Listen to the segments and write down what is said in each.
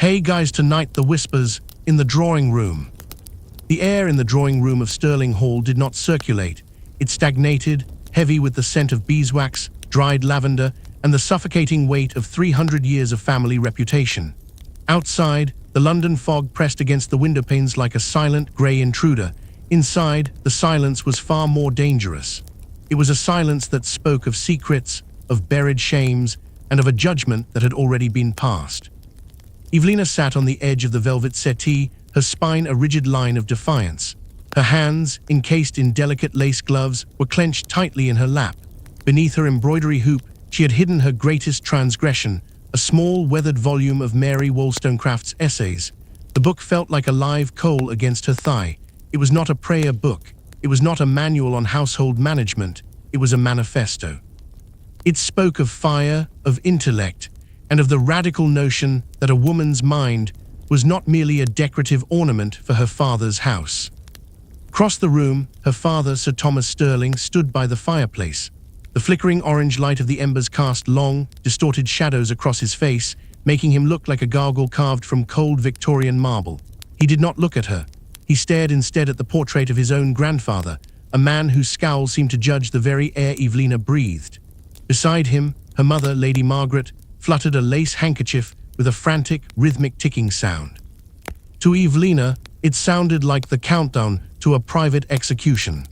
Hey guys, tonight the whispers in the drawing room. The air in the drawing room of Stirling Hall did not circulate. It stagnated, heavy with the scent of beeswax, dried lavender, and the suffocating weight of 300 years of family reputation. Outside, the London fog pressed against the windowpanes like a silent, grey intruder. Inside, the silence was far more dangerous. It was a silence that spoke of secrets, of buried shames, and of a judgment that had already been passed. Evelina sat on the edge of the velvet settee, her spine a rigid line of defiance. Her hands, encased in delicate lace gloves, were clenched tightly in her lap. Beneath her embroidery hoop, she had hidden her greatest transgression, a small, weathered volume of Mary Wollstonecraft's essays. The book felt like a live coal against her thigh. It was not a prayer book. It was not a manual on household management. It was a manifesto. It spoke of fire, of intellect, and of the radical notion that a woman's mind was not merely a decorative ornament for her father's house. Across the room, her father, Sir Thomas Stirling, stood by the fireplace. The flickering orange light of the embers cast long, distorted shadows across his face, making him look like a gargoyle carved from cold Victorian marble. He did not look at her. He stared instead at the portrait of his own grandfather, a man whose scowl seemed to judge the very air Evelina breathed. Beside him, her mother, Lady Margaret, fluttered a lace handkerchief with a frantic, rhythmic ticking sound. To Evelina, it sounded like the countdown to a private execution.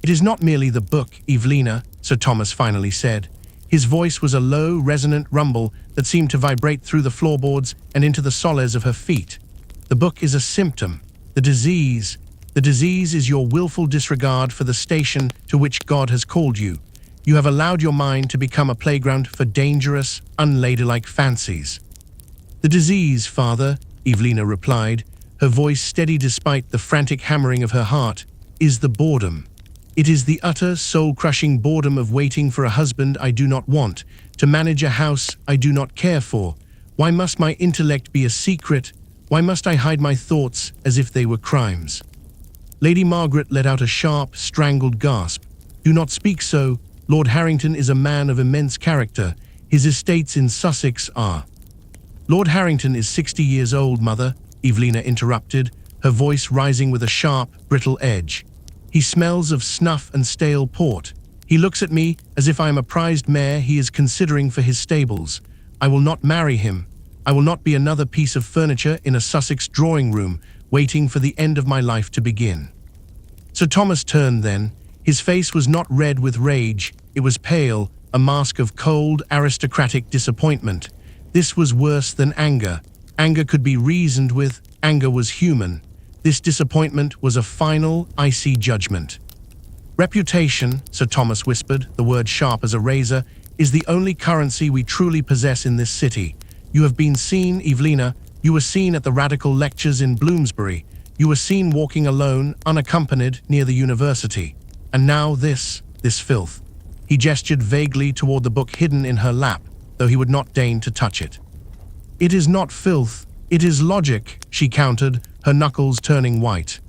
"It is not merely the book, Evelina," Sir Thomas finally said. His voice was a low, resonant rumble that seemed to vibrate through the floorboards and into the soles of her feet. "The book is a symptom. The disease is your willful disregard for the station to which God has called you. You have allowed your mind to become a playground for dangerous, unladylike fancies." "The disease, father," Evelina replied, her voice steady despite the frantic hammering of her heart, "is the boredom. It is the utter, soul-crushing boredom of waiting for a husband I do not want, to manage a house I do not care for. Why must my intellect be a secret? Why must I hide my thoughts as if they were crimes?" Lady Margaret let out a sharp, strangled gasp. "Do not speak so. Lord Harrington is a man of immense character. His estates in Sussex are—" "Lord Harrington is 60 years old, mother," Evelina interrupted, her voice rising with a sharp, brittle edge. "He smells of snuff and stale port. He looks at me as if I am a prized mare he is considering for his stables. I will not marry him. I will not be another piece of furniture in a Sussex drawing room, waiting for the end of my life to begin." Sir Thomas turned then. His face was not red with rage. It was pale, a mask of cold, aristocratic disappointment. This was worse than anger. Anger could be reasoned with. Anger was human. This disappointment was a final, icy judgment. "Reputation," Sir Thomas whispered, the word sharp as a razor, "is the only currency we truly possess in this city. You have been seen, Evelina. You were seen at the radical lectures in Bloomsbury. You were seen walking alone, unaccompanied, near the university. And now this filth." He gestured vaguely toward the book hidden in her lap, though he would not deign to touch it. "It is not filth. It is logic," she countered, her knuckles turning white.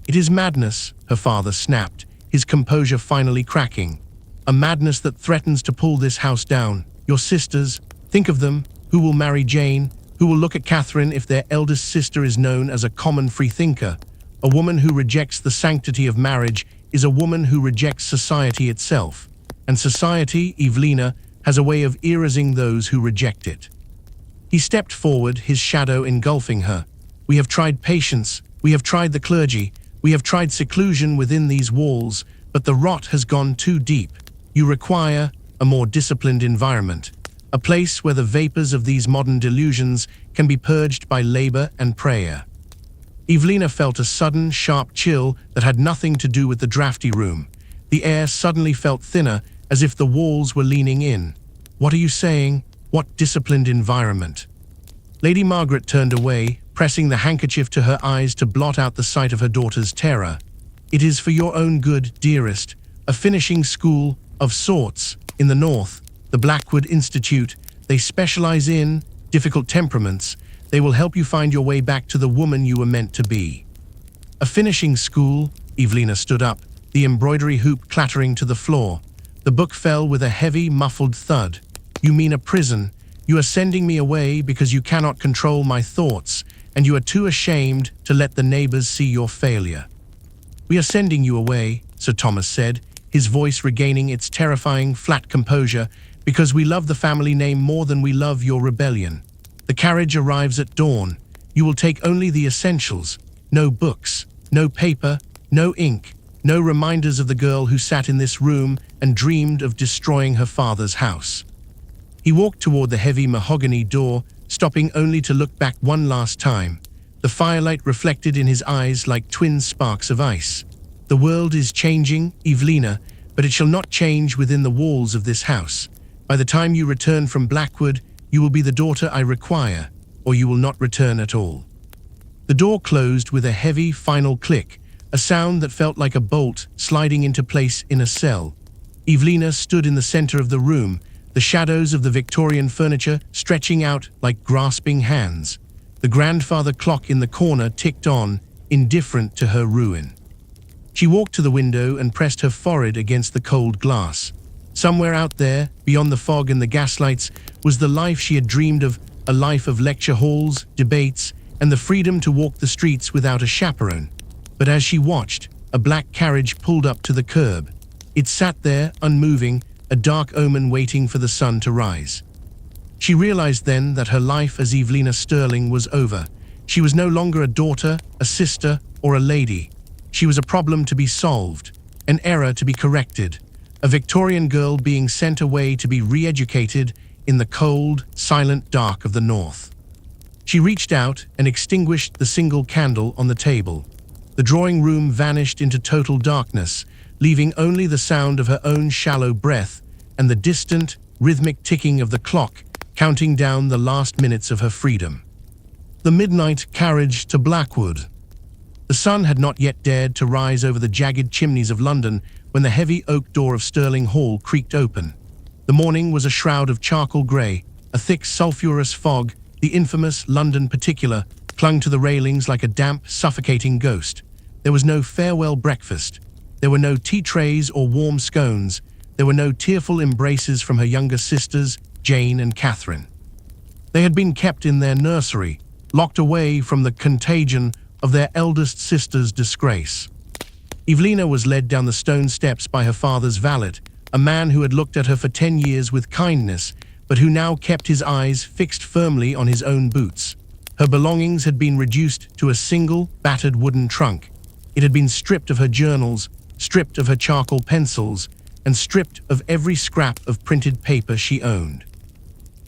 "It is madness," her father snapped, his composure finally cracking. "A madness that threatens to pull this house down. Your sisters, think of them. Who will marry Jane? Who will look at Catherine if their eldest sister is known as a common freethinker? A woman who rejects the sanctity of marriage is a woman who rejects society itself. And society, Evelina, has a way of erasing those who reject it." He stepped forward, his shadow engulfing her. "We have tried patience. We have tried the clergy. We have tried seclusion within these walls, but the rot has gone too deep. You require a more disciplined environment. A place where the vapors of these modern delusions can be purged by labor and prayer." Evelina felt a sudden, sharp chill that had nothing to do with the drafty room. The air suddenly felt thinner, as if the walls were leaning in. "What are you saying? What disciplined environment?" Lady Margaret turned away, pressing the handkerchief to her eyes to blot out the sight of her daughter's terror. "It is for your own good, dearest. A finishing school, of sorts, in the north, the Blackwood Institute. They specialize in difficult temperaments. They will help you find your way back to the woman you were meant to be." "A finishing school?" Evelina stood up, the embroidery hoop clattering to the floor. The book fell with a heavy, muffled thud. "You mean a prison? You are sending me away because you cannot control my thoughts, and you are too ashamed to let the neighbors see your failure." "We are sending you away," Sir Thomas said, his voice regaining its terrifying, flat composure, "because we love the family name more than we love your rebellion. The carriage arrives at dawn. You will take only the essentials. No books, no paper, no ink, no reminders of the girl who sat in this room and dreamed of destroying her father's house." He walked toward the heavy mahogany door, stopping only to look back one last time. The firelight reflected in his eyes like twin sparks of ice. "The world is changing, Evelina, but it shall not change within the walls of this house. By the time you return from Blackwood, you will be the daughter I require, or you will not return at all." The door closed with a heavy, final click, a sound that felt like a bolt sliding into place in a cell. Evelina stood in the center of the room, the shadows of the Victorian furniture stretching out like grasping hands. The grandfather clock in the corner ticked on, indifferent to her ruin. She walked to the window and pressed her forehead against the cold glass. Somewhere out there, beyond the fog and the gaslights, was the life she had dreamed of, a life of lecture halls, debates, and the freedom to walk the streets without a chaperone. But as she watched, a black carriage pulled up to the curb. It sat there, unmoving, a dark omen waiting for the sun to rise. She realized then that her life as Evelina Sterling was over. She was no longer a daughter, a sister, or a lady. She was a problem to be solved, an error to be corrected, a Victorian girl being sent away to be re-educated in the cold, silent dark of the North. She reached out and extinguished the single candle on the table. The drawing room vanished into total darkness, leaving only the sound of her own shallow breath and the distant, rhythmic ticking of the clock counting down the last minutes of her freedom. The midnight carriage to Blackwood. The sun had not yet dared to rise over the jagged chimneys of London when the heavy oak door of Stirling Hall creaked open. The morning was a shroud of charcoal grey, a thick sulphurous fog, the infamous London particular, clung to the railings like a damp, suffocating ghost. There was no farewell breakfast. There were no tea trays or warm scones. There were no tearful embraces from her younger sisters, Jane and Catherine. They had been kept in their nursery, locked away from the contagion of their eldest sister's disgrace. Evelina was led down the stone steps by her father's valet, a man who had looked at her for 10 years with kindness, but who now kept his eyes fixed firmly on his own boots. Her belongings had been reduced to a single, battered wooden trunk. It had been stripped of her journals, stripped of her charcoal pencils, and stripped of every scrap of printed paper she owned.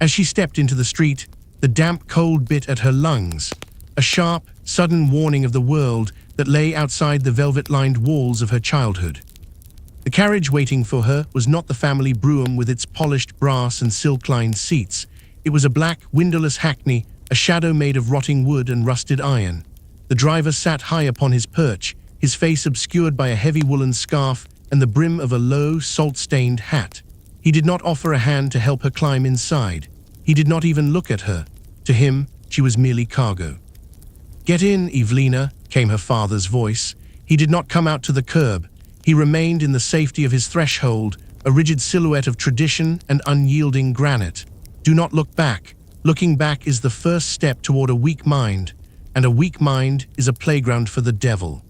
As she stepped into the street, the damp cold bit at her lungs, a sharp, sudden warning of the world that lay outside the velvet-lined walls of her childhood. The carriage waiting for her was not the family brougham with its polished brass and silk-lined seats. It was a black, windowless hackney, a shadow made of rotting wood and rusted iron. The driver sat high upon his perch, his face obscured by a heavy woolen scarf and the brim of a low, salt-stained hat. He did not offer a hand to help her climb inside. He did not even look at her. To him, she was merely cargo. "Get in, Evelina," came her father's voice. He did not come out to the curb. He remained in the safety of his threshold, a rigid silhouette of tradition and unyielding granite. Do not look back. Looking back is the first step toward a weak mind, and a weak mind is a playground for the devil.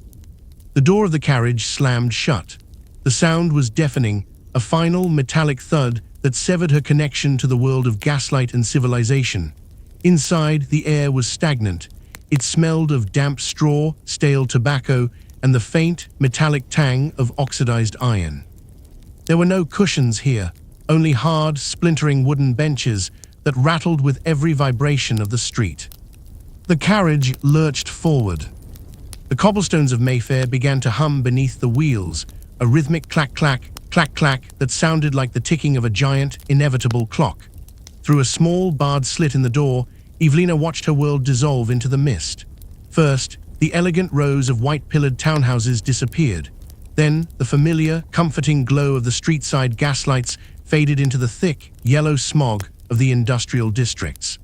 The door of the carriage slammed shut. The sound was deafening, a final metallic thud that severed her connection to the world of gaslight and civilization. Inside, the air was stagnant. It smelled of damp straw, stale tobacco, and the faint, metallic tang of oxidized iron. There were no cushions here, only hard, splintering wooden benches that rattled with every vibration of the street. The carriage lurched forward. The cobblestones of Mayfair began to hum beneath the wheels, a rhythmic clack-clack, clack-clack that sounded like the ticking of a giant, inevitable clock. Through a small, barred slit in the door, Evelina watched her world dissolve into the mist. First, the elegant rows of white-pillared townhouses disappeared. Then, the familiar, comforting glow of the street-side gaslights faded into the thick, yellow smog of the industrial districts.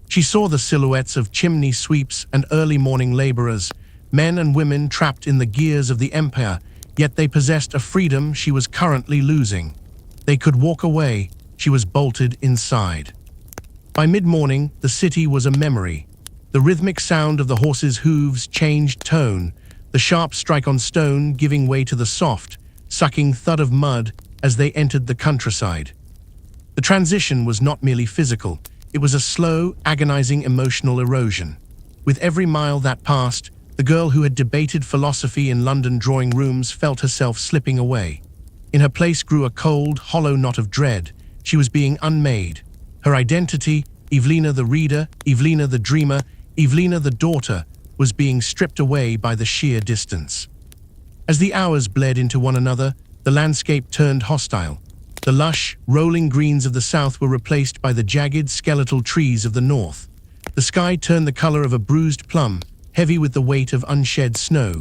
She saw the silhouettes of chimney sweeps and early morning laborers, men and women trapped in the gears of the empire, yet they possessed a freedom she was currently losing. They could walk away, she was bolted inside. By mid-morning, the city was a memory. The rhythmic sound of the horses' hooves changed tone, the sharp strike on stone giving way to the soft, sucking thud of mud as they entered the countryside. The transition was not merely physical, it was a slow, agonizing emotional erosion. With every mile that passed, the girl who had debated philosophy in London drawing rooms felt herself slipping away. In her place grew a cold, hollow knot of dread. She was being unmade. Her identity, Evelina the reader, Evelina the dreamer, Evelina the daughter, was being stripped away by the sheer distance. As the hours bled into one another, the landscape turned hostile. The lush, rolling greens of the south were replaced by the jagged, skeletal trees of the north. The sky turned the color of a bruised plum, heavy with the weight of unshed snow.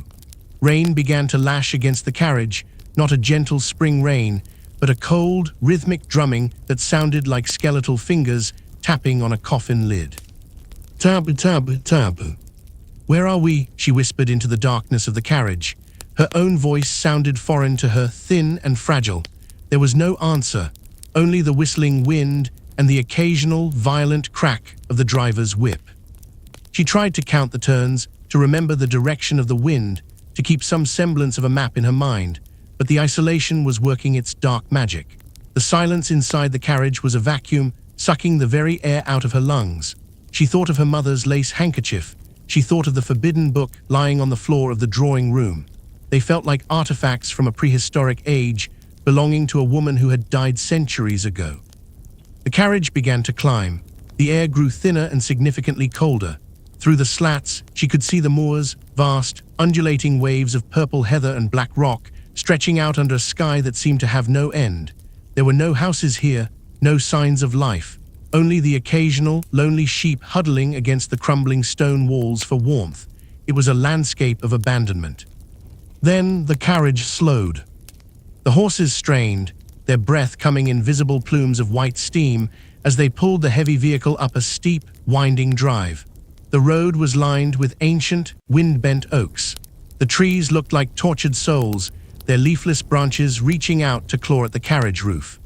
Rain began to lash against the carriage, not a gentle spring rain, but a cold, rhythmic drumming that sounded like skeletal fingers tapping on a coffin lid. "Tabu, tabu, tabu. Where are we?" she whispered into the darkness of the carriage. Her own voice sounded foreign to her, thin and fragile. There was no answer, only the whistling wind and the occasional, violent crack of the driver's whip. She tried to count the turns, to remember the direction of the wind, to keep some semblance of a map in her mind, but the isolation was working its dark magic. The silence inside the carriage was a vacuum, sucking the very air out of her lungs. She thought of her mother's lace handkerchief. She thought of the forbidden book lying on the floor of the drawing room. They felt like artifacts from a prehistoric age, belonging to a woman who had died centuries ago. The carriage began to climb. The air grew thinner and significantly colder. Through the slats, she could see the moors, vast, undulating waves of purple heather and black rock, stretching out under a sky that seemed to have no end. There were no houses here, no signs of life, only the occasional, lonely sheep huddling against the crumbling stone walls for warmth. It was a landscape of abandonment. Then the carriage slowed. The horses strained, their breath coming in visible plumes of white steam as they pulled the heavy vehicle up a steep, winding drive. The road was lined with ancient, wind-bent oaks. The trees looked like tortured souls, their leafless branches reaching out to claw at the carriage roof.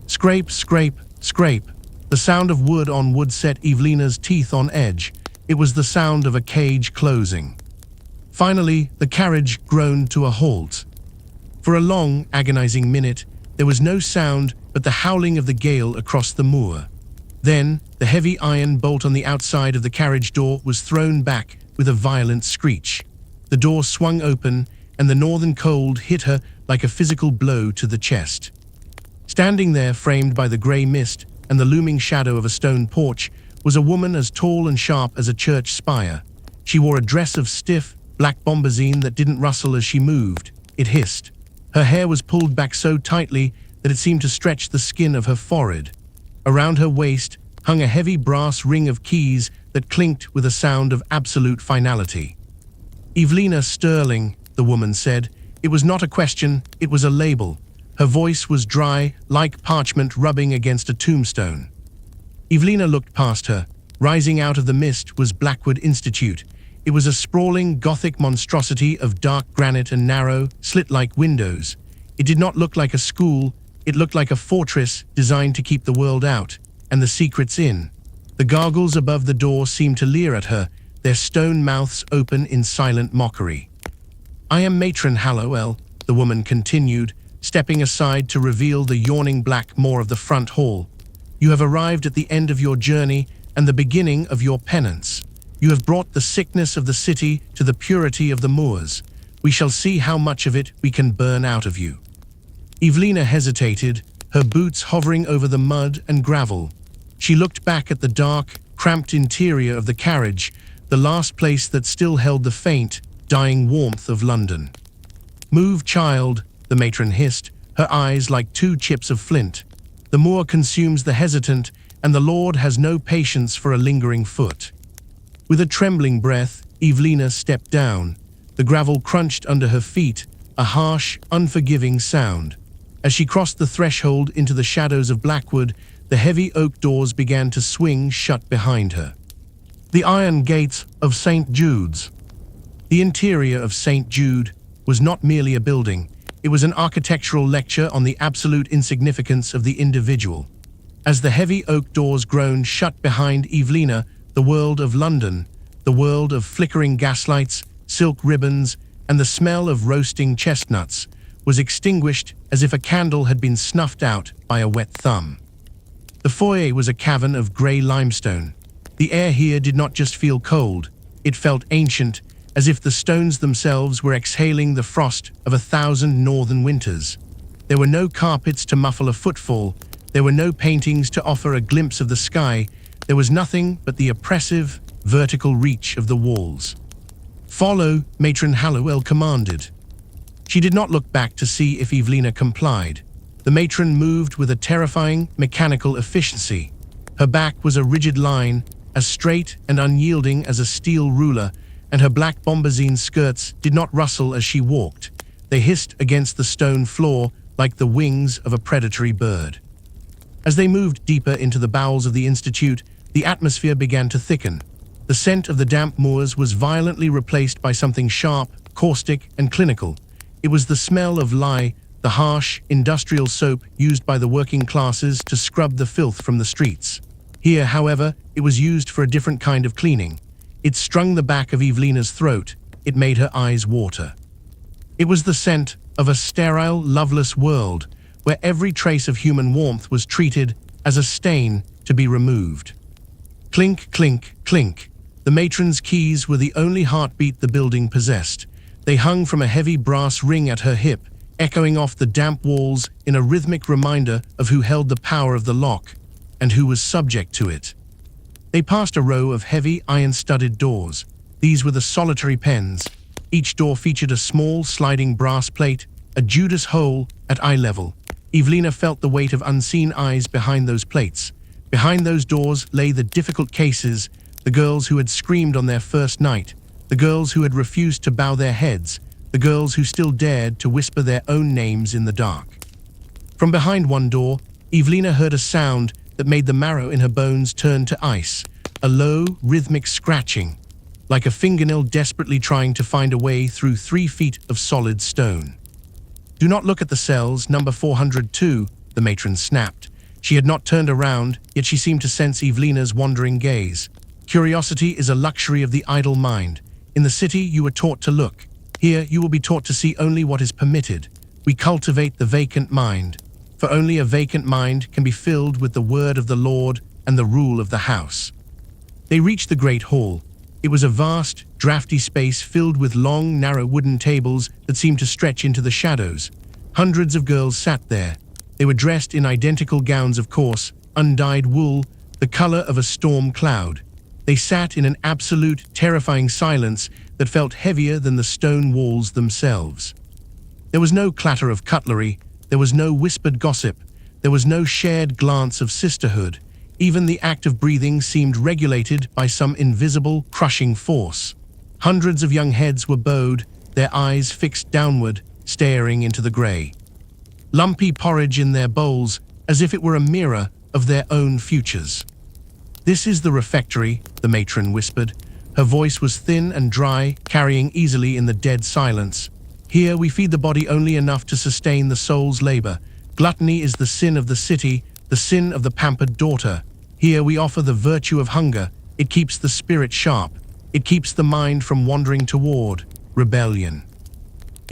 Scrape, scrape, scrape. The sound of wood on wood set Evelina's teeth on edge. It was the sound of a cage closing. Finally, the carriage groaned to a halt. For a long, agonizing minute, there was no sound but the howling of the gale across the moor. Then, the heavy iron bolt on the outside of the carriage door was thrown back with a violent screech. The door swung open, and the northern cold hit her like a physical blow to the chest. Standing there, framed by the grey mist and the looming shadow of a stone porch, was a woman as tall and sharp as a church spire. She wore a dress of stiff, black bombazine that didn't rustle as she moved. It hissed. Her hair was pulled back so tightly that it seemed to stretch the skin of her forehead. Around her waist hung a heavy brass ring of keys that clinked with a sound of absolute finality. "Evelina Sterling," the woman said. It was not a question, it was a label. Her voice was dry, like parchment rubbing against a tombstone. Evelina looked past her. Rising out of the mist was Blackwood Institute. It was a sprawling, Gothic monstrosity of dark granite and narrow, slit-like windows. It did not look like a school, it looked like a fortress designed to keep the world out, and the secrets in. The gargoyles above the door seemed to leer at her, their stone mouths open in silent mockery. "I am Matron Hallowell," the woman continued, stepping aside to reveal the yawning black maw of the front hall. "You have arrived at the end of your journey and the beginning of your penance. You have brought the sickness of the city to the purity of the moors. We shall see how much of it we can burn out of you." Evelina hesitated, her boots hovering over the mud and gravel. She looked back at the dark, cramped interior of the carriage, the last place that still held the faint, dying warmth of London. "Move, child," the matron hissed, her eyes like two chips of flint. "The moor consumes the hesitant, and the Lord has no patience for a lingering foot." With a trembling breath, Evelina stepped down. The gravel crunched under her feet, a harsh, unforgiving sound. As she crossed the threshold into the shadows of Blackwood, the heavy oak doors began to swing shut behind her. The iron gates of St. Jude's. The interior of St. Jude was not merely a building, it was an architectural lecture on the absolute insignificance of the individual. As the heavy oak doors groaned shut behind Evelina, the world of London, the world of flickering gaslights, silk ribbons, and the smell of roasting chestnuts, was extinguished as if a candle had been snuffed out by a wet thumb. The foyer was a cavern of grey limestone. The air here did not just feel cold, it felt ancient, as if the stones themselves were exhaling the frost of 1,000 northern winters. There were no carpets to muffle a footfall, there were no paintings to offer a glimpse of the sky, there was nothing but the oppressive, vertical reach of the walls. "Follow," Matron Hallowell commanded. She did not look back to see if Evelina complied. The matron moved with a terrifying, mechanical efficiency. Her back was a rigid line, as straight and unyielding as a steel ruler, and her black bombazine skirts did not rustle as she walked. They hissed against the stone floor like the wings of a predatory bird. As they moved deeper into the bowels of the institute, the atmosphere began to thicken. The scent of the damp moors was violently replaced by something sharp, caustic, and clinical. It was the smell of lye, the harsh, industrial soap used by the working classes to scrub the filth from the streets. Here, however, it was used for a different kind of cleaning. It strung the back of Evelina's throat. It made her eyes water. It was the scent of a sterile, loveless world, where every trace of human warmth was treated as a stain to be removed. Clink, clink, clink. The matron's keys were the only heartbeat the building possessed. They hung from a heavy brass ring at her hip, echoing off the damp walls in a rhythmic reminder of who held the power of the lock and who was subject to it. They passed a row of heavy iron-studded doors. These were the solitary pens. Each door featured a small sliding brass plate, a Judas hole at eye level. Evelina felt the weight of unseen eyes behind those plates. Behind those doors lay the difficult cases, the girls who had screamed on their first night, the girls who had refused to bow their heads, the girls who still dared to whisper their own names in the dark. From behind one door, Evelina heard a sound that made the marrow in her bones turn to ice, a low, rhythmic scratching, like a fingernail desperately trying to find a way through 3 feet of solid stone. "Do not look at the cells, number 402, the matron snapped. She had not turned around, yet she seemed to sense Evelina's wandering gaze. Curiosity is a luxury of the idle mind. In the city, you were taught to look. Here, you will be taught to see only what is permitted. We cultivate the vacant mind, for only a vacant mind can be filled with the word of the Lord and the rule of the house." They reached the great hall. It was a vast, drafty space filled with long, narrow wooden tables that seemed to stretch into the shadows. Hundreds of girls sat there. They were dressed in identical gowns of coarse, undyed wool, the color of a storm cloud. They sat in an absolute, terrifying silence that felt heavier than the stone walls themselves. There was no clatter of cutlery, there was no whispered gossip, there was no shared glance of sisterhood. Even the act of breathing seemed regulated by some invisible, crushing force. Hundreds of young heads were bowed, their eyes fixed downward, staring into the grey. Lumpy porridge in their bowls, as if it were a mirror of their own futures. "This is the refectory," the matron whispered. Her voice was thin and dry, carrying easily in the dead silence. "Here we feed the body only enough to sustain the soul's labor. Gluttony is the sin of the city, the sin of the pampered daughter. Here we offer the virtue of hunger. It keeps the spirit sharp. It keeps the mind from wandering toward rebellion."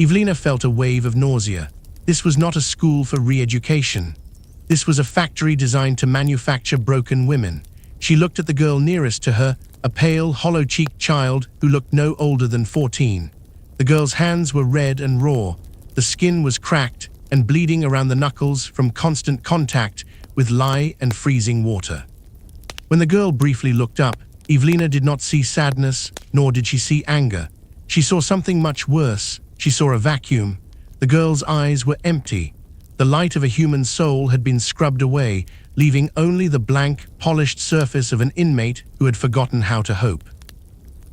Evelina felt a wave of nausea. This was not a school for re-education. This was a factory designed to manufacture broken women. She looked at the girl nearest to her, a pale, hollow-cheeked child who looked no older than 14. The girl's hands were red and raw. The skin was cracked and bleeding around the knuckles from constant contact with lye and freezing water. When the girl briefly looked up, Evelina did not see sadness, nor did she see anger. She saw something much worse. She saw a vacuum. The girl's eyes were empty. The light of a human soul had been scrubbed away, leaving only the blank, polished surface of an inmate who had forgotten how to hope.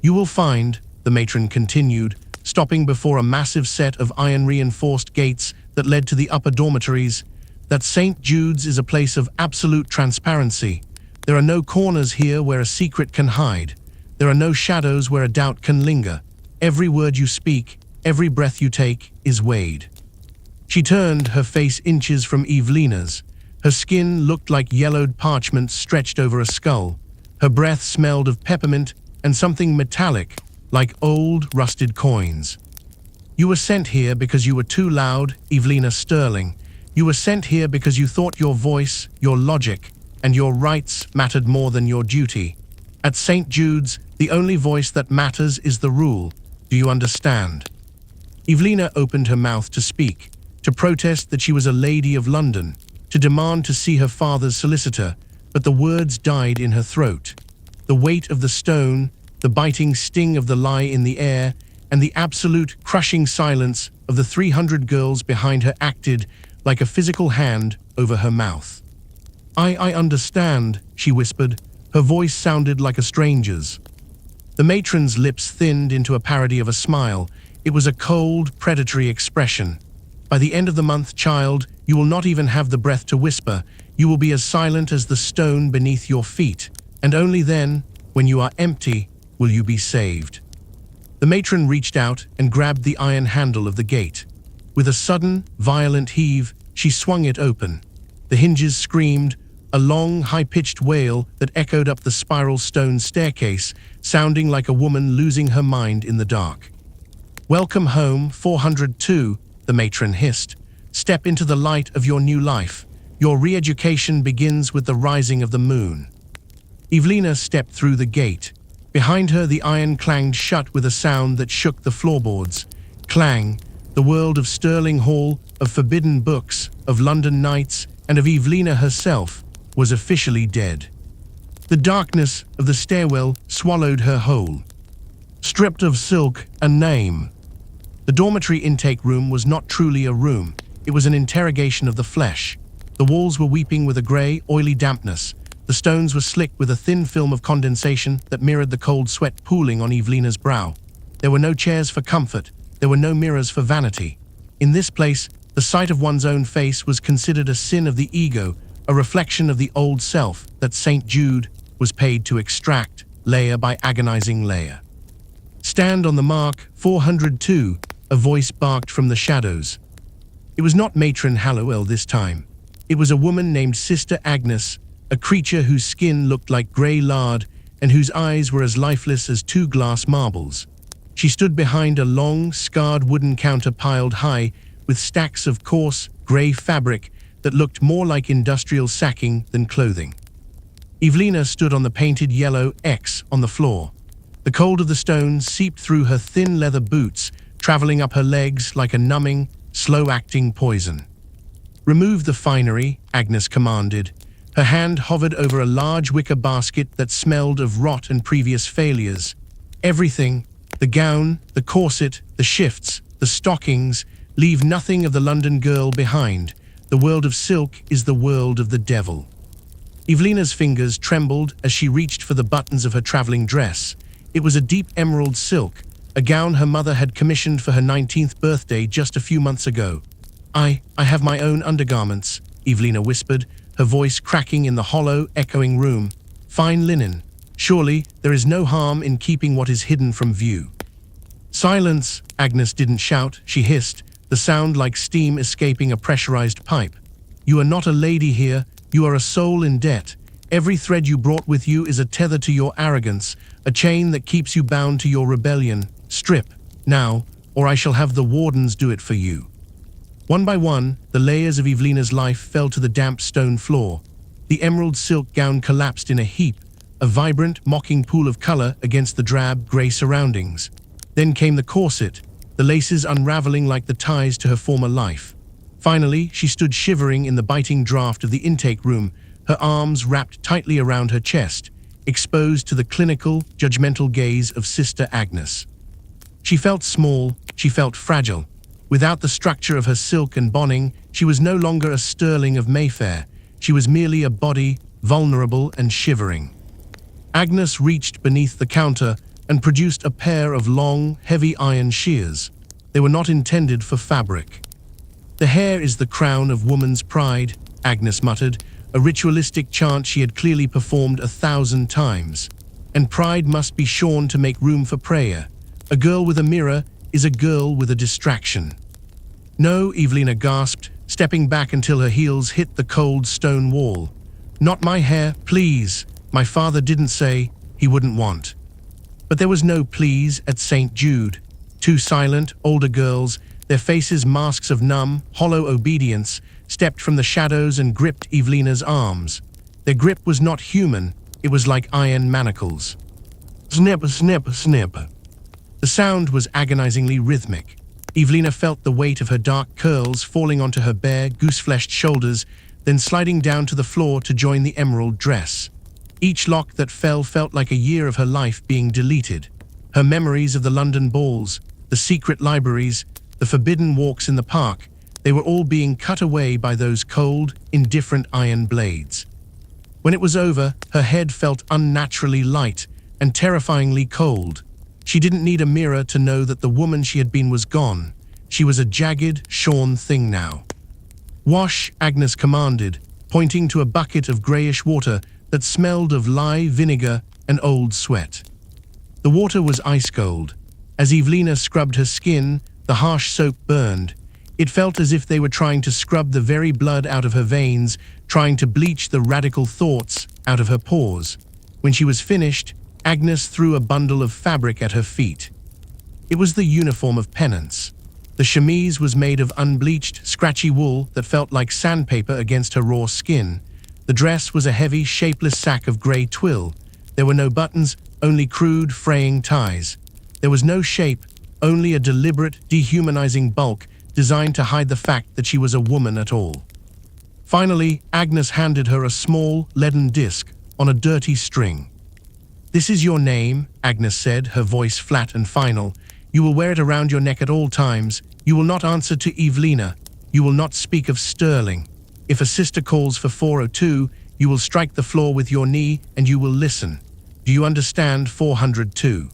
"You will find," the matron continued, stopping before a massive set of iron-reinforced gates that led to the upper dormitories, "that St. Jude's is a place of absolute transparency. There are no corners here where a secret can hide. There are no shadows where a doubt can linger. Every word you speak, every breath you take, is weighed." She turned, her face inches from Evelina's. Her skin looked like yellowed parchment stretched over a skull. Her breath smelled of peppermint and something metallic, like old, rusted coins. "You were sent here because you were too loud, Evelina Sterling. You were sent here because you thought your voice, your logic, and your rights mattered more than your duty. At St. Jude's, the only voice that matters is the rule. Do you understand?" Evelina opened her mouth to speak, to protest that she was a lady of London, to demand to see her father's solicitor, but the words died in her throat. The weight of the stone, the biting sting of the lie in the air, and the absolute, crushing silence of the 300 girls behind her acted like a physical hand over her mouth. I understand," she whispered. Her voice sounded like a stranger's. The matron's lips thinned into a parody of a smile. It was a cold, predatory expression. "By the end of the month, child, you will not even have the breath to whisper. You will be as silent as the stone beneath your feet. And only then, when you are empty, will you be saved." The matron reached out and grabbed the iron handle of the gate. With a sudden, violent heave, she swung it open. The hinges screamed, a long, high-pitched wail that echoed up the spiral stone staircase, sounding like a woman losing her mind in the dark. "Welcome home, 402, the matron hissed. "Step into the light of your new life. Your re-education begins with the rising of the moon." Evelina stepped through the gate. Behind her, the iron clanged shut with a sound that shook the floorboards. Clang, the world of Stirling Hall, of forbidden books, of London nights, and of Evelina herself, was officially dead. The darkness of the stairwell swallowed her whole. Stripped of silk and name. The dormitory intake room was not truly a room. It was an interrogation of the flesh. The walls were weeping with a grey, oily dampness. The stones were slick with a thin film of condensation that mirrored the cold sweat pooling on Evelina's brow. There were no chairs for comfort. There were no mirrors for vanity. In this place, the sight of one's own face was considered a sin of the ego, a reflection of the old self that St. Jude was paid to extract, layer by agonizing layer. "Stand on the mark, 402, a voice barked from the shadows. It was not Matron Hallowell this time. It was a woman named Sister Agnes, a creature whose skin looked like grey lard and whose eyes were as lifeless as two glass marbles. She stood behind a long, scarred wooden counter piled high with stacks of coarse, grey fabric that looked more like industrial sacking than clothing. Evelina stood on the painted yellow X on the floor. The cold of the stone seeped through her thin leather boots, traveling up her legs like a numbing, slow-acting poison. "Remove the finery," Agnes commanded. Her hand hovered over a large wicker basket that smelled of rot and previous failures. "Everything, the gown, the corset, the shifts, the stockings, leave nothing of the London girl behind. The world of silk is the world of the devil." Evelina's fingers trembled as she reached for the buttons of her traveling dress. It was a deep emerald silk, a gown her mother had commissioned for her 19th birthday just a few months ago. I have my own undergarments," Evelina whispered, her voice cracking in the hollow, echoing room. "Fine linen. Surely there is no harm in keeping what is hidden from view." "Silence!" Agnes didn't shout, she hissed, the sound like steam escaping a pressurized pipe. "You are not a lady here, you are a soul in debt. Every thread you brought with you is a tether to your arrogance, a chain that keeps you bound to your rebellion. Strip, now, or I shall have the wardens do it for you." One by one, the layers of Evelina's life fell to the damp stone floor. The emerald silk gown collapsed in a heap, a vibrant, mocking pool of color against the drab, gray surroundings. Then came the corset, the laces unraveling like the ties to her former life. Finally, she stood shivering in the biting draft of the intake room, her arms wrapped tightly around her chest, exposed to the clinical, judgmental gaze of Sister Agnes. She felt small, she felt fragile. Without the structure of her silk and bonning, she was no longer a Sterling of Mayfair. She was merely a body, vulnerable and shivering. Agnes reached beneath the counter and produced a pair of long, heavy iron shears. They were not intended for fabric. "The hair is the crown of woman's pride," Agnes muttered, a ritualistic chant she had clearly performed 1,000 times. "And pride must be shorn to make room for prayer. A girl with a mirror is a girl with a distraction." "No," Evelina gasped, stepping back until her heels hit the cold stone wall. "Not my hair, please. My father didn't say he wouldn't want." But there was no please at St. Jude. Two silent, older girls, their faces masks of numb, hollow obedience, stepped from the shadows and gripped Evelina's arms. Their grip was not human, it was like iron manacles. Snip, snip, snip. The sound was agonizingly rhythmic. Evelina felt the weight of her dark curls falling onto her bare, goose-fleshed shoulders, then sliding down to the floor to join the emerald dress. Each lock that fell felt like a year of her life being deleted. Her memories of the London balls, the secret libraries, the forbidden walks in the park, they were all being cut away by those cold, indifferent iron blades. When it was over, her head felt unnaturally light and terrifyingly cold. She didn't need a mirror to know that the woman she had been was gone. She was a jagged, shorn thing now. "Wash," Agnes commanded, pointing to a bucket of greyish water that smelled of lye, vinegar, and old sweat. The water was ice cold. As Evelina scrubbed her skin, the harsh soap burned. It felt as if they were trying to scrub the very blood out of her veins, trying to bleach the radical thoughts out of her pores. When she was finished, Agnes threw a bundle of fabric at her feet. It was the uniform of penance. The chemise was made of unbleached, scratchy wool that felt like sandpaper against her raw skin. The dress was a heavy, shapeless sack of grey twill. There were no buttons, only crude, fraying ties. There was no shape, only a deliberate, dehumanizing bulk designed to hide the fact that she was a woman at all. Finally, Agnes handed her a small, leaden disc on a dirty string. "This is your name," Agnes said, her voice flat and final. "You will wear it around your neck at all times. You will not answer to Evelina. You will not speak of Sterling. If a sister calls for 402, you will strike the floor with your knee and you will listen. Do you understand 402?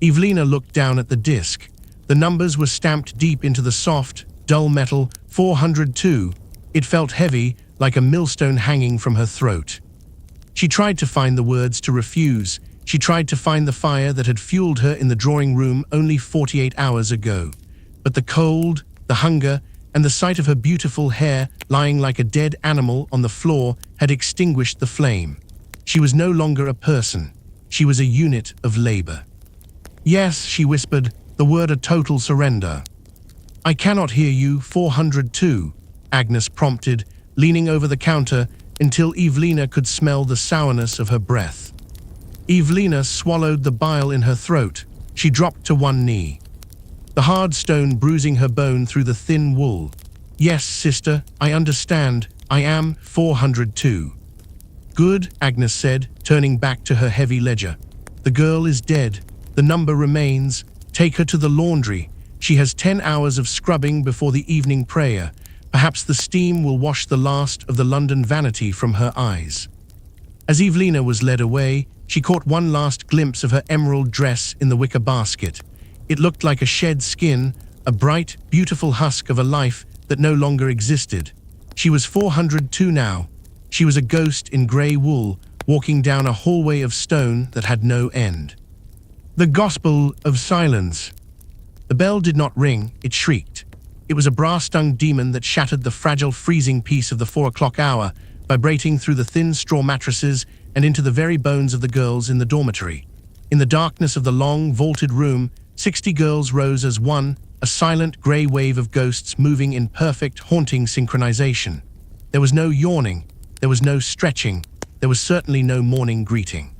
Evelina looked down at the disc. The numbers were stamped deep into the soft, dull metal 402. It felt heavy, like a millstone hanging from her throat. She tried to find the words to refuse. She tried to find the fire that had fueled her in the drawing room only 48 hours ago. But the cold, the hunger, and the sight of her beautiful hair lying like a dead animal on the floor had extinguished the flame. She was no longer a person. She was a unit of labor. "Yes," she whispered, the word a total surrender. "I cannot hear you, 402, Agnes prompted, leaning over the counter until Evelina could smell the sourness of her breath. Evelina swallowed the bile in her throat. She dropped to one knee, the hard stone bruising her bone through the thin wool. "Yes, sister, I understand. I am 402. "Good," Agnes said, turning back to her heavy ledger. "The girl is dead. The number remains. Take her to the laundry. She has 10 hours of scrubbing before the evening prayer. Perhaps the steam will wash the last of the London vanity from her eyes." As Evelina was led away, she caught one last glimpse of her emerald dress in the wicker basket. It looked like a shed skin, a bright, beautiful husk of a life that no longer existed. She was 402 now. She was a ghost in grey wool, walking down a hallway of stone that had no end. The gospel of silence. The bell did not ring, it shrieked. It was a brass-stung demon that shattered the fragile freezing peace of the 4 o'clock hour, vibrating through the thin straw mattresses and into the very bones of the girls in the dormitory. In the darkness of the long, vaulted room, 60 girls rose as one, a silent grey wave of ghosts moving in perfect, haunting synchronization. There was no yawning, there was no stretching, there was certainly no morning greeting.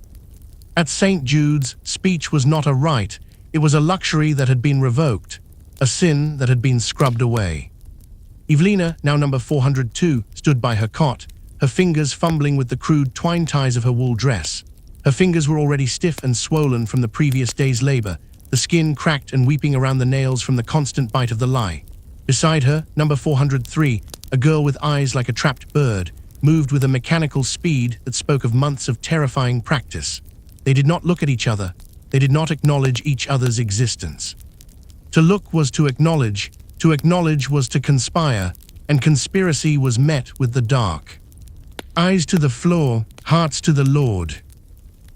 At St. Jude's, speech was not a right, it was a luxury that had been revoked, a sin that had been scrubbed away. Evelina, now number 402, stood by her cot, her fingers fumbling with the crude twine ties of her wool dress. Her fingers were already stiff and swollen from the previous day's labor, the skin cracked and weeping around the nails from the constant bite of the lie. Beside her, number 403, a girl with eyes like a trapped bird, moved with a mechanical speed that spoke of months of terrifying practice. They did not look at each other. They did not acknowledge each other's existence. To look was to acknowledge was to conspire, and conspiracy was met with the dark. Eyes to the floor, hearts to the Lord.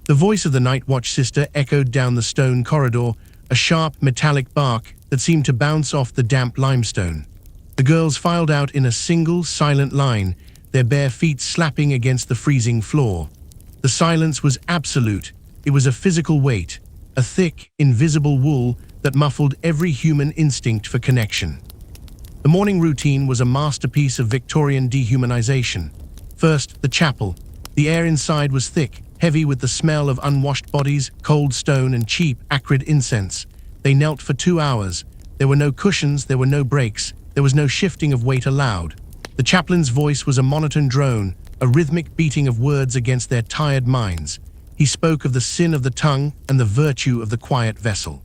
The voice of the night watch sister echoed down the stone corridor, a sharp metallic bark that seemed to bounce off the damp limestone. The girls filed out in a single, silent line, their bare feet slapping against the freezing floor. The silence was absolute. It was a physical weight, a thick, invisible wool that muffled every human instinct for connection. The morning routine was a masterpiece of Victorian dehumanization. First, the chapel. The air inside was thick, heavy with the smell of unwashed bodies, cold stone, and cheap, acrid incense. They knelt for 2 hours. There were no cushions, there were no breaks, there was no shifting of weight allowed. The chaplain's voice was a monotone drone, a rhythmic beating of words against their tired minds. He spoke of the sin of the tongue and the virtue of the quiet vessel.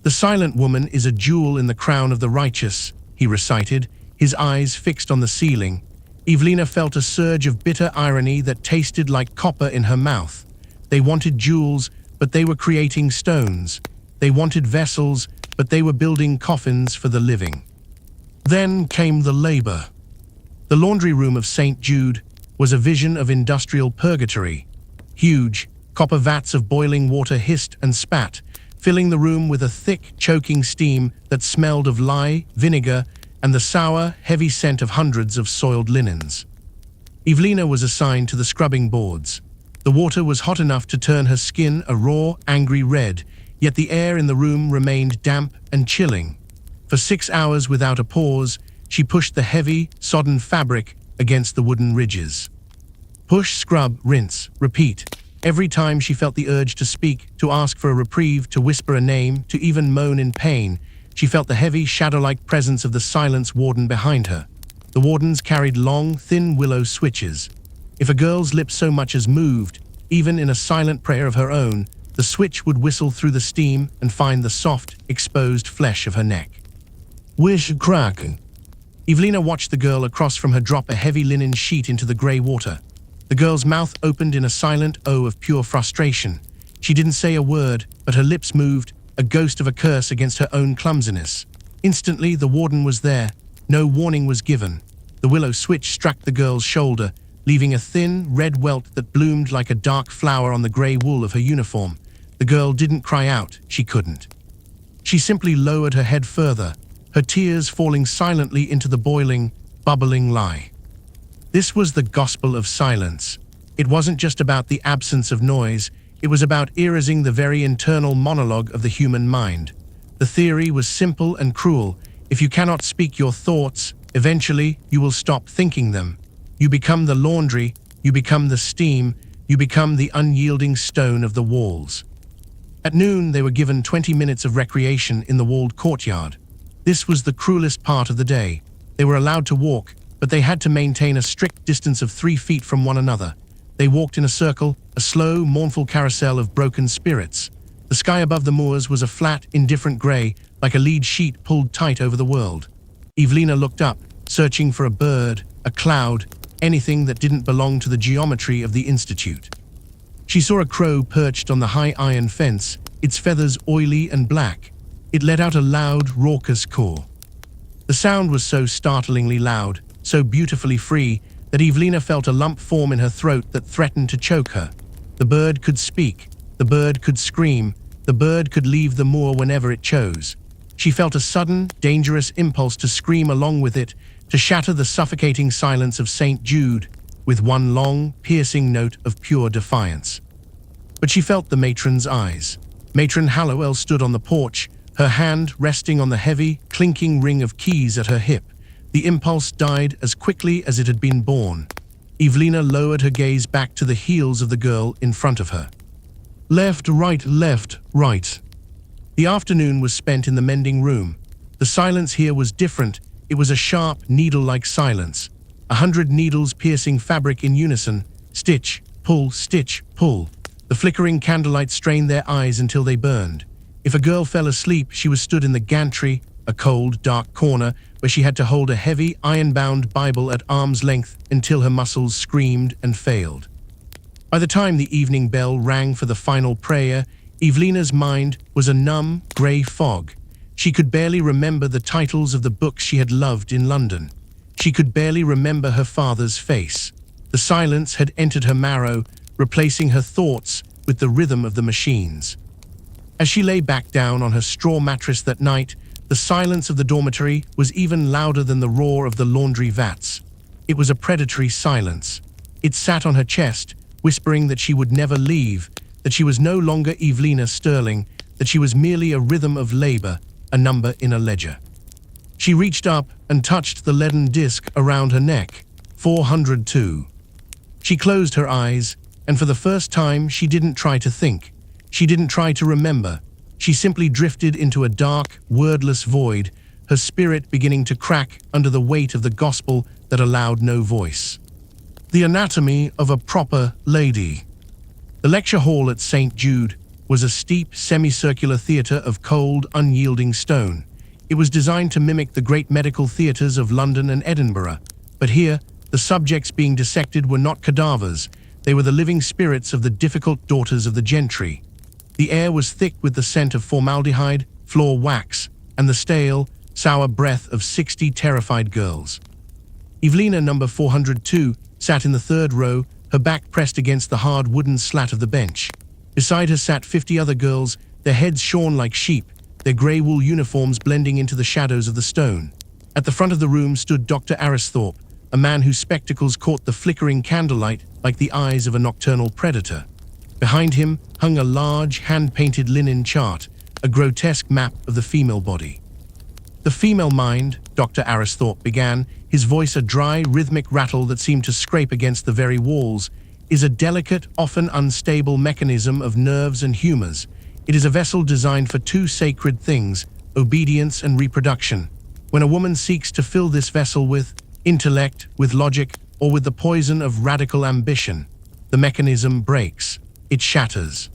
"The silent woman is a jewel in the crown of the righteous," he recited, his eyes fixed on the ceiling. Evelina felt a surge of bitter irony that tasted like copper in her mouth. They wanted jewels, but they were creating stones. They wanted vessels, but they were building coffins for the living. Then came the labor. The laundry room of St. Jude was a vision of industrial purgatory. Huge, copper vats of boiling water hissed and spat, filling the room with a thick, choking steam that smelled of lye, vinegar, and the sour, heavy scent of hundreds of soiled linens. Evelina was assigned to the scrubbing boards. The water was hot enough to turn her skin a raw, angry red, yet the air in the room remained damp and chilling. For 6 hours without a pause, she pushed the heavy, sodden fabric against the wooden ridges. Push, scrub, rinse, repeat. Every time she felt the urge to speak, to ask for a reprieve, to whisper a name, to even moan in pain, she felt the heavy, shadow-like presence of the silence warden behind her. The wardens carried long, thin willow switches. If a girl's lips so much as moved, even in a silent prayer of her own, the switch would whistle through the steam and find the soft, exposed flesh of her neck. "Wish crack." Evelina watched the girl across from her drop a heavy linen sheet into the grey water. The girl's mouth opened in a silent O of pure frustration. She didn't say a word, but her lips moved, a ghost of a curse against her own clumsiness. Instantly, the warden was there. No warning was given. The willow switch struck the girl's shoulder, leaving a thin, red welt that bloomed like a dark flower on the grey wool of her uniform. The girl didn't cry out. She couldn't. She simply lowered her head further, her tears falling silently into the boiling, bubbling lye. This was the gospel of silence. It wasn't just about the absence of noise, it was about erasing the very internal monologue of the human mind. The theory was simple and cruel. If you cannot speak your thoughts, eventually you will stop thinking them. You become the laundry, you become the steam, you become the unyielding stone of the walls. At noon, they were given 20 minutes of recreation in the walled courtyard. This was the cruelest part of the day. They were allowed to walk, but they had to maintain a strict distance of 3 feet from one another. They walked in a circle, a slow, mournful carousel of broken spirits. The sky above the moors was a flat, indifferent grey, like a lead sheet pulled tight over the world. Evelina looked up, searching for a bird, a cloud, anything that didn't belong to the geometry of the Institute. She saw a crow perched on the high iron fence, its feathers oily and black. It let out a loud, raucous caw. The sound was so startlingly loud, so beautifully free, that Evelina felt a lump form in her throat that threatened to choke her. The bird could speak, the bird could scream, the bird could leave the moor whenever it chose. She felt a sudden, dangerous impulse to scream along with it, to shatter the suffocating silence of St. Jude with one long, piercing note of pure defiance. But she felt the matron's eyes. Matron Hallowell stood on the porch, her hand resting on the heavy, clinking ring of keys at her hip. The impulse died as quickly as it had been born. Evelina lowered her gaze back to the heels of the girl in front of her. Left, right. The afternoon was spent in the mending room. The silence here was different. It was a sharp, needle-like silence. 100 needles piercing fabric in unison. Stitch, pull, stitch, pull. The flickering candlelight strained their eyes until they burned. If a girl fell asleep, she was stood in the gantry, a cold, dark corner, where she had to hold a heavy, iron-bound Bible at arm's length until her muscles screamed and failed. By the time the evening bell rang for the final prayer, Evelina's mind was a numb, grey fog. She could barely remember the titles of the books she had loved in London. She could barely remember her father's face. The silence had entered her marrow, replacing her thoughts with the rhythm of the machines. As she lay back down on her straw mattress that night, The silence of the dormitory was even louder than the roar of the laundry vats. It was a predatory silence. It sat on her chest, whispering that she would never leave, that she was no longer Evelina Sterling, that she was merely a rhythm of labor, a number in a ledger. She reached up and touched the leaden disc around her neck. 402. She closed her eyes, and for the first time she didn't try to think. She didn't try to remember. She simply drifted into a dark, wordless void, her spirit beginning to crack under the weight of the gospel that allowed no voice. The anatomy of a proper lady. The lecture hall at St. Jude was a steep, semicircular theatre of cold, unyielding stone. It was designed to mimic the great medical theatres of London and Edinburgh, but here, the subjects being dissected were not cadavers, they were the living spirits of the difficult daughters of the gentry. The air was thick with the scent of formaldehyde, floor wax, and the stale, sour breath of 60 terrified girls. Evelina number 402 sat in the third row, her back pressed against the hard wooden slat of the bench. Beside her sat 50 other girls, their heads shorn like sheep, their grey wool uniforms blending into the shadows of the stone. At the front of the room stood Dr. Aristhorpe, a man whose spectacles caught the flickering candlelight like the eyes of a nocturnal predator. Behind him hung a large, hand-painted linen chart, a grotesque map of the female body. The female mind, Dr. Aristhorpe began, his voice a dry, rhythmic rattle that seemed to scrape against the very walls, is a delicate, often unstable mechanism of nerves and humors. It is a vessel designed for two sacred things, obedience and reproduction. When a woman seeks to fill this vessel with intellect, with logic, or with the poison of radical ambition, the mechanism breaks. It shatters.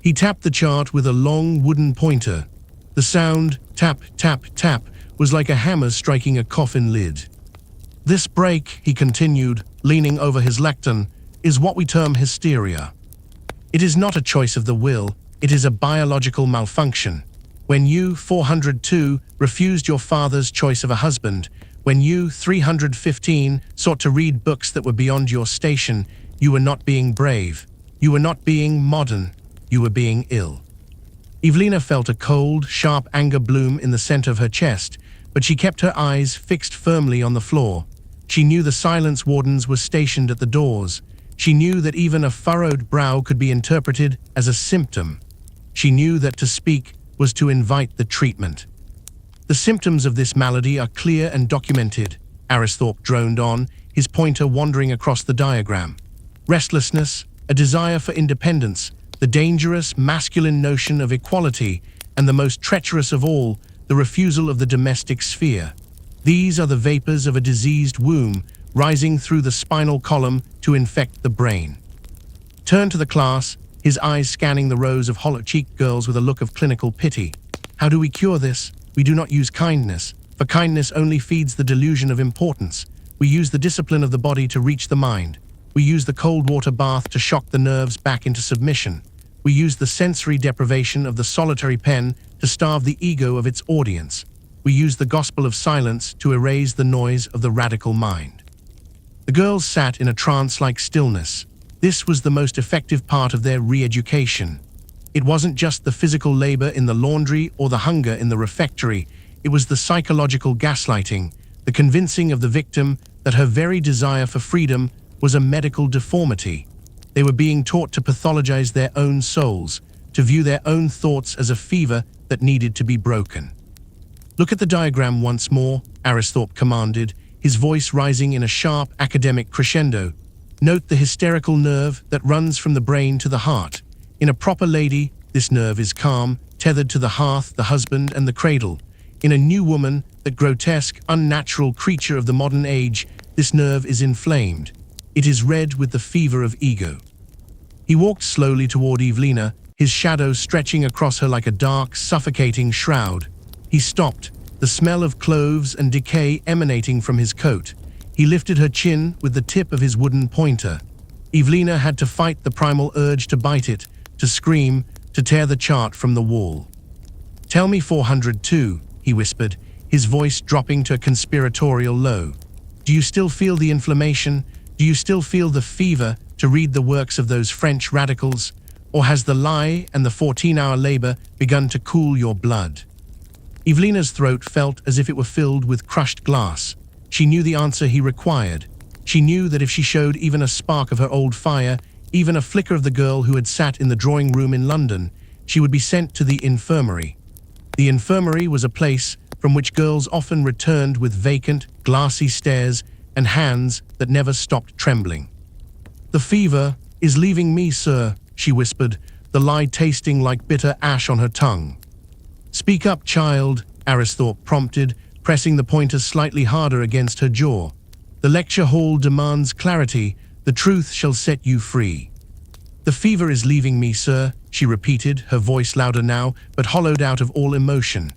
He tapped the chart with a long wooden pointer. The sound, tap, tap, tap, was like a hammer striking a coffin lid. This break, he continued, leaning over his lectern, is what we term hysteria. It is not a choice of the will, it is a biological malfunction. When you, 402, refused your father's choice of a husband, when you, 315, sought to read books that were beyond your station, you were not being brave. You were not being modern. You were being ill. Evelina felt a cold, sharp anger bloom in the center of her chest, but she kept her eyes fixed firmly on the floor. She knew the silence wardens were stationed at the doors. She knew that even a furrowed brow could be interpreted as a symptom. She knew that to speak was to invite the treatment. The symptoms of this malady are clear and documented, Aristhorpe droned on, his pointer wandering across the diagram. Restlessness, a desire for independence, the dangerous masculine notion of equality, and the most treacherous of all, the refusal of the domestic sphere. These are the vapors of a diseased womb, rising through the spinal column to infect the brain. Turned to the class, his eyes scanning the rows of hollow-cheeked girls with a look of clinical pity. How do we cure this? We do not use kindness, for kindness only feeds the delusion of importance. We use the discipline of the body to reach the mind. We use the cold water bath to shock the nerves back into submission. We use the sensory deprivation of the solitary pen to starve the ego of its audience. We use the gospel of silence to erase the noise of the radical mind. The girls sat in a trance-like stillness. This was the most effective part of their re-education. It wasn't just the physical labor in the laundry or the hunger in the refectory. It was the psychological gaslighting, the convincing of the victim that her very desire for freedom was a medical deformity. They were being taught to pathologize their own souls, to view their own thoughts as a fever that needed to be broken. Look at the diagram once more, Aristhorpe commanded, his voice rising in a sharp academic crescendo. Note the hysterical nerve that runs from the brain to the heart. In a proper lady, this nerve is calm, tethered to the hearth, the husband, and the cradle. In a new woman, that grotesque, unnatural creature of the modern age, this nerve is inflamed. It is red with the fever of ego. He walked slowly toward Evelina, his shadow stretching across her like a dark, suffocating shroud. He stopped, the smell of cloves and decay emanating from his coat. He lifted her chin with the tip of his wooden pointer. Evelina had to fight the primal urge to bite it, to scream, to tear the chart from the wall. "Tell me 402, he whispered, his voice dropping to a conspiratorial low. Do you still feel the inflammation? Do you still feel the fever to read the works of those French radicals? Or has the lie and the 14-hour labor begun to cool your blood?" Evelina's throat felt as if it were filled with crushed glass. She knew the answer he required. She knew that if she showed even a spark of her old fire, even a flicker of the girl who had sat in the drawing room in London, she would be sent to the infirmary. The infirmary was a place from which girls often returned with vacant, glassy stares and hands that never stopped trembling. "The fever is leaving me, sir," she whispered, the lie tasting like bitter ash on her tongue. "Speak up, child," Aristhorpe prompted, pressing the pointer slightly harder against her jaw. "The lecture hall demands clarity. The truth shall set you free." "The fever is leaving me, sir," she repeated, her voice louder now, but hollowed out of all emotion.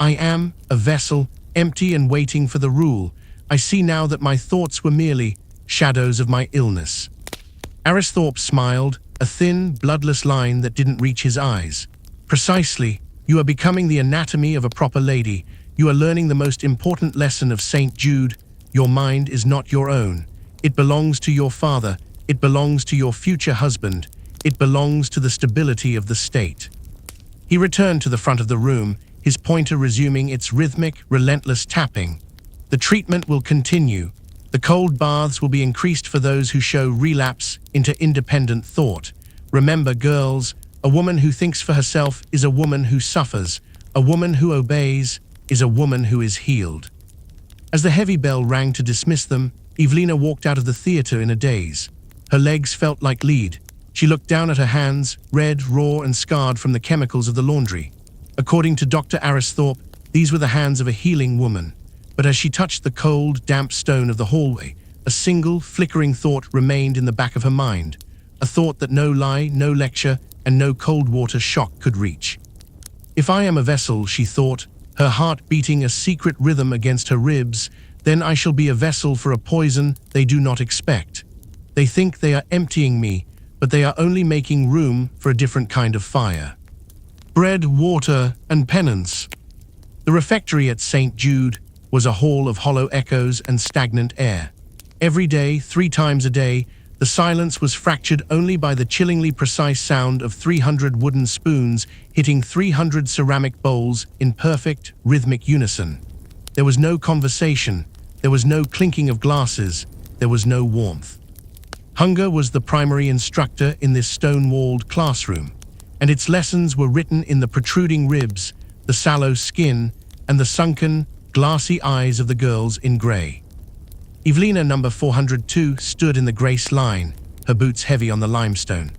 "I am a vessel, empty and waiting for the rule. I see now that my thoughts were merely shadows of my illness." Aristhorpe smiled, a thin, bloodless line that didn't reach his eyes. "Precisely. You are becoming the anatomy of a proper lady. You are learning the most important lesson of St. Jude. Your mind is not your own. It belongs to your father. It belongs to your future husband. It belongs to the stability of the state." He returned to the front of the room, his pointer resuming its rhythmic, relentless tapping. "The treatment will continue. The cold baths will be increased for those who show relapse into independent thought. Remember, girls, a woman who thinks for herself is a woman who suffers. A woman who obeys is a woman who is healed." As the heavy bell rang to dismiss them, Evelina walked out of the theatre in a daze. Her legs felt like lead. She looked down at her hands, red, raw, and scarred from the chemicals of the laundry. According to Dr. Aristhorpe, these were the hands of a healing woman. But as she touched the cold, damp stone of the hallway, a single, flickering thought remained in the back of her mind. A thought that no lie, no lecture, and no cold water shock could reach. "If I am a vessel," she thought, her heart beating a secret rhythm against her ribs, "then I shall be a vessel for a poison they do not expect. They think they are emptying me, but they are only making room for a different kind of fire." Bread, water, and penance. The refectory at St. Jude was a hall of hollow echoes and stagnant air. Every day, 3 times a day, the silence was fractured only by the chillingly precise sound of 300 wooden spoons hitting 300 ceramic bowls in perfect, rhythmic unison. There was no conversation, there was no clinking of glasses, there was no warmth. Hunger was the primary instructor in this stone-walled classroom, and its lessons were written in the protruding ribs, the sallow skin, and the sunken, glassy eyes of the girls in grey. Evelina number 402 stood in the grace line, her boots heavy on the limestone.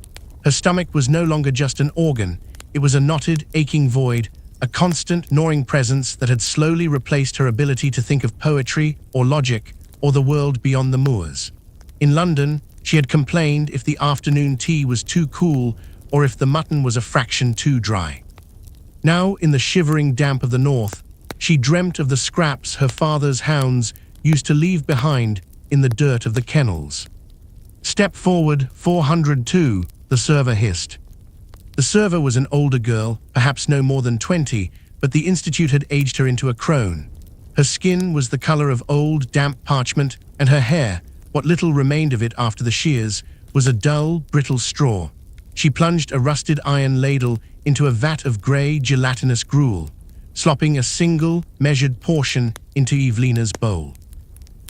Her stomach was no longer just an organ, it was a knotted, aching void, a constant, gnawing presence that had slowly replaced her ability to think of poetry or logic or the world beyond the moors. In London, she had complained if the afternoon tea was too cool or if the mutton was a fraction too dry. Now, in the shivering damp of the north, she dreamt of the scraps her father's hounds used to leave behind in the dirt of the kennels. "Step forward, 402, the server hissed. The server was an older girl, perhaps no more than 20, but the institute had aged her into a crone. Her skin was the color of old, damp parchment, and her hair, what little remained of it after the shears, was a dull, brittle straw. She plunged a rusted iron ladle into a vat of grey, gelatinous gruel, slopping a single, measured portion into Evelina's bowl.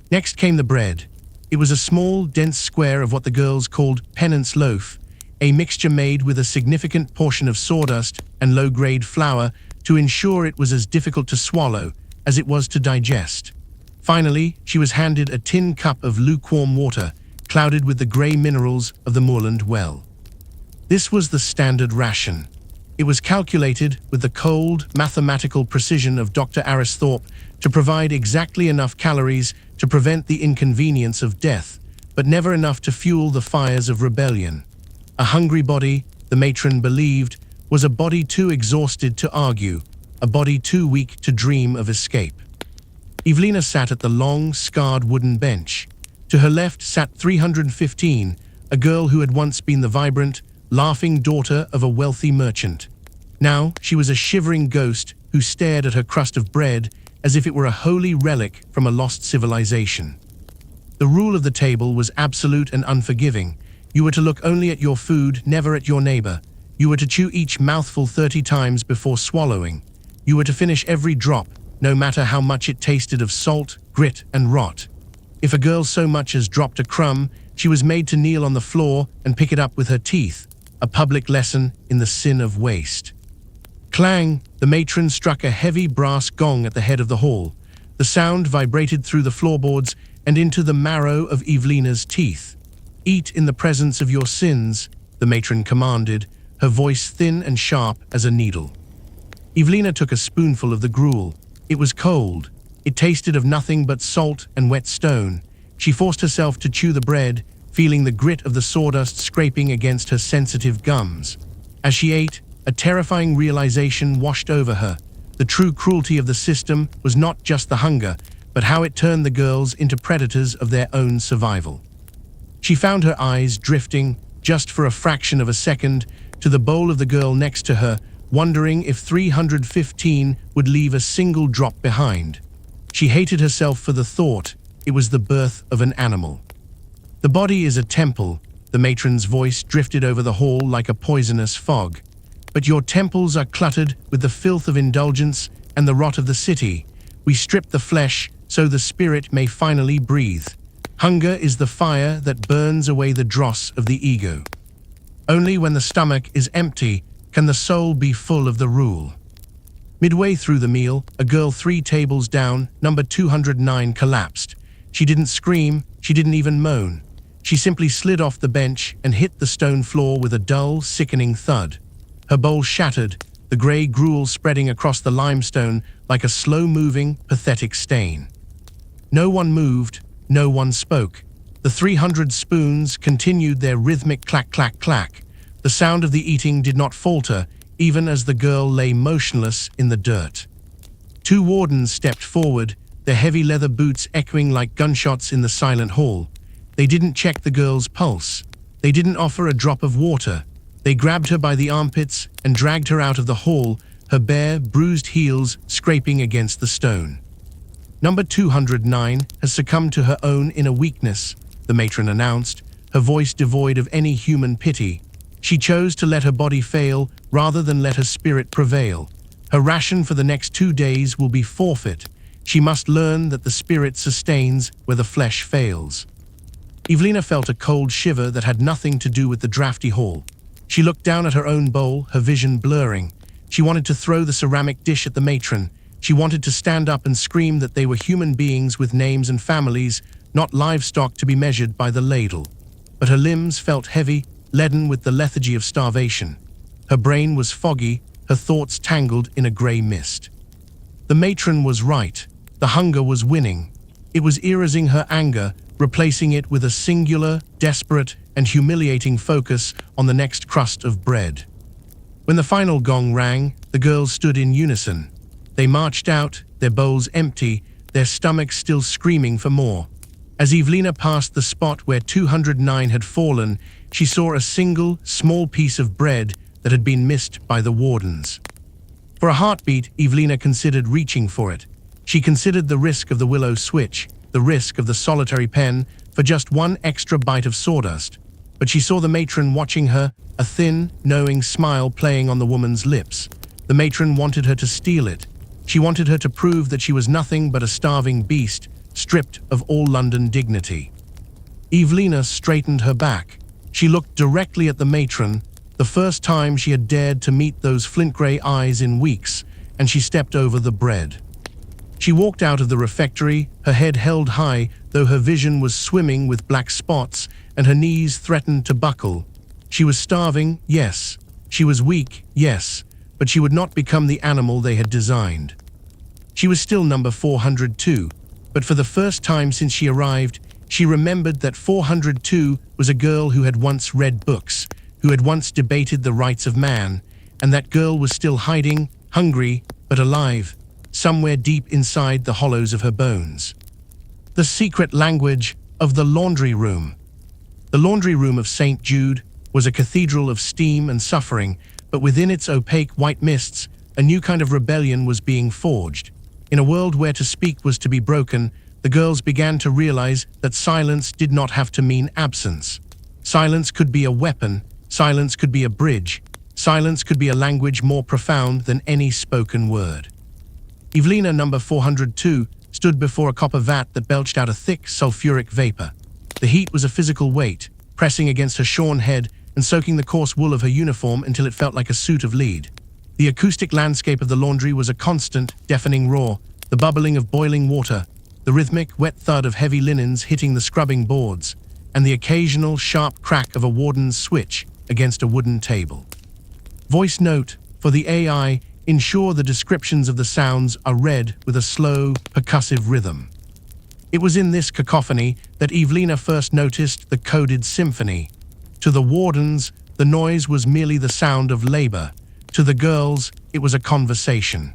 Next came the bread. It was a small, dense square of what the girls called penance loaf, a mixture made with a significant portion of sawdust and low-grade flour to ensure it was as difficult to swallow as it was to digest. Finally, she was handed a tin cup of lukewarm water, clouded with the grey minerals of the moorland well. This was the standard ration. It was calculated with the cold, mathematical precision of Dr. Aristhorpe to provide exactly enough calories to prevent the inconvenience of death, but never enough to fuel the fires of rebellion. A hungry body, the matron believed, was a body too exhausted to argue, a body too weak to dream of escape. Evelina sat at the long, scarred wooden bench. To her left sat 315, a girl who had once been the vibrant, laughing daughter of a wealthy merchant. Now she was a shivering ghost who stared at her crust of bread as if it were a holy relic from a lost civilization. The rule of the table was absolute and unforgiving. You were to look only at your food, never at your neighbor. You were to chew each mouthful 30 times before swallowing. You were to finish every drop, no matter how much it tasted of salt, grit, and rot. If a girl so much as dropped a crumb, she was made to kneel on the floor and pick it up with her teeth, a public lesson in the sin of waste. Clang! The matron struck a heavy brass gong at the head of the hall. The sound vibrated through the floorboards and into the marrow of Evelina's teeth. "Eat in the presence of your sins," the matron commanded, her voice thin and sharp as a needle. Evelina took a spoonful of the gruel. It was cold. It tasted of nothing but salt and wet stone. She forced herself to chew the bread, feeling the grit of the sawdust scraping against her sensitive gums. As she ate, a terrifying realization washed over her. The true cruelty of the system was not just the hunger, but how it turned the girls into predators of their own survival. She found her eyes drifting, just for a fraction of a second, to the bowl of the girl next to her, wondering if 315 would leave a single drop behind. She hated herself for the thought. It was the birth of an animal. "The body is a temple," the matron's voice drifted over the hall like a poisonous fog. "But your temples are cluttered with the filth of indulgence and the rot of the city. We strip the flesh so the spirit may finally breathe. Hunger is the fire that burns away the dross of the ego. Only when the stomach is empty can the soul be full of the rule." Midway through the meal, a girl 3 tables down, number 209, collapsed. She didn't scream, she didn't even moan. She simply slid off the bench and hit the stone floor with a dull, sickening thud. Her bowl shattered, the grey gruel spreading across the limestone like a slow-moving, pathetic stain. No one moved, no one spoke. The 300 spoons continued their rhythmic clack-clack-clack. The sound of the eating did not falter, even as the girl lay motionless in the dirt. 2 wardens stepped forward, their heavy leather boots echoing like gunshots in the silent hall. They didn't check the girl's pulse. They didn't offer a drop of water. They grabbed her by the armpits and dragged her out of the hall, her bare, bruised heels scraping against the stone. "Number 209 has succumbed to her own inner weakness," the matron announced, her voice devoid of any human pity. She chose to let her body fail rather than let her spirit prevail. Her ration for the next 2 days will be forfeit. She must learn that the spirit sustains where the flesh fails. Evelina felt a cold shiver that had nothing to do with the drafty hall. She looked down at her own bowl, her vision blurring. She wanted to throw the ceramic dish at the matron. She wanted to stand up and scream that they were human beings with names and families, not livestock to be measured by the ladle. But her limbs felt heavy, leaden with the lethargy of starvation. Her brain was foggy, her thoughts tangled in a grey mist. The matron was right. The hunger was winning. It was erasing her anger, replacing it with a singular, desperate, and humiliating focus on the next crust of bread. When the final gong rang, the girls stood in unison. They marched out, their bowls empty, their stomachs still screaming for more. As Evelina passed the spot where 209 had fallen, she saw a single, small piece of bread that had been missed by the wardens. For a heartbeat, Evelina considered reaching for it. She considered the risk of the willow switch, the risk of the solitary pen, for just 1 extra bite of sawdust. But she saw the matron watching her, a thin, knowing smile playing on the woman's lips. The matron wanted her to steal it. She wanted her to prove that she was nothing but a starving beast, stripped of all London dignity. Evelina straightened her back. She looked directly at the matron, the first time she had dared to meet those flint-grey eyes in weeks, and she stepped over the bread. She walked out of the refectory, her head held high, though her vision was swimming with black spots and her knees threatened to buckle. She was starving, yes. She was weak, yes. But she would not become the animal they had designed. She was still number 402, but for the first time since she arrived, she remembered that 402 was a girl who had once read books, who had once debated the rights of man, and that girl was still hiding, hungry, but alive, somewhere deep inside the hollows of her bones. The secret language of the laundry room. The laundry room of St. Jude was a cathedral of steam and suffering, but within its opaque white mists, a new kind of rebellion was being forged. In a world where to speak was to be broken, the girls began to realize that silence did not have to mean absence. Silence could be a weapon, silence could be a bridge, silence could be a language more profound than any spoken word. Evelina, number 402, stood before a copper vat that belched out a thick, sulfuric vapor. The heat was a physical weight, pressing against her shorn head and soaking the coarse wool of her uniform until it felt like a suit of lead. The acoustic landscape of the laundry was a constant, deafening roar, the bubbling of boiling water, the rhythmic, wet thud of heavy linens hitting the scrubbing boards, and the occasional sharp crack of a warden's switch against a wooden table. Voice note: for the AI, ensure the descriptions of the sounds are read with a slow, percussive rhythm. It was in this cacophony that Evelina first noticed the coded symphony. To the wardens, the noise was merely the sound of labor. To the girls, it was a conversation.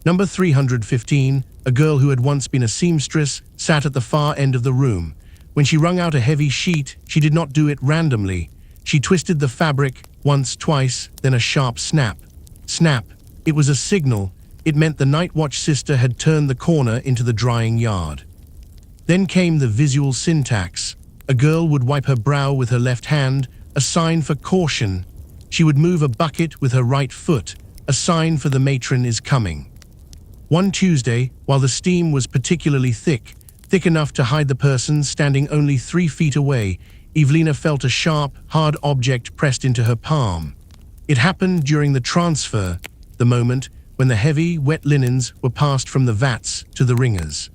Number 315, a girl who had once been a seamstress, sat at the far end of the room. When she wrung out a heavy sheet, she did not do it randomly. She twisted the fabric once, twice, then a sharp snap. Snap. It was a signal. It meant the night watch sister had turned the corner into the drying yard. Then came the visual syntax. A girl would wipe her brow with her left hand, a sign for caution. She would move a bucket with her right foot, a sign for the matron is coming. One Tuesday, while the steam was particularly thick enough to hide the person standing only 3 feet away, Evelina felt a sharp, hard object pressed into her palm. It happened during the transfer, the moment when the heavy, wet linens were passed from the vats to the wringers.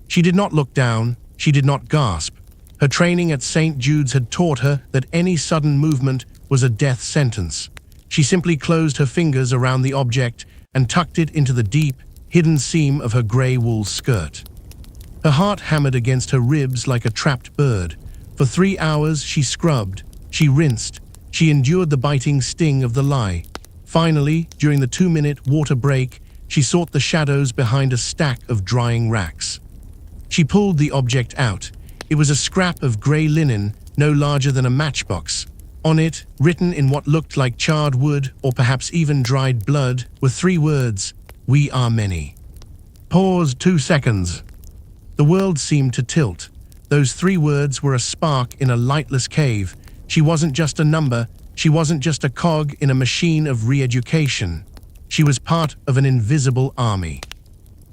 She did not look down, she did not gasp. Her training at St. Jude's had taught her that any sudden movement was a death sentence. She simply closed her fingers around the object and tucked it into the deep, hidden seam of her grey wool skirt. Her heart hammered against her ribs like a trapped bird. For 3 hours she scrubbed, she rinsed, she endured the biting sting of the lie. Finally, during the 2-minute water break, she sought the shadows behind a stack of drying racks. She pulled the object out. It was a scrap of grey linen, no larger than a matchbox. On it, written in what looked like charred wood or perhaps even dried blood, were 3 words: "We are many." Pause 2 seconds. The world seemed to tilt. Those 3 words were a spark in a lightless cave. She wasn't just a number, she wasn't just a cog in a machine of re-education. She was part of an invisible army.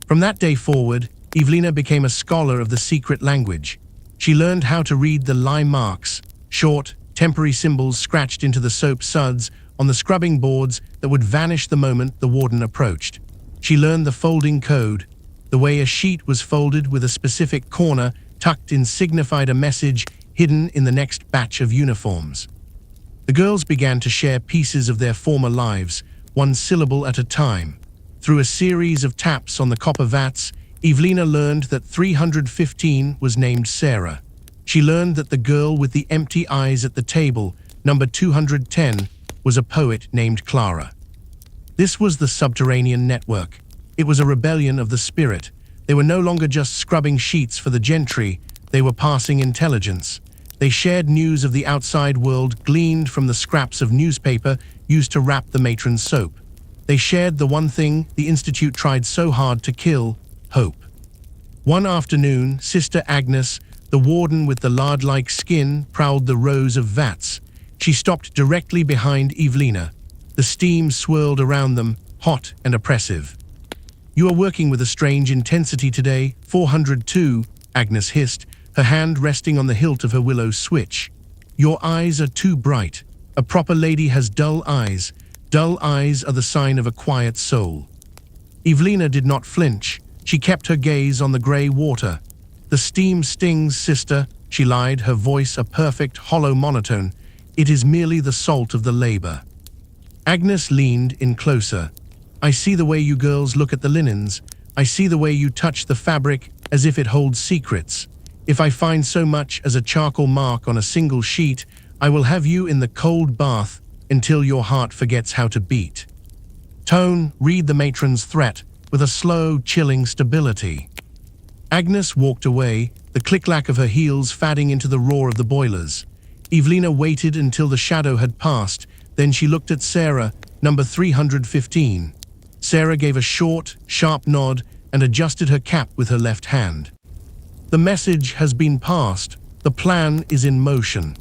From that day forward, Evelina became a scholar of the secret language. She learned how to read the lie marks, short, temporary symbols scratched into the soap suds on the scrubbing boards that would vanish the moment the warden approached. She learned the folding code. The way a sheet was folded with a specific corner tucked in signified a message hidden in the next batch of uniforms. The girls began to share pieces of their former lives, one syllable at a time. Through a series of taps on the copper vats, Evelina learned that 315 was named Sarah. She learned that the girl with the empty eyes at the table, number 210, was a poet named Clara. This was the subterranean network. It was a rebellion of the spirit. They were no longer just scrubbing sheets for the gentry, they were passing intelligence. They shared news of the outside world gleaned from the scraps of newspaper used to wrap the matron's soap. They shared the one thing the Institute tried so hard to kill: hope. One afternoon, Sister Agnes, the warden with the lard-like skin, prowled the rows of vats. She stopped directly behind Evelina. The steam swirled around them, hot and oppressive. "You are working with a strange intensity today, 402, Agnes hissed, her hand resting on the hilt of her willow switch. "Your eyes are too bright. A proper lady has dull eyes. Dull eyes are the sign of a quiet soul." Evelina did not flinch. She kept her gaze on the grey water. "The steam stings, sister," she lied, her voice a perfect, hollow monotone. "It is merely the salt of the labor." Agnes leaned in closer. "I see the way you girls look at the linens. I see the way you touch the fabric as if it holds secrets. If I find so much as a charcoal mark on a single sheet, I will have you in the cold bath until your heart forgets how to beat." Tone, read the matron's threat with a slow, chilling stability. Agnes walked away, the click-clack of her heels fading into the roar of the boilers. Evelina waited until the shadow had passed, then she looked at Sarah, number 315. Sarah gave a short, sharp nod and adjusted her cap with her left hand. "The message has been passed. The plan is in motion."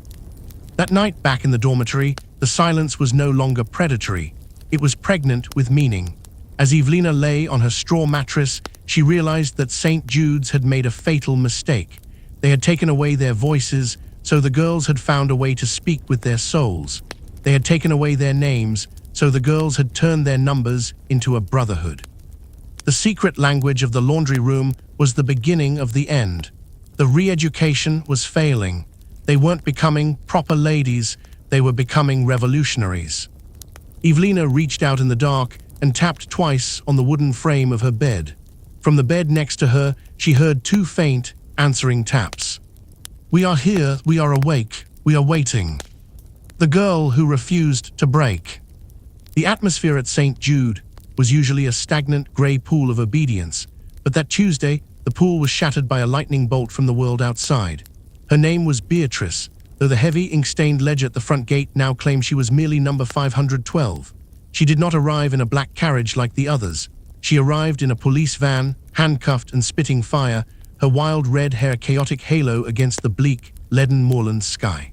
That night back in the dormitory, the silence was no longer predatory. It was pregnant with meaning. As Evelina lay on her straw mattress, she realized that St. Jude's had made a fatal mistake. They had taken away their voices, so the girls had found a way to speak with their souls. They had taken away their names, so the girls had turned their numbers into a brotherhood. The secret language of the laundry room was the beginning of the end. The re-education was failing. They weren't becoming proper ladies, they were becoming revolutionaries. Evelina reached out in the dark and tapped twice on the wooden frame of her bed. From the bed next to her, she heard two faint, answering taps. "We are here, we are awake, we are waiting." The girl who refused to break. The atmosphere at St. Jude was usually a stagnant grey pool of obedience, but that Tuesday, the pool was shattered by a lightning bolt from the world outside. Her name was Beatrice, though the heavy ink-stained ledger at the front gate now claimed she was merely number 512. She did not arrive in a black carriage like the others. She arrived in a police van, handcuffed and spitting fire, her wild red hair a chaotic halo against the bleak, leaden moorland sky.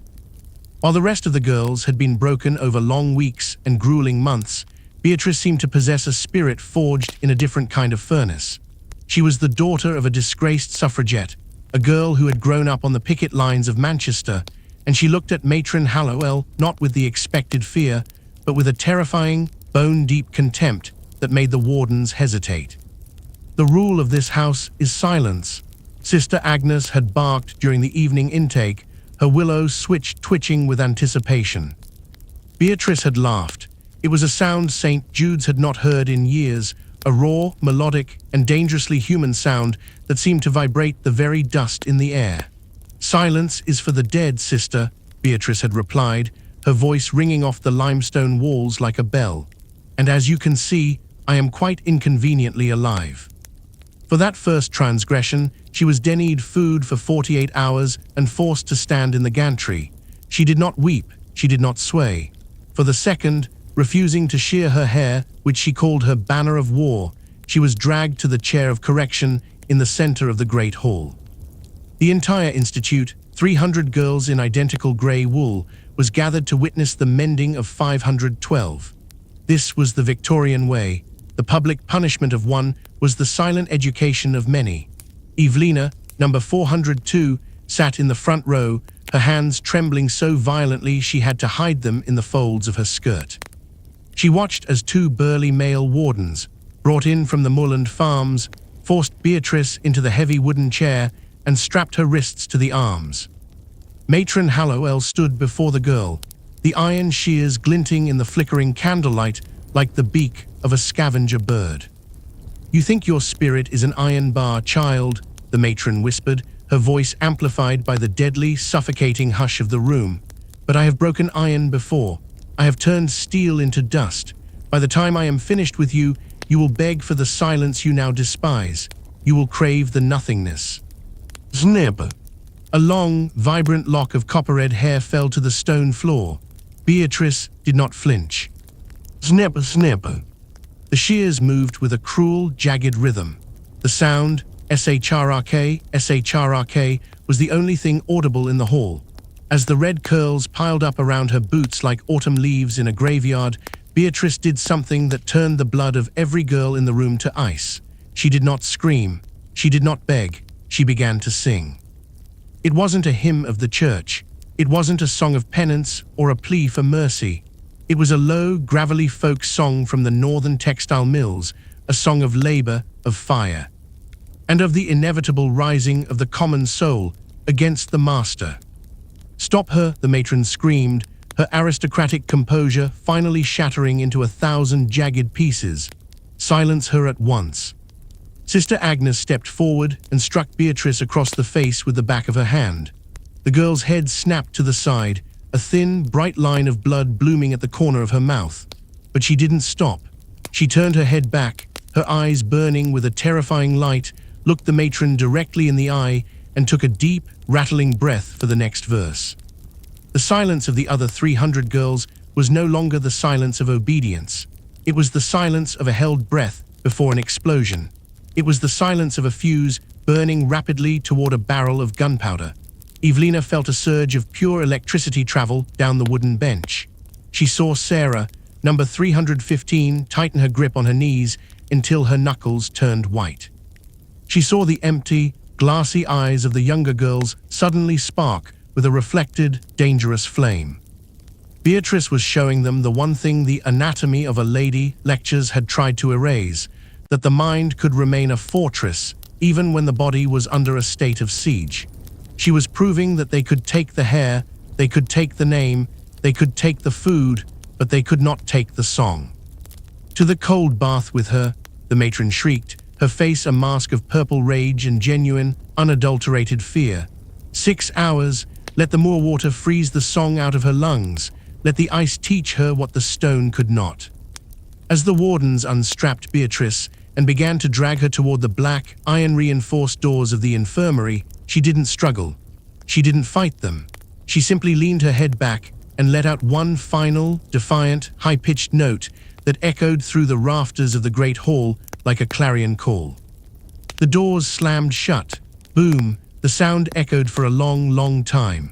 While the rest of the girls had been broken over long weeks and grueling months, Beatrice seemed to possess a spirit forged in a different kind of furnace. She was the daughter of a disgraced suffragette, a girl who had grown up on the picket lines of Manchester, and she looked at Matron Hallowell not with the expected fear, but with a terrifying, bone-deep contempt that made the wardens hesitate. "The rule of this house is silence," Sister Agnes had barked during the evening intake, her willow switch twitching with anticipation. Beatrice had laughed. It was a sound St. Jude's had not heard in years, a raw, melodic, and dangerously human sound that seemed to vibrate the very dust in the air. "Silence is for the dead, sister," Beatrice had replied, her voice ringing off the limestone walls like a bell. "And as you can see, I am quite inconveniently alive." For that first transgression, she was denied food for 48 hours and forced to stand in the gantry. She did not weep, she did not sway. For the second, refusing to shear her hair, which she called her banner of war, she was dragged to the chair of correction in the center of the Great Hall. The entire institute, 300 girls in identical grey wool, was gathered to witness the mending of 512. This was the Victorian way. The public punishment of one was the silent education of many. Evelina, number 402, sat in the front row, her hands trembling so violently she had to hide them in the folds of her skirt. She watched as two burly male wardens, brought in from the moorland farms, forced Beatrice into the heavy wooden chair and strapped her wrists to the arms. Matron Hallowell stood before the girl, the iron shears glinting in the flickering candlelight like the beak of a scavenger bird. "You think your spirit is an iron bar, child," the matron whispered, her voice amplified by the deadly, suffocating hush of the room. "But I have broken iron before. I have turned steel into dust. By the time I am finished with you, you will beg for the silence you now despise. You will crave the nothingness." Snip! A long, vibrant lock of copper-red hair fell to the stone floor. Beatrice did not flinch. Snip, snip. The shears moved with a cruel, jagged rhythm. The sound, shrk, shrk, was the only thing audible in the hall. As the red curls piled up around her boots like autumn leaves in a graveyard, Beatrice did something that turned the blood of every girl in the room to ice. She did not scream. She did not beg. She began to sing. It wasn't a hymn of the church. It wasn't a song of penance or a plea for mercy. It was a low, gravelly folk song from the northern textile mills, a song of labor, of fire, and of the inevitable rising of the common soul against the master. "Stop her," the matron screamed, her aristocratic composure finally shattering into 1,000 jagged pieces. "Silence her at once." Sister Agnes stepped forward and struck Beatrice across the face with the back of her hand. The girl's head snapped to the side, a thin, bright line of blood blooming at the corner of her mouth. But she didn't stop. She turned her head back, her eyes burning with a terrifying light, looked the matron directly in the eye, and took a deep, rattling breath for the next verse. The silence of the other 300 girls was no longer the silence of obedience. It was the silence of a held breath before an explosion. It was the silence of a fuse burning rapidly toward a barrel of gunpowder. Evelina felt a surge of pure electricity travel down the wooden bench. She saw Sarah, Number 315 tightened her grip on her knees until her knuckles turned white. She saw the empty, glassy eyes of the younger girls suddenly spark with a reflected, dangerous flame. Beatrice was showing them the one thing the anatomy of a lady lectures had tried to erase, that the mind could remain a fortress even when the body was under a state of siege. She was proving that they could take the hair, they could take the name, they could take the food, but they could not take the song. To the cold bath with her, the matron shrieked, her face a mask of purple rage and genuine, unadulterated fear. 6 hours, let the moor water freeze the song out of her lungs. Let the ice teach her what the stone could not. As the wardens unstrapped Beatrice and began to drag her toward the black, iron-reinforced doors of the infirmary, she didn't struggle. She didn't fight them. She simply leaned her head back and let out one final, defiant, high-pitched note that echoed through the rafters of the great hall like a clarion call. The doors slammed shut. Boom, the sound echoed for a long, long time.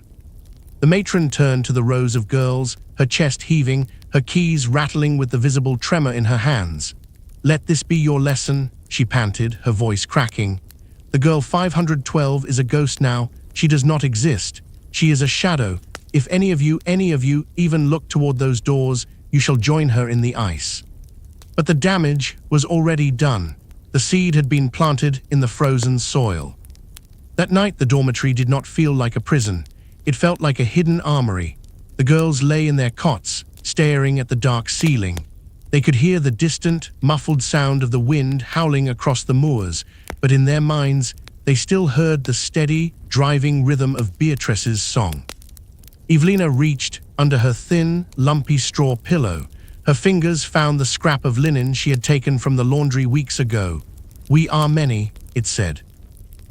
The matron turned to the rows of girls, her chest heaving, her keys rattling with the visible tremor in her hands. "Let this be your lesson," she panted, her voice cracking. "The girl 512 is a ghost now. She does not exist. She is a shadow. If any of you even look toward those doors, you shall join her in the ice." But the damage was already done. The seed had been planted in the frozen soil. That night the dormitory did not feel like a prison. It felt like a hidden armory. The girls lay in their cots, staring at the dark ceiling. They could hear the distant, muffled sound of the wind howling across the moors, but in their minds, they still heard the steady, driving rhythm of Beatrice's song. Evelina reached under her thin, lumpy straw pillow. Her fingers found the scrap of linen she had taken from the laundry weeks ago. "We are many," it said.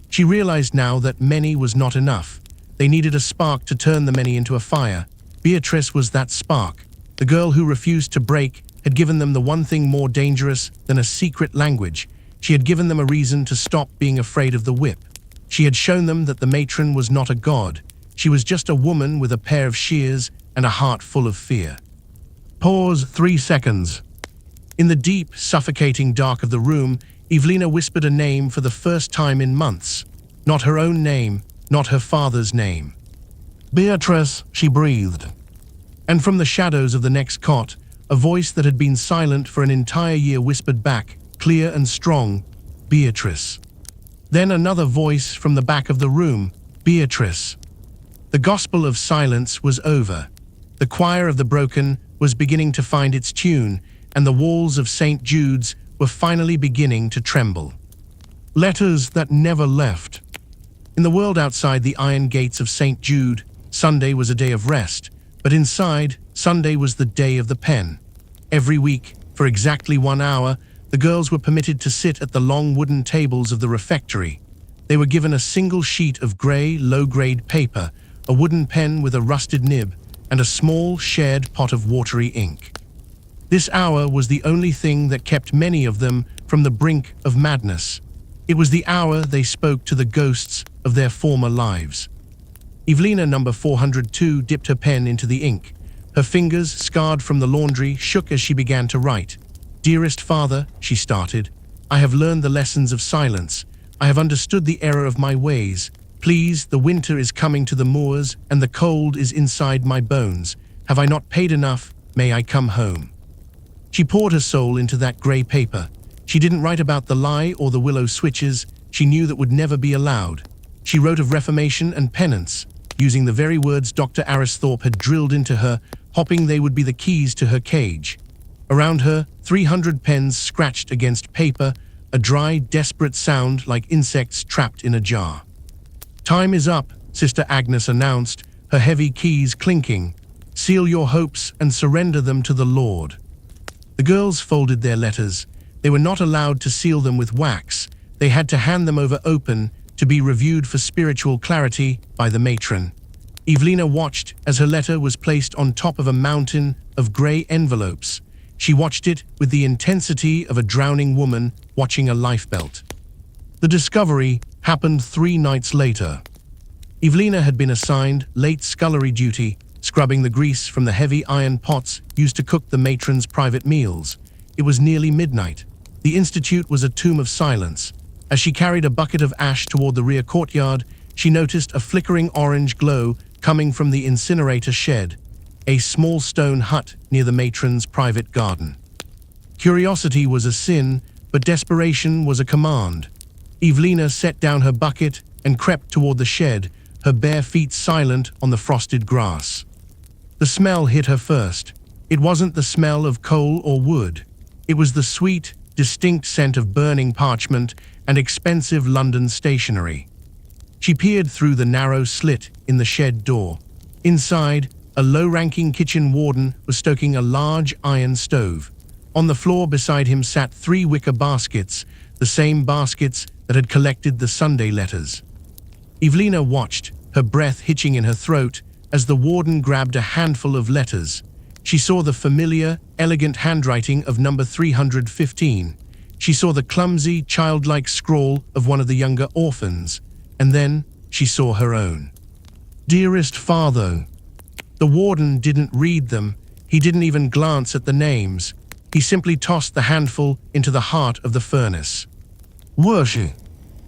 She realized now that many was not enough. They needed a spark to turn the many into a fire. Beatrice was that spark. The girl who refused to break had given them the one thing more dangerous than a secret language. She had given them a reason to stop being afraid of the whip. She had shown them that the matron was not a god. She was just a woman with a pair of shears and a heart full of fear. Pause 3 seconds. In the deep, suffocating dark of the room, Evelina whispered a name for the first time in months. Not her own name, not her father's name. "Beatrice," she breathed. And from the shadows of the next cot, a voice that had been silent for an entire year whispered back, clear and strong, "Beatrice." Then another voice from the back of the room, "Beatrice." The gospel of silence was over. The choir of the broken was beginning to find its tune, and the walls of St. Jude's were finally beginning to tremble. Letters that never left. In the world outside the iron gates of St. Jude, Sunday was a day of rest, but inside, Sunday was the day of the pen. Every week, for exactly 1 hour, the girls were permitted to sit at the long wooden tables of the refectory. They were given a single sheet of grey, low-grade paper, a wooden pen with a rusted nib, and a small, shared pot of watery ink. This hour was the only thing that kept many of them from the brink of madness. It was the hour they spoke to the ghosts of their former lives. Evelina, number 402, dipped her pen into the ink. Her fingers, scarred from the laundry, shook as she began to write. "Dearest father," she started, "I have learned the lessons of silence. I have understood the error of my ways. Please, the winter is coming to the moors, and the cold is inside my bones. Have I not paid enough? May I come home?" She poured her soul into that grey paper. She didn't write about the lie or the willow switches she knew that would never be allowed. She wrote of reformation and penance, using the very words Dr. Aristhorpe had drilled into her, hoping they would be the keys to her cage. Around her, 300 pens scratched against paper, a dry, desperate sound like insects trapped in a jar. "Time is up," Sister Agnes announced, her heavy keys clinking. "Seal your hopes and surrender them to the Lord." The girls folded their letters. They were not allowed to seal them with wax. They had to hand them over open to be reviewed for spiritual clarity by the matron. Evelina watched as her letter was placed on top of a mountain of grey envelopes. She watched it with the intensity of a drowning woman watching a lifebelt. The discovery happened 3 nights later. Evelina had been assigned late scullery duty, scrubbing the grease from the heavy iron pots used to cook the matron's private meals. It was nearly midnight. The institute was a tomb of silence. As she carried a bucket of ash toward the rear courtyard, she noticed a flickering orange glow coming from the incinerator shed, a small stone hut near the matron's private garden. Curiosity was a sin, but desperation was a command. Evelina set down her bucket and crept toward the shed, her bare feet silent on the frosted grass. The smell hit her first. It wasn't the smell of coal or wood. It was the sweet, distinct scent of burning parchment and expensive London stationery. She peered through the narrow slit in the shed door. Inside, a low-ranking kitchen warden was stoking a large iron stove. On the floor beside him sat 3 wicker baskets, the same baskets that had collected the Sunday letters. Evelina watched, her breath hitching in her throat, as the warden grabbed a handful of letters. She saw the familiar, elegant handwriting of number 315. She saw the clumsy, childlike scrawl of one of the younger orphans. And then she saw her own. Dearest Father. The warden didn't read them. He didn't even glance at the names. He simply tossed the handful into the heart of the furnace. Worship.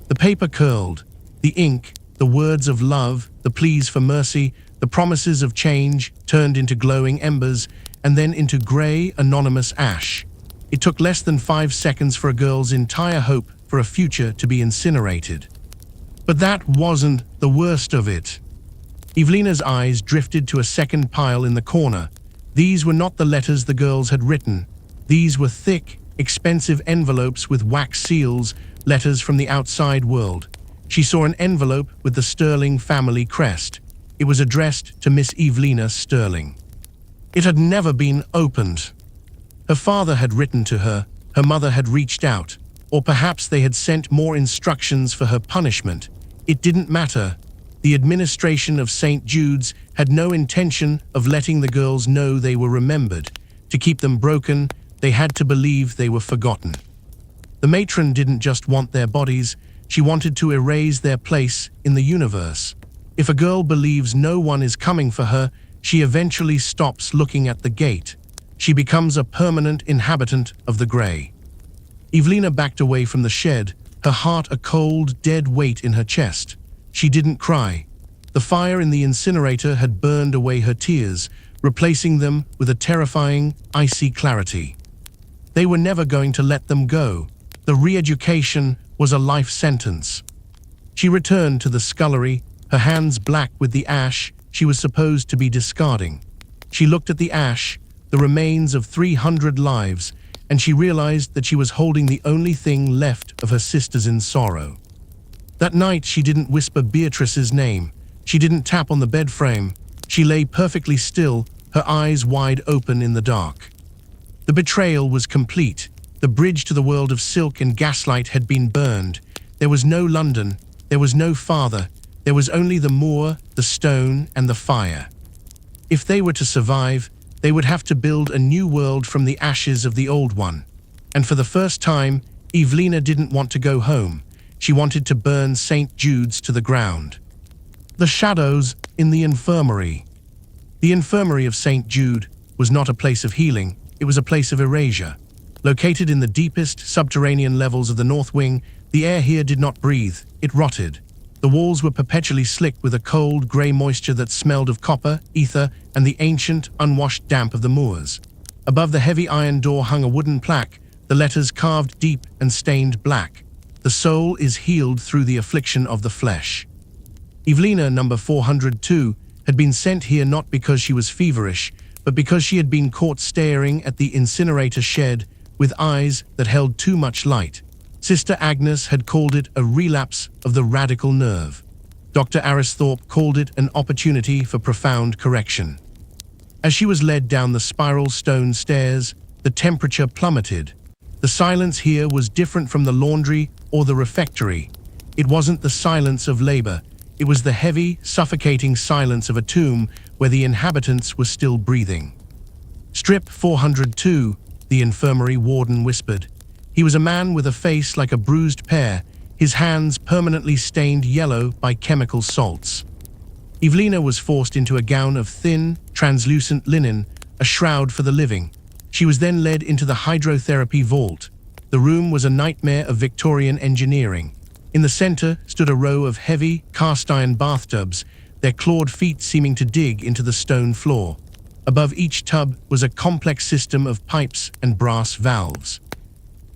The paper curled. The ink, the words of love, the pleas for mercy, the promises of change turned into glowing embers and then into gray, anonymous ash. It took less than 5 seconds for a girl's entire hope for a future to be incinerated. But that wasn't the worst of it. Evelina's eyes drifted to a second pile in the corner. These were not the letters the girls had written. These were thick, expensive envelopes with wax seals, letters from the outside world. She saw an envelope with the Sterling family crest. It was addressed to Miss Evelina Sterling. It had never been opened. Her father had written to her, her mother had reached out, or perhaps they had sent more instructions for her punishment. It didn't matter. The administration of St. Jude's had no intention of letting the girls know they were remembered. To keep them broken, they had to believe they were forgotten. The matron didn't just want their bodies, she wanted to erase their place in the universe. If a girl believes no one is coming for her, she eventually stops looking at the gate. She becomes a permanent inhabitant of the grey. Evelina backed away from the shed, her heart a cold, dead weight in her chest. She didn't cry. The fire in the incinerator had burned away her tears, replacing them with a terrifying, icy clarity. They were never going to let them go. The re-education was a life sentence. She returned to the scullery, her hands black with the ash she was supposed to be discarding. She looked at the ash, the remains of 300 lives, and she realized that she was holding the only thing left of her sisters in sorrow. That night she didn't whisper Beatrice's name. She didn't tap on the bed frame. She lay perfectly still, her eyes wide open in the dark. The betrayal was complete. The bridge to the world of silk and gaslight had been burned. There was no London. There was no father. There was only the moor, the stone, and the fire. If they were to survive, they would have to build a new world from the ashes of the old one. And for the first time, Evelina didn't want to go home. She wanted to burn St. Jude's to the ground. The shadows in the infirmary. The infirmary of St. Jude was not a place of healing, it was a place of erasure. Located in the deepest subterranean levels of the North Wing, the air here did not breathe, it rotted. The walls were perpetually slick with a cold, grey moisture that smelled of copper, ether, and the ancient, unwashed damp of the moors. Above the heavy iron door hung a wooden plaque, the letters carved deep and stained black. The soul is healed through the affliction of the flesh. Evelina, number 402, had been sent here not because she was feverish, but because she had been caught staring at the incinerator shed with eyes that held too much light. Sister Agnes had called it a relapse of the radical nerve. Dr. Aristhorpe called it an opportunity for profound correction. As she was led down the spiral stone stairs, the temperature plummeted. The silence here was different from the laundry or the refectory. It wasn't the silence of labor. It was the heavy, suffocating silence of a tomb where the inhabitants were still breathing. Strip 402, the infirmary warden whispered. He was a man with a face like a bruised pear, his hands permanently stained yellow by chemical salts. Evelina was forced into a gown of thin, translucent linen, a shroud for the living. She was then led into the hydrotherapy vault. The room was a nightmare of Victorian engineering. In the center stood a row of heavy, cast-iron bathtubs, their clawed feet seeming to dig into the stone floor. Above each tub was a complex system of pipes and brass valves.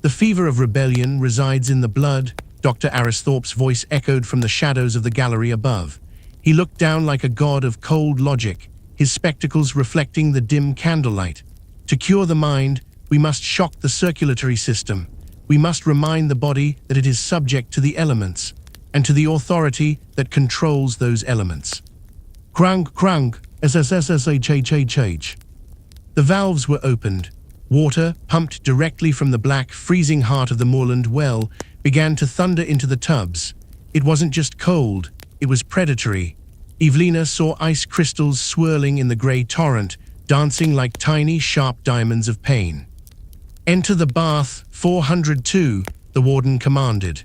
The fever of rebellion resides in the blood, Dr. Aristhorpe's voice echoed from the shadows of the gallery above. He looked down like a god of cold logic, his spectacles reflecting the dim candlelight. To cure the mind, we must shock the circulatory system. We must remind the body that it is subject to the elements, and to the authority that controls those elements. Krang, krang, SSSSHHHH. The valves were opened. Water, pumped directly from the black, freezing heart of the moorland well, began to thunder into the tubs. It wasn't just cold, it was predatory. Evelina saw ice crystals swirling in the grey torrent, dancing like tiny, sharp diamonds of pain. "Enter the bath, 402, the warden commanded.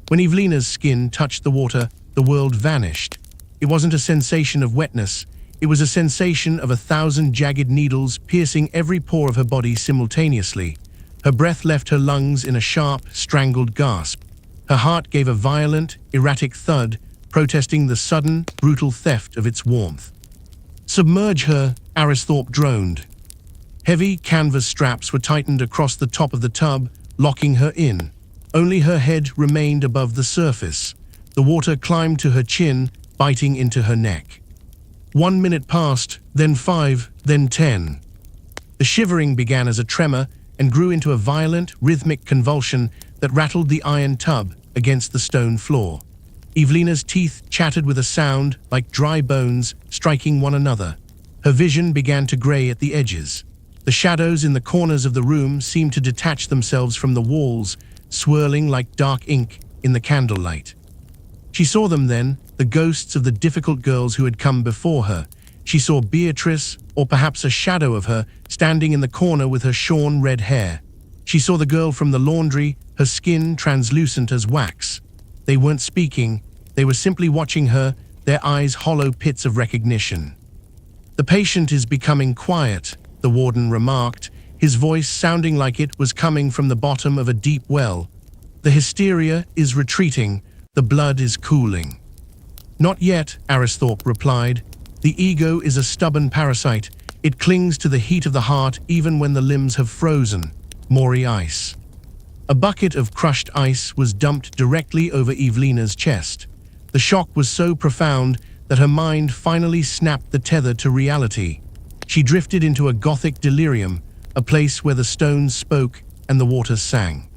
When Evelina's skin touched the water, the world vanished. It wasn't a sensation of wetness, it was a sensation of 1,000 jagged needles piercing every pore of her body simultaneously. Her breath left her lungs in a sharp, strangled gasp. Her heart gave a violent, erratic thud, protesting the sudden, brutal theft of its warmth. "Submerge her," Aristhorpe droned. Heavy canvas straps were tightened across the top of the tub, locking her in. Only her head remained above the surface. The water climbed to her chin, biting into her neck. 1 minute passed, then 5, then 10. The shivering began as a tremor and grew into a violent, rhythmic convulsion that rattled the iron tub against the stone floor. Evelina's teeth chattered with a sound like dry bones striking one another. Her vision began to gray at the edges. The shadows in the corners of the room seemed to detach themselves from the walls, swirling like dark ink in the candlelight. She saw them then, the ghosts of the difficult girls who had come before her. She saw Beatrice, or perhaps a shadow of her, standing in the corner with her shorn red hair. She saw the girl from the laundry, her skin translucent as wax. They weren't speaking, they were simply watching her, their eyes hollow pits of recognition. "The patient is becoming quiet," the warden remarked, his voice sounding like it was coming from the bottom of a deep well. "The hysteria is retreating, the blood is cooling." "Not yet," Aristhorpe replied. "The ego is a stubborn parasite. It clings to the heat of the heart even when the limbs have frozen." Maury ice. A bucket of crushed ice was dumped directly over Evelina's chest. The shock was so profound that her mind finally snapped the tether to reality. She drifted into a gothic delirium, a place where the stones spoke and the waters sang.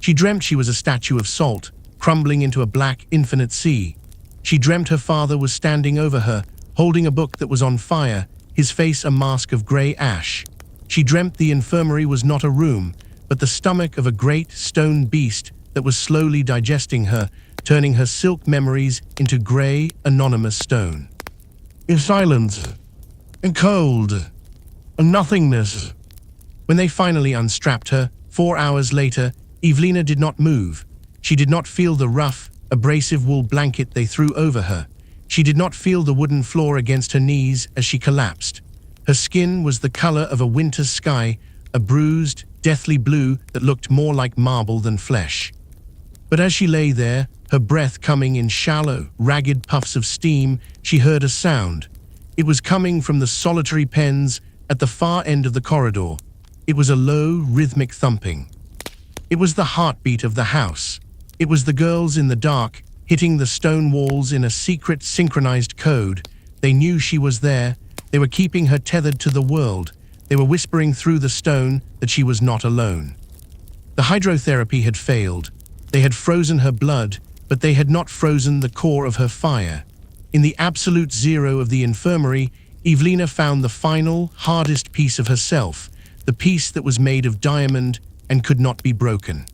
She dreamt she was a statue of salt, crumbling into a black, infinite sea. She dreamt her father was standing over her, holding a book that was on fire, his face a mask of grey ash. She dreamt the infirmary was not a room, but the stomach of a great stone beast that was slowly digesting her, turning her silk memories into grey, anonymous stone. In silence, and cold, and nothingness. When they finally unstrapped her, 4 hours later, Evelina did not move. She did not feel the rough, abrasive wool blanket they threw over her. She did not feel the wooden floor against her knees as she collapsed. Her skin was the color of a winter's sky, a bruised, deathly blue that looked more like marble than flesh. But as she lay there, her breath coming in shallow, ragged puffs of steam, she heard a sound. It was coming from the solitary pens at the far end of the corridor. It was a low, rhythmic thumping. It was the heartbeat of the house. It was the girls in the dark, hitting the stone walls in a secret, synchronized code. They knew she was there. They were keeping her tethered to the world. They were whispering through the stone that she was not alone. The hydrotherapy had failed. They had frozen her blood, but they had not frozen the core of her fire. In the absolute zero of the infirmary, Evelina found the final, hardest piece of herself, the piece that was made of diamond and could not be broken.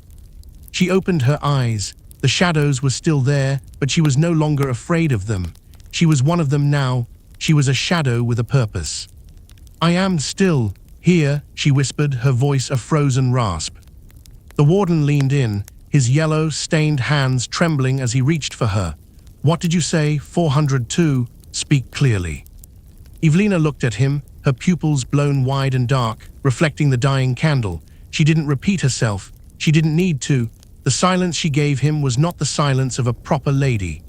She opened her eyes. The shadows were still there, but she was no longer afraid of them. She was one of them now. She was a shadow with a purpose. "I am still here," she whispered, her voice a frozen rasp. The warden leaned in, his yellow, stained hands trembling as he reached for her. "What did you say, 402?" Speak clearly." Evelina looked at him, her pupils blown wide and dark, reflecting the dying candle. She didn't repeat herself. She didn't need to. The silence she gave him was not the silence of a proper lady.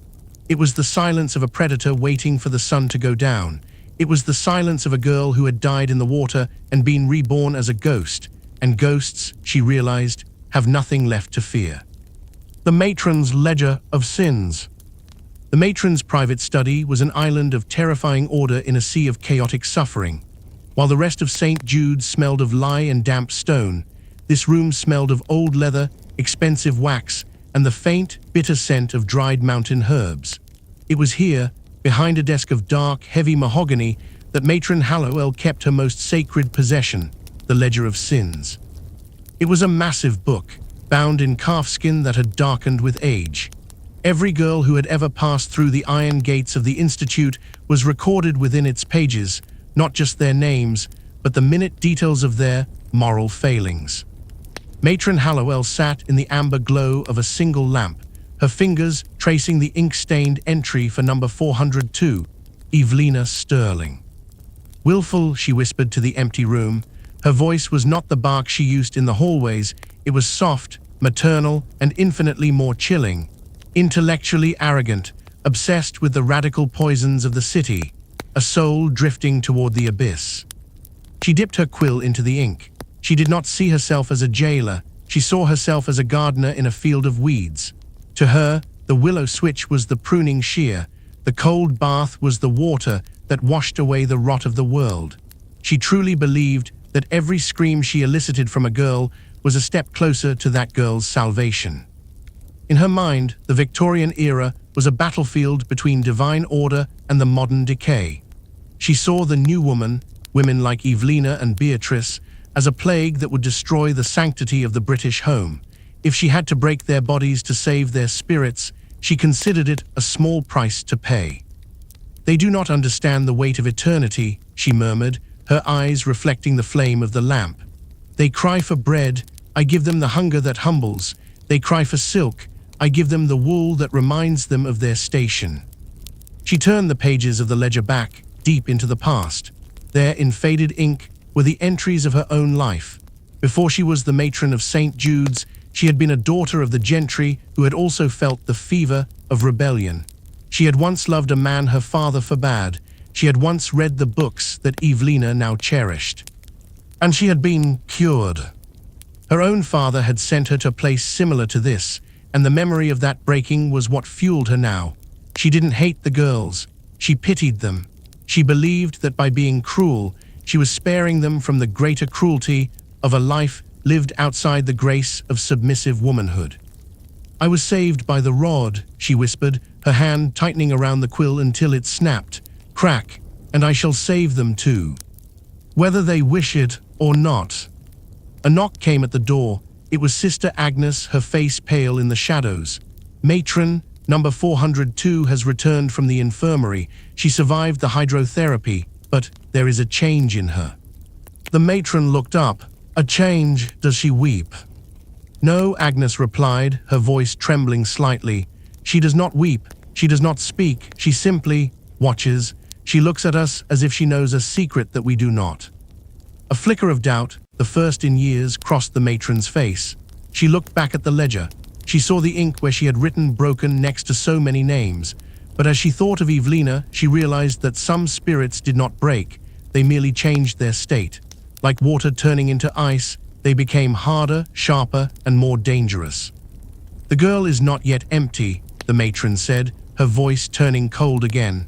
It was the silence of a predator waiting for the sun to go down. It was the silence of a girl who had died in the water and been reborn as a ghost. And ghosts, she realized, have nothing left to fear. The matron's ledger of sins. The matron's private study was an island of terrifying order in a sea of chaotic suffering. While the rest of St. Jude's smelled of lye and damp stone, this room smelled of old leather, expensive wax, and the faint, bitter scent of dried mountain herbs. It was here, behind a desk of dark, heavy mahogany, that Matron Hallowell kept her most sacred possession, the Ledger of Sins. It was a massive book, bound in calfskin that had darkened with age. Every girl who had ever passed through the iron gates of the Institute was recorded within its pages, not just their names, but the minute details of their moral failings. Matron Hallowell sat in the amber glow of a single lamp, her fingers tracing the ink-stained entry for number 402, Evelina Sterling. "Willful," she whispered to the empty room. Her voice was not the bark she used in the hallways. It was soft, maternal, and infinitely more chilling. Intellectually arrogant, obsessed with the radical poisons of the city, a soul drifting toward the abyss. She dipped her quill into the ink. She did not see herself as a jailer. She saw herself as a gardener in a field of weeds. To her, the willow switch was the pruning shear. The cold bath was the water that washed away the rot of the world. She truly believed that every scream she elicited from a girl was a step closer to that girl's salvation. In her mind, the Victorian era was a battlefield between divine order and the modern decay. She saw the new woman, women like Evelina and Beatrice, as a plague that would destroy the sanctity of the British home. If she had to break their bodies to save their spirits, she considered it a small price to pay. "They do not understand the weight of eternity," she murmured, her eyes reflecting the flame of the lamp. "They cry for bread, I give them the hunger that humbles. They cry for silk, I give them the wool that reminds them of their station." She turned the pages of the ledger back, deep into the past. There, in faded ink, were the entries of her own life. Before she was the matron of St. Jude's, she had been a daughter of the gentry who had also felt the fever of rebellion. She had once loved a man her father forbade. She had once read the books that Evelina now cherished. And she had been cured. Her own father had sent her to a place similar to this, and the memory of that breaking was what fueled her now. She didn't hate the girls. She pitied them. She believed that by being cruel, she was sparing them from the greater cruelty of a life lived outside the grace of submissive womanhood. "I was saved by the rod," she whispered, her hand tightening around the quill until it snapped. "Crack, and I shall save them too, whether they wish it or not." A knock came at the door. It was Sister Agnes, her face pale in the shadows. "Matron, number 402 has returned from the infirmary. She survived the hydrotherapy, but there is a change in her." The matron looked up. "A change? Does she weep?" "No," Agnes replied, her voice trembling slightly. "She does not weep. She does not speak. She simply watches. She looks at us as if she knows a secret that we do not." A flicker of doubt, the first in years, crossed the matron's face. She looked back at the ledger. She saw the ink where she had written broken next to so many names. But as she thought of Evelina, she realized that some spirits did not break. They merely changed their state. Like water turning into ice, they became harder, sharper, and more dangerous. "The girl is not yet empty," the matron said, her voice turning cold again.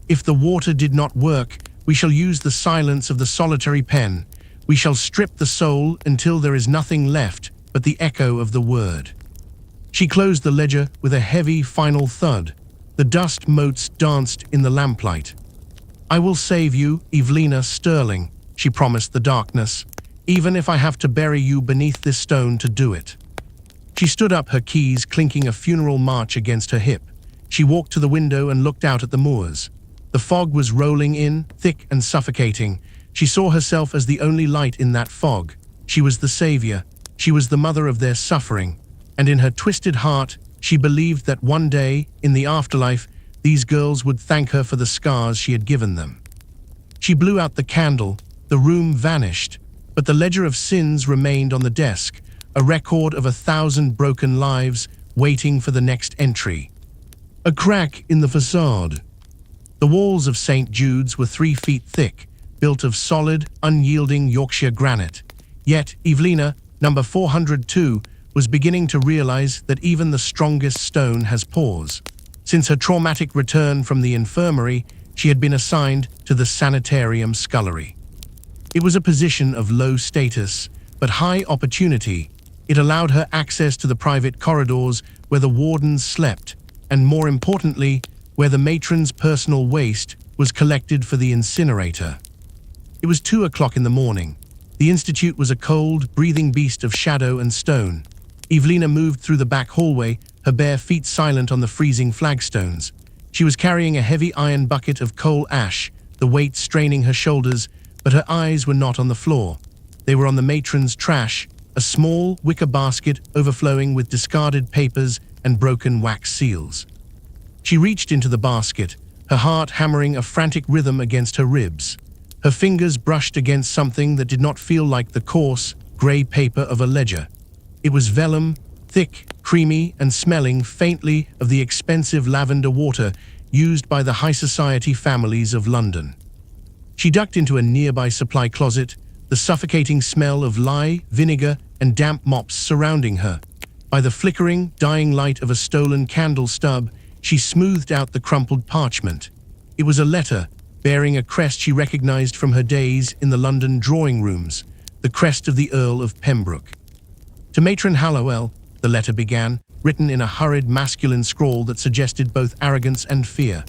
"If the water did not work, we shall use the silence of the solitary pen. We shall strip the soul until there is nothing left but the echo of the word." She closed the ledger with a heavy, final thud. The dust motes danced in the lamplight. "I will save you, Evelina Sterling," she promised the darkness, "even if I have to bury you beneath this stone to do it." She stood up, her keys clinking a funeral march against her hip. She walked to the window and looked out at the moors. The fog was rolling in, thick and suffocating. She saw herself as the only light in that fog. She was the savior. She was the mother of their suffering. And in her twisted heart, she believed that one day, in the afterlife, These girls would thank her for the scars she had given them. She blew out the candle, the room vanished, but the ledger of sins remained on the desk, a record of 1,000 broken lives waiting for the next entry. A crack in the facade. The walls of St. Jude's were 3 feet thick, built of solid, unyielding Yorkshire granite. Yet, Evelina, number 402, was beginning to realize that even the strongest stone has pores. Since her traumatic return from the infirmary, she had been assigned to the sanitarium scullery. It was a position of low status, but high opportunity. It allowed her access to the private corridors where the wardens slept, and more importantly, where the matron's personal waste was collected for the incinerator. It was 2 o'clock in the morning. The institute was a cold, breathing beast of shadow and stone. Evelina moved through the back hallway, her bare feet silent on the freezing flagstones. She was carrying a heavy iron bucket of coal ash, the weight straining her shoulders, but her eyes were not on the floor. They were on the matron's trash, a small wicker basket overflowing with discarded papers and broken wax seals. She reached into the basket, her heart hammering a frantic rhythm against her ribs. Her fingers brushed against something that did not feel like the coarse, grey paper of a ledger. It was vellum, thick, creamy, and smelling faintly of the expensive lavender water used by the high society families of London. She ducked into a nearby supply closet, the suffocating smell of lye, vinegar, and damp mops surrounding her. By the flickering, dying light of a stolen candle stub, she smoothed out the crumpled parchment. It was a letter, bearing a crest she recognized from her days in the London drawing rooms, the crest of the Earl of Pembroke. To Matron Hallowell, the letter began, written in a hurried masculine scrawl that suggested both arrogance and fear.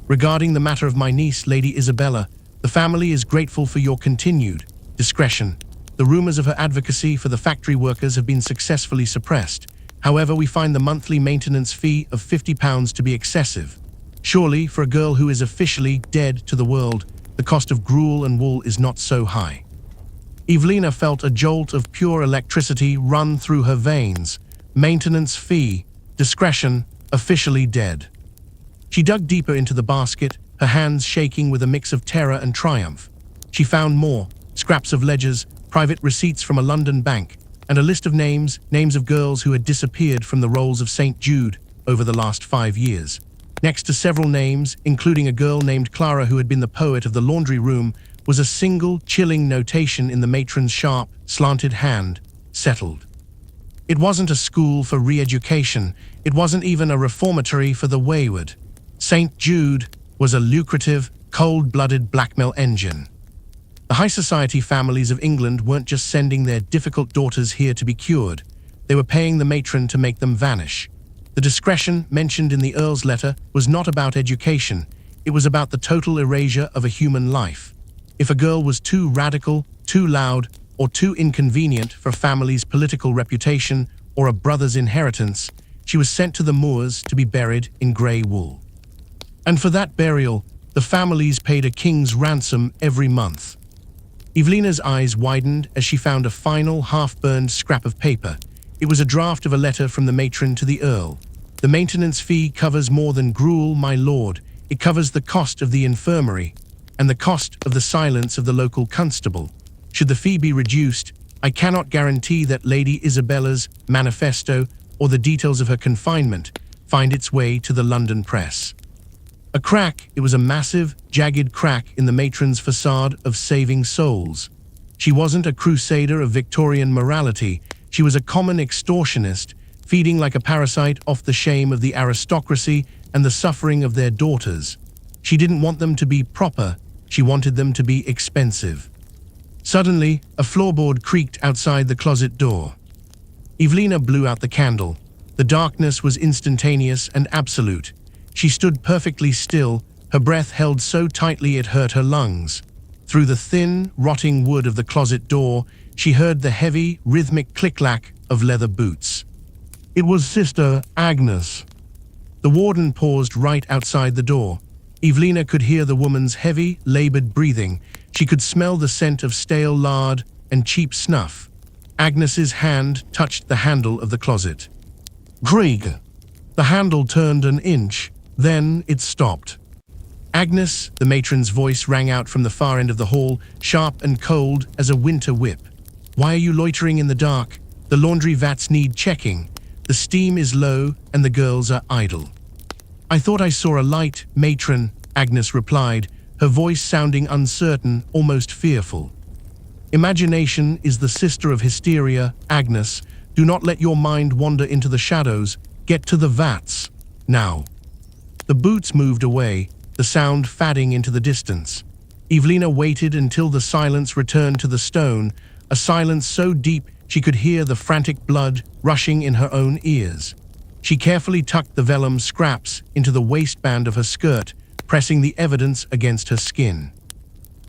Regarding the matter of my niece, Lady Isabella, the family is grateful for your continued discretion. The rumors of her advocacy for the factory workers have been successfully suppressed. However, we find the monthly maintenance fee of £50 to be excessive. Surely, for a girl who is officially dead to the world, the cost of gruel and wool is not so high. Evelina felt a jolt of pure electricity run through her veins. Maintenance fee, discretion, officially dead. She dug deeper into the basket, her hands shaking with a mix of terror and triumph. She found more, scraps of ledgers, private receipts from a London bank, and a list of names of girls who had disappeared from the rolls of St. Jude over the last 5 years. Next to several names, including a girl named Clara who had been the poet of the laundry room, was a single, chilling notation in the matron's sharp, slanted hand, settled. It wasn't a school for re-education, it wasn't even a reformatory for the wayward. St. Jude was a lucrative, cold-blooded blackmail engine. The high society families of England weren't just sending their difficult daughters here to be cured, they were paying the matron to make them vanish. The discretion mentioned in the Earl's letter was not about education, it was about the total erasure of a human life. If a girl was too radical, too loud, or too inconvenient for a family's political reputation or a brother's inheritance, she was sent to the moors to be buried in grey wool. And for that burial, the families paid a king's ransom every month. Evelina's eyes widened as she found a final, half-burned scrap of paper. It was a draft of a letter from the matron to the Earl. The maintenance fee covers more than gruel, my lord. It covers the cost of the infirmary and the cost of the silence of the local constable. Should the fee be reduced, I cannot guarantee that Lady Isabella's manifesto or the details of her confinement find its way to the London press. A crack, it was a massive, jagged crack in the matron's facade of saving souls. She wasn't a crusader of Victorian morality, she was a common extortionist, feeding like a parasite off the shame of the aristocracy and the suffering of their daughters. She didn't want them to be proper, she wanted them to be expensive. Suddenly, a floorboard creaked outside the closet door. Evelina blew out the candle. The darkness was instantaneous and absolute. She stood perfectly still, her breath held so tightly it hurt her lungs. Through the thin, rotting wood of the closet door, she heard the heavy, rhythmic click-clack of leather boots. It was Sister Agnes. The warden paused right outside the door. Evelina could hear the woman's heavy, labored breathing. She could smell the scent of stale lard and cheap snuff. Agnes's hand touched the handle of the closet. Creak! The handle turned an inch. Then it stopped. "Agnes," the matron's voice rang out from the far end of the hall, sharp and cold as a winter whip. "Why are you loitering in the dark? The laundry vats need checking. The steam is low and the girls are idle." "I thought I saw a light, matron," Agnes replied, her voice sounding uncertain, almost fearful. "Imagination is the sister of hysteria, Agnes. Do not let your mind wander into the shadows. Get to the vats, now." The boots moved away, the sound fading into the distance. Evelina waited until the silence returned to the stone, a silence so deep she could hear the frantic blood rushing in her own ears. She carefully tucked the vellum scraps into the waistband of her skirt, pressing the evidence against her skin.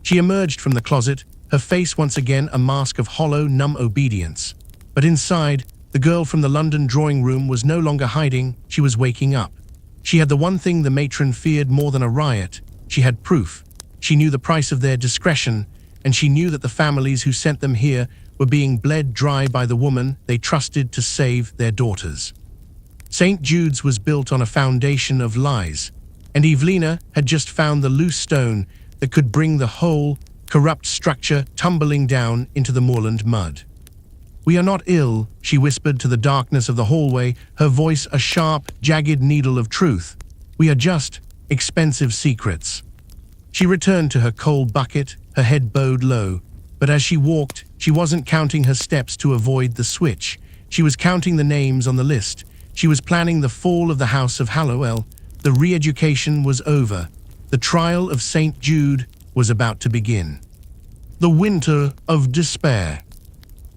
She emerged from the closet, her face once again a mask of hollow, numb obedience. But inside, the girl from the London drawing room was no longer hiding, she was waking up. She had the one thing the matron feared more than a riot. She had proof. She knew the price of their discretion, and she knew that the families who sent them here were being bled dry by the woman they trusted to save their daughters. St. Jude's was built on a foundation of lies, and Evelina had just found the loose stone that could bring the whole, corrupt structure tumbling down into the moorland mud. "We are not ill," she whispered to the darkness of the hallway, her voice a sharp, jagged needle of truth. "We are just expensive secrets." She returned to her coal bucket, her head bowed low. But as she walked, she wasn't counting her steps to avoid the switch. She was counting the names on the list. She was planning the fall of the House of Hallowell. The re-education was over. The trial of St. Jude was about to begin. The winter of despair.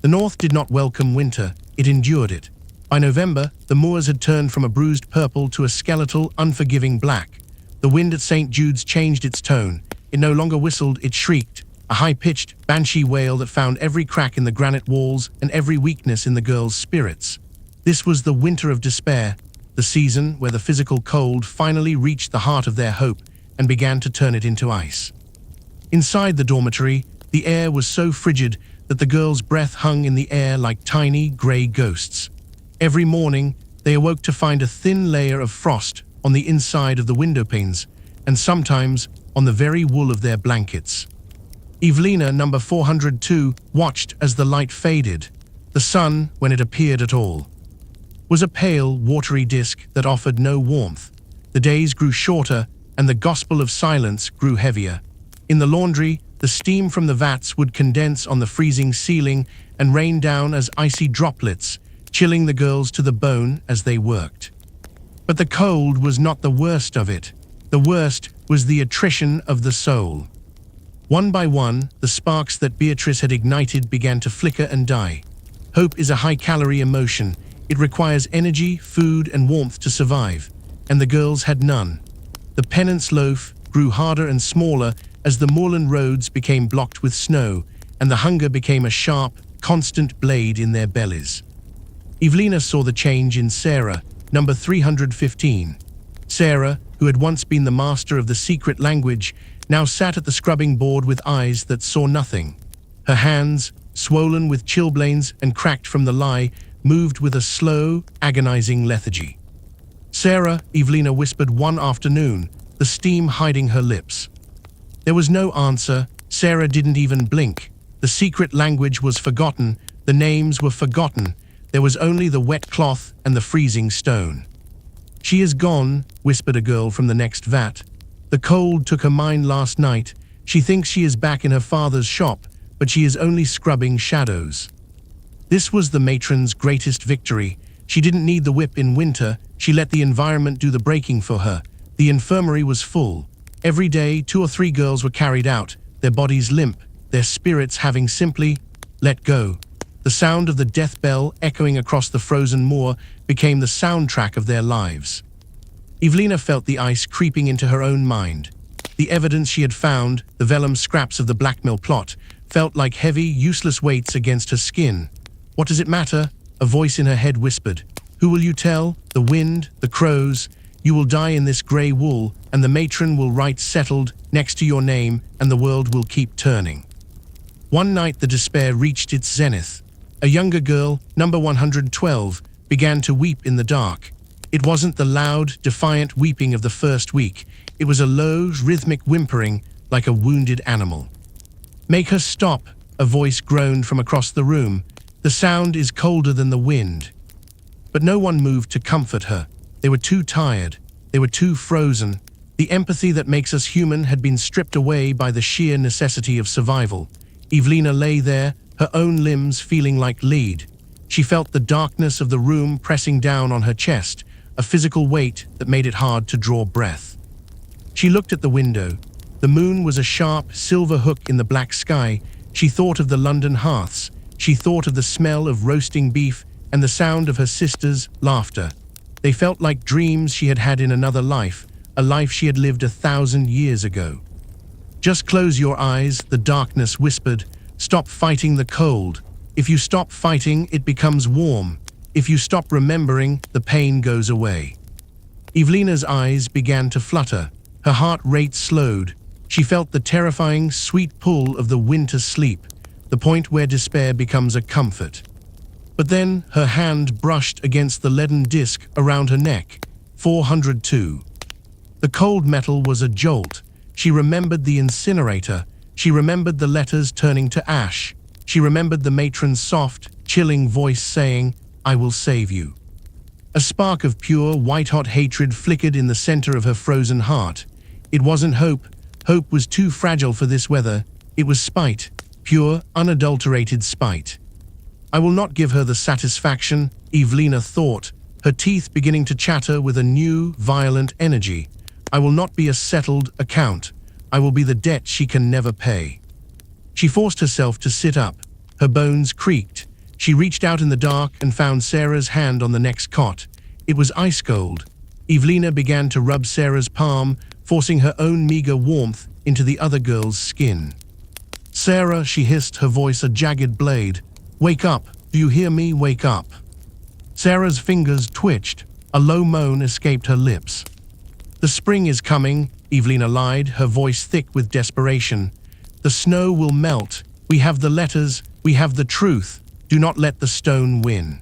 The North did not welcome winter, it endured it. By November, the moors had turned from a bruised purple to a skeletal, unforgiving black. The wind at St. Jude's changed its tone. It no longer whistled, it shrieked, a high-pitched, banshee wail that found every crack in the granite walls and every weakness in the girls' spirits. This was the winter of despair, the season where the physical cold finally reached the heart of their hope and began to turn it into ice. Inside the dormitory, the air was so frigid that the girls' breath hung in the air like tiny, grey ghosts. Every morning, they awoke to find a thin layer of frost on the inside of the window panes, and sometimes on the very wool of their blankets. Evelina, number 402, watched as the light faded. The sun, when it appeared at all, was a pale, watery disk that offered no warmth. The days grew shorter, and the gospel of silence grew heavier. In the laundry, the steam from the vats would condense on the freezing ceiling and rain down as icy droplets, chilling the girls to the bone as they worked. But the cold was not the worst of it. The worst was the attrition of the soul. One by one, the sparks that Beatrice had ignited began to flicker and die. Hope is a high-calorie emotion. It requires energy, food, and warmth to survive, and the girls had none. The penance loaf grew harder and smaller as the moorland roads became blocked with snow, and the hunger became a sharp, constant blade in their bellies. Evelina saw the change in Sarah, number 315. Sarah, who had once been the master of the secret language, now sat at the scrubbing board with eyes that saw nothing. Her hands, swollen with chilblains and cracked from the lie, moved with a slow, agonizing lethargy. "Sarah," Evelina whispered one afternoon, the steam hiding her lips. There was no answer. Sarah didn't even blink. The secret language was forgotten. The names were forgotten. There was only the wet cloth and the freezing stone. "She is gone," whispered a girl from the next vat. "The cold took her mind last night. She thinks she is back in her father's shop, but she is only scrubbing shadows." This was the matron's greatest victory. She didn't need the whip in winter. She let the environment do the breaking for her. The infirmary was full. Every day, 2 or 3 girls were carried out, their bodies limp, their spirits having simply let go. The sound of the death bell echoing across the frozen moor became the soundtrack of their lives. Evelina felt the ice creeping into her own mind. The evidence she had found, the vellum scraps of the blackmail plot, felt like heavy, useless weights against her skin. "What does it matter?" a voice in her head whispered. "Who will you tell? The wind, the crows? You will die in this grey wool, and the matron will write settled next to your name, and the world will keep turning." One night the despair reached its zenith. A younger girl, number 112, began to weep in the dark. It wasn't the loud, defiant weeping of the first week. It was a low, rhythmic whimpering like a wounded animal. "Make her stop," a voice groaned from across the room. "The sound is colder than the wind." But no one moved to comfort her. They were too tired. They were too frozen. The empathy that makes us human had been stripped away by the sheer necessity of survival. Evelina lay there, her own limbs feeling like lead. She felt the darkness of the room pressing down on her chest, a physical weight that made it hard to draw breath. She looked at the window. The moon was a sharp, silver hook in the black sky. She thought of the London hearths. She thought of the smell of roasting beef and the sound of her sister's laughter. They felt like dreams she had had in another life, a life she had lived 1,000 years ago. "Just close your eyes," the darkness whispered. "Stop fighting the cold. If you stop fighting, it becomes warm. If you stop remembering, the pain goes away." Evelina's eyes began to flutter. Her heart rate slowed. She felt the terrifying, sweet pull of the winter sleep, the point where despair becomes a comfort. But then her hand brushed against the leaden disc around her neck. 402. The cold metal was a jolt. She remembered the incinerator. She remembered the letters turning to ash. She remembered the matron's soft, chilling voice saying, "I will save you." A spark of pure, white-hot hatred flickered in the center of her frozen heart. It wasn't hope. Hope was too fragile for this weather. It was spite, pure, unadulterated spite. "I will not give her the satisfaction," Evelina thought, her teeth beginning to chatter with a new, violent energy. "I will not be a settled account. I will be the debt she can never pay." She forced herself to sit up. Her bones creaked. She reached out in the dark and found Sarah's hand on the next cot. It was ice cold. Evelina began to rub Sarah's palm, forcing her own meager warmth into the other girl's skin. "Sarah," she hissed, her voice a jagged blade. "Wake up. Do you hear me? Wake up." Sarah's fingers twitched. A low moan escaped her lips. "The spring is coming," Evelina lied, her voice thick with desperation. "The snow will melt. We have the letters. We have the truth. Do not let the stone win."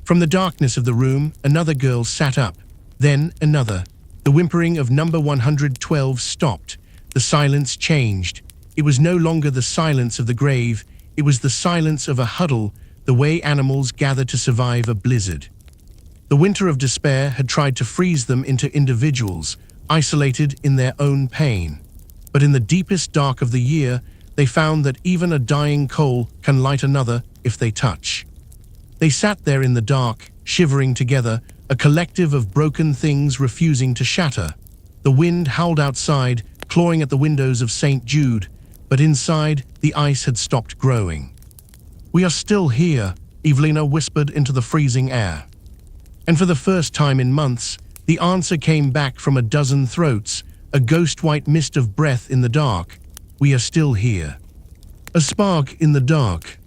From the darkness of the room, another girl sat up. Then another. The whimpering of number 112 stopped. The silence changed. It was no longer the silence of the grave. It was the silence of a huddle, the way animals gather to survive a blizzard. The winter of despair had tried to freeze them into individuals, isolated in their own pain. But in the deepest dark of the year, they found that even a dying coal can light another if they touch. They sat there in the dark, shivering together, a collective of broken things refusing to shatter. The wind howled outside, clawing at the windows of St. Jude, but inside, the ice had stopped growing. "We are still here," Evelina whispered into the freezing air. And for the first time in months, the answer came back from a dozen throats, a ghost-white mist of breath in the dark. "We are still here." A spark in the dark.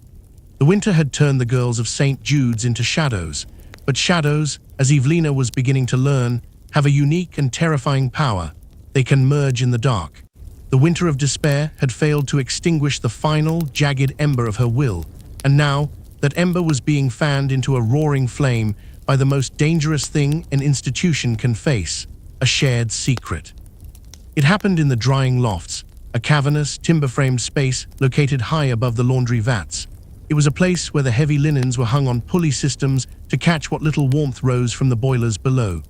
The winter had turned the girls of St. Jude's into shadows, but shadows, as Evelina was beginning to learn, have a unique and terrifying power. They can merge in the dark. The winter of despair had failed to extinguish the final, jagged ember of her will, and now that ember was being fanned into a roaring flame by the most dangerous thing an institution can face, a shared secret. It happened in the drying lofts, a cavernous, timber-framed space located high above the laundry vats. It was a place where the heavy linens were hung on pulley systems to catch what little warmth rose from the boilers below.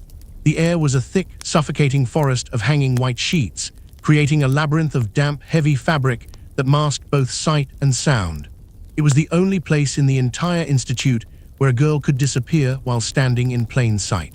The air was a thick, suffocating forest of hanging white sheets, creating a labyrinth of damp, heavy fabric that masked both sight and sound. It was the only place in the entire institute where a girl could disappear while standing in plain sight.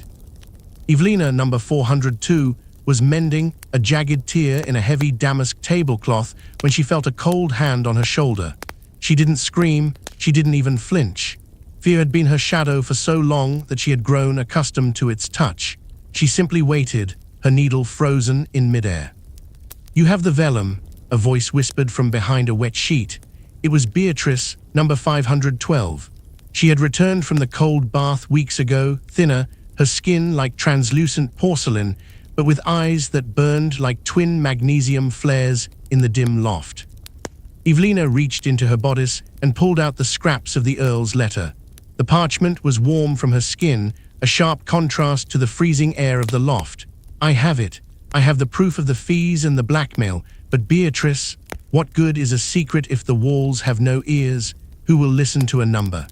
Evelina, number 402, was mending, a jagged tear in a heavy damask tablecloth, when she felt a cold hand on her shoulder. She didn't scream, she didn't even flinch. Fear had been her shadow for so long that she had grown accustomed to its touch. She simply waited, her needle frozen in midair. "You have the vellum," a voice whispered from behind a wet sheet. It was Beatrice, number 512. She had returned from the cold bath weeks ago, thinner, her skin like translucent porcelain, but with eyes that burned like twin magnesium flares in the dim loft. Evelina reached into her bodice and pulled out the scraps of the Earl's letter. The parchment was warm from her skin, a sharp contrast to the freezing air of the loft. "I have it. I have the proof of the fees and the blackmail. But Beatrice, what good is a secret if the walls have no ears? Who will listen to a number?"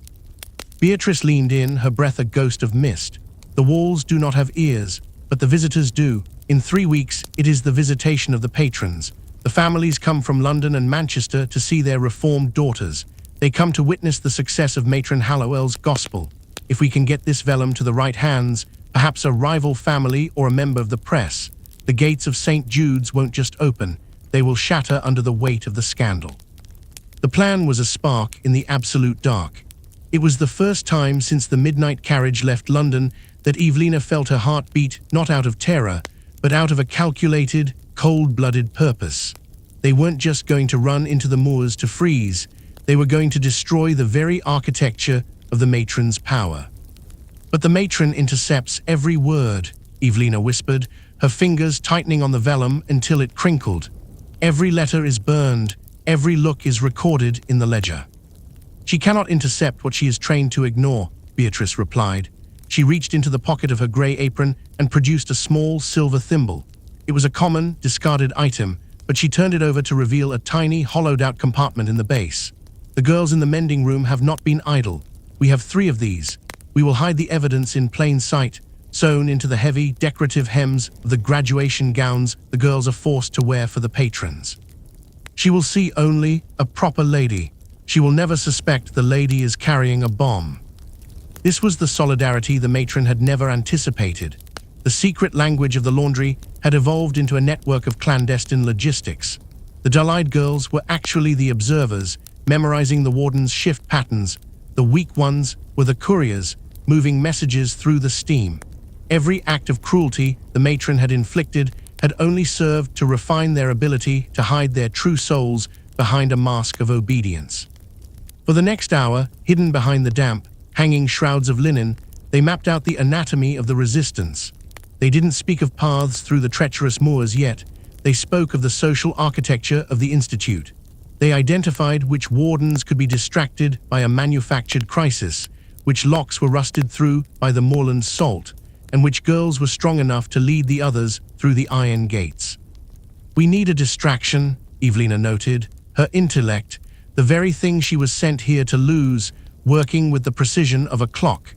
Beatrice leaned in, her breath a ghost of mist. "The walls do not have ears, but the visitors do. In 3 weeks, it is the visitation of the patrons. The families come from London and Manchester to see their reformed daughters. They come to witness the success of Matron Hallowell's gospel. If we can get this vellum to the right hands, perhaps a rival family or a member of the press, the gates of St. Jude's won't just open, they will shatter under the weight of the scandal." The plan was a spark in the absolute dark. It was the first time since the midnight carriage left London that Evelina felt her heart beat not out of terror, but out of a calculated, cold-blooded purpose. They weren't just going to run into the moors to freeze, they were going to destroy the very architecture of the matron's power. "But the matron intercepts every word," Evelina whispered, her fingers tightening on the vellum until it crinkled. "Every letter is burned, every look is recorded in the ledger." "She cannot intercept what she is trained to ignore," Beatrice replied. She reached into the pocket of her grey apron and produced a small silver thimble. It was a common, discarded item, but she turned it over to reveal a tiny, hollowed-out compartment in the base. "The girls in the mending room have not been idle. We have 3 of these. We will hide the evidence in plain sight, sewn into the heavy, decorative hems of the graduation gowns the girls are forced to wear for the patrons. She will see only a proper lady. She will never suspect the lady is carrying a bomb." This was the solidarity the matron had never anticipated. The secret language of the laundry had evolved into a network of clandestine logistics. The dull-eyed girls were actually the observers, memorizing the warden's shift patterns. The weak ones were the couriers, moving messages through the steam. Every act of cruelty the matron had inflicted had only served to refine their ability to hide their true souls behind a mask of obedience. For the next hour, hidden behind the damp, hanging shrouds of linen, they mapped out the anatomy of the resistance. They didn't speak of paths through the treacherous moors yet. They spoke of the social architecture of the institute. They identified which wardens could be distracted by a manufactured crisis, which locks were rusted through by the moorland salt, and which girls were strong enough to lead the others through the iron gates. "We need a distraction," Evelina noted, her intellect, the very thing she was sent here to lose, working with the precision of a clock.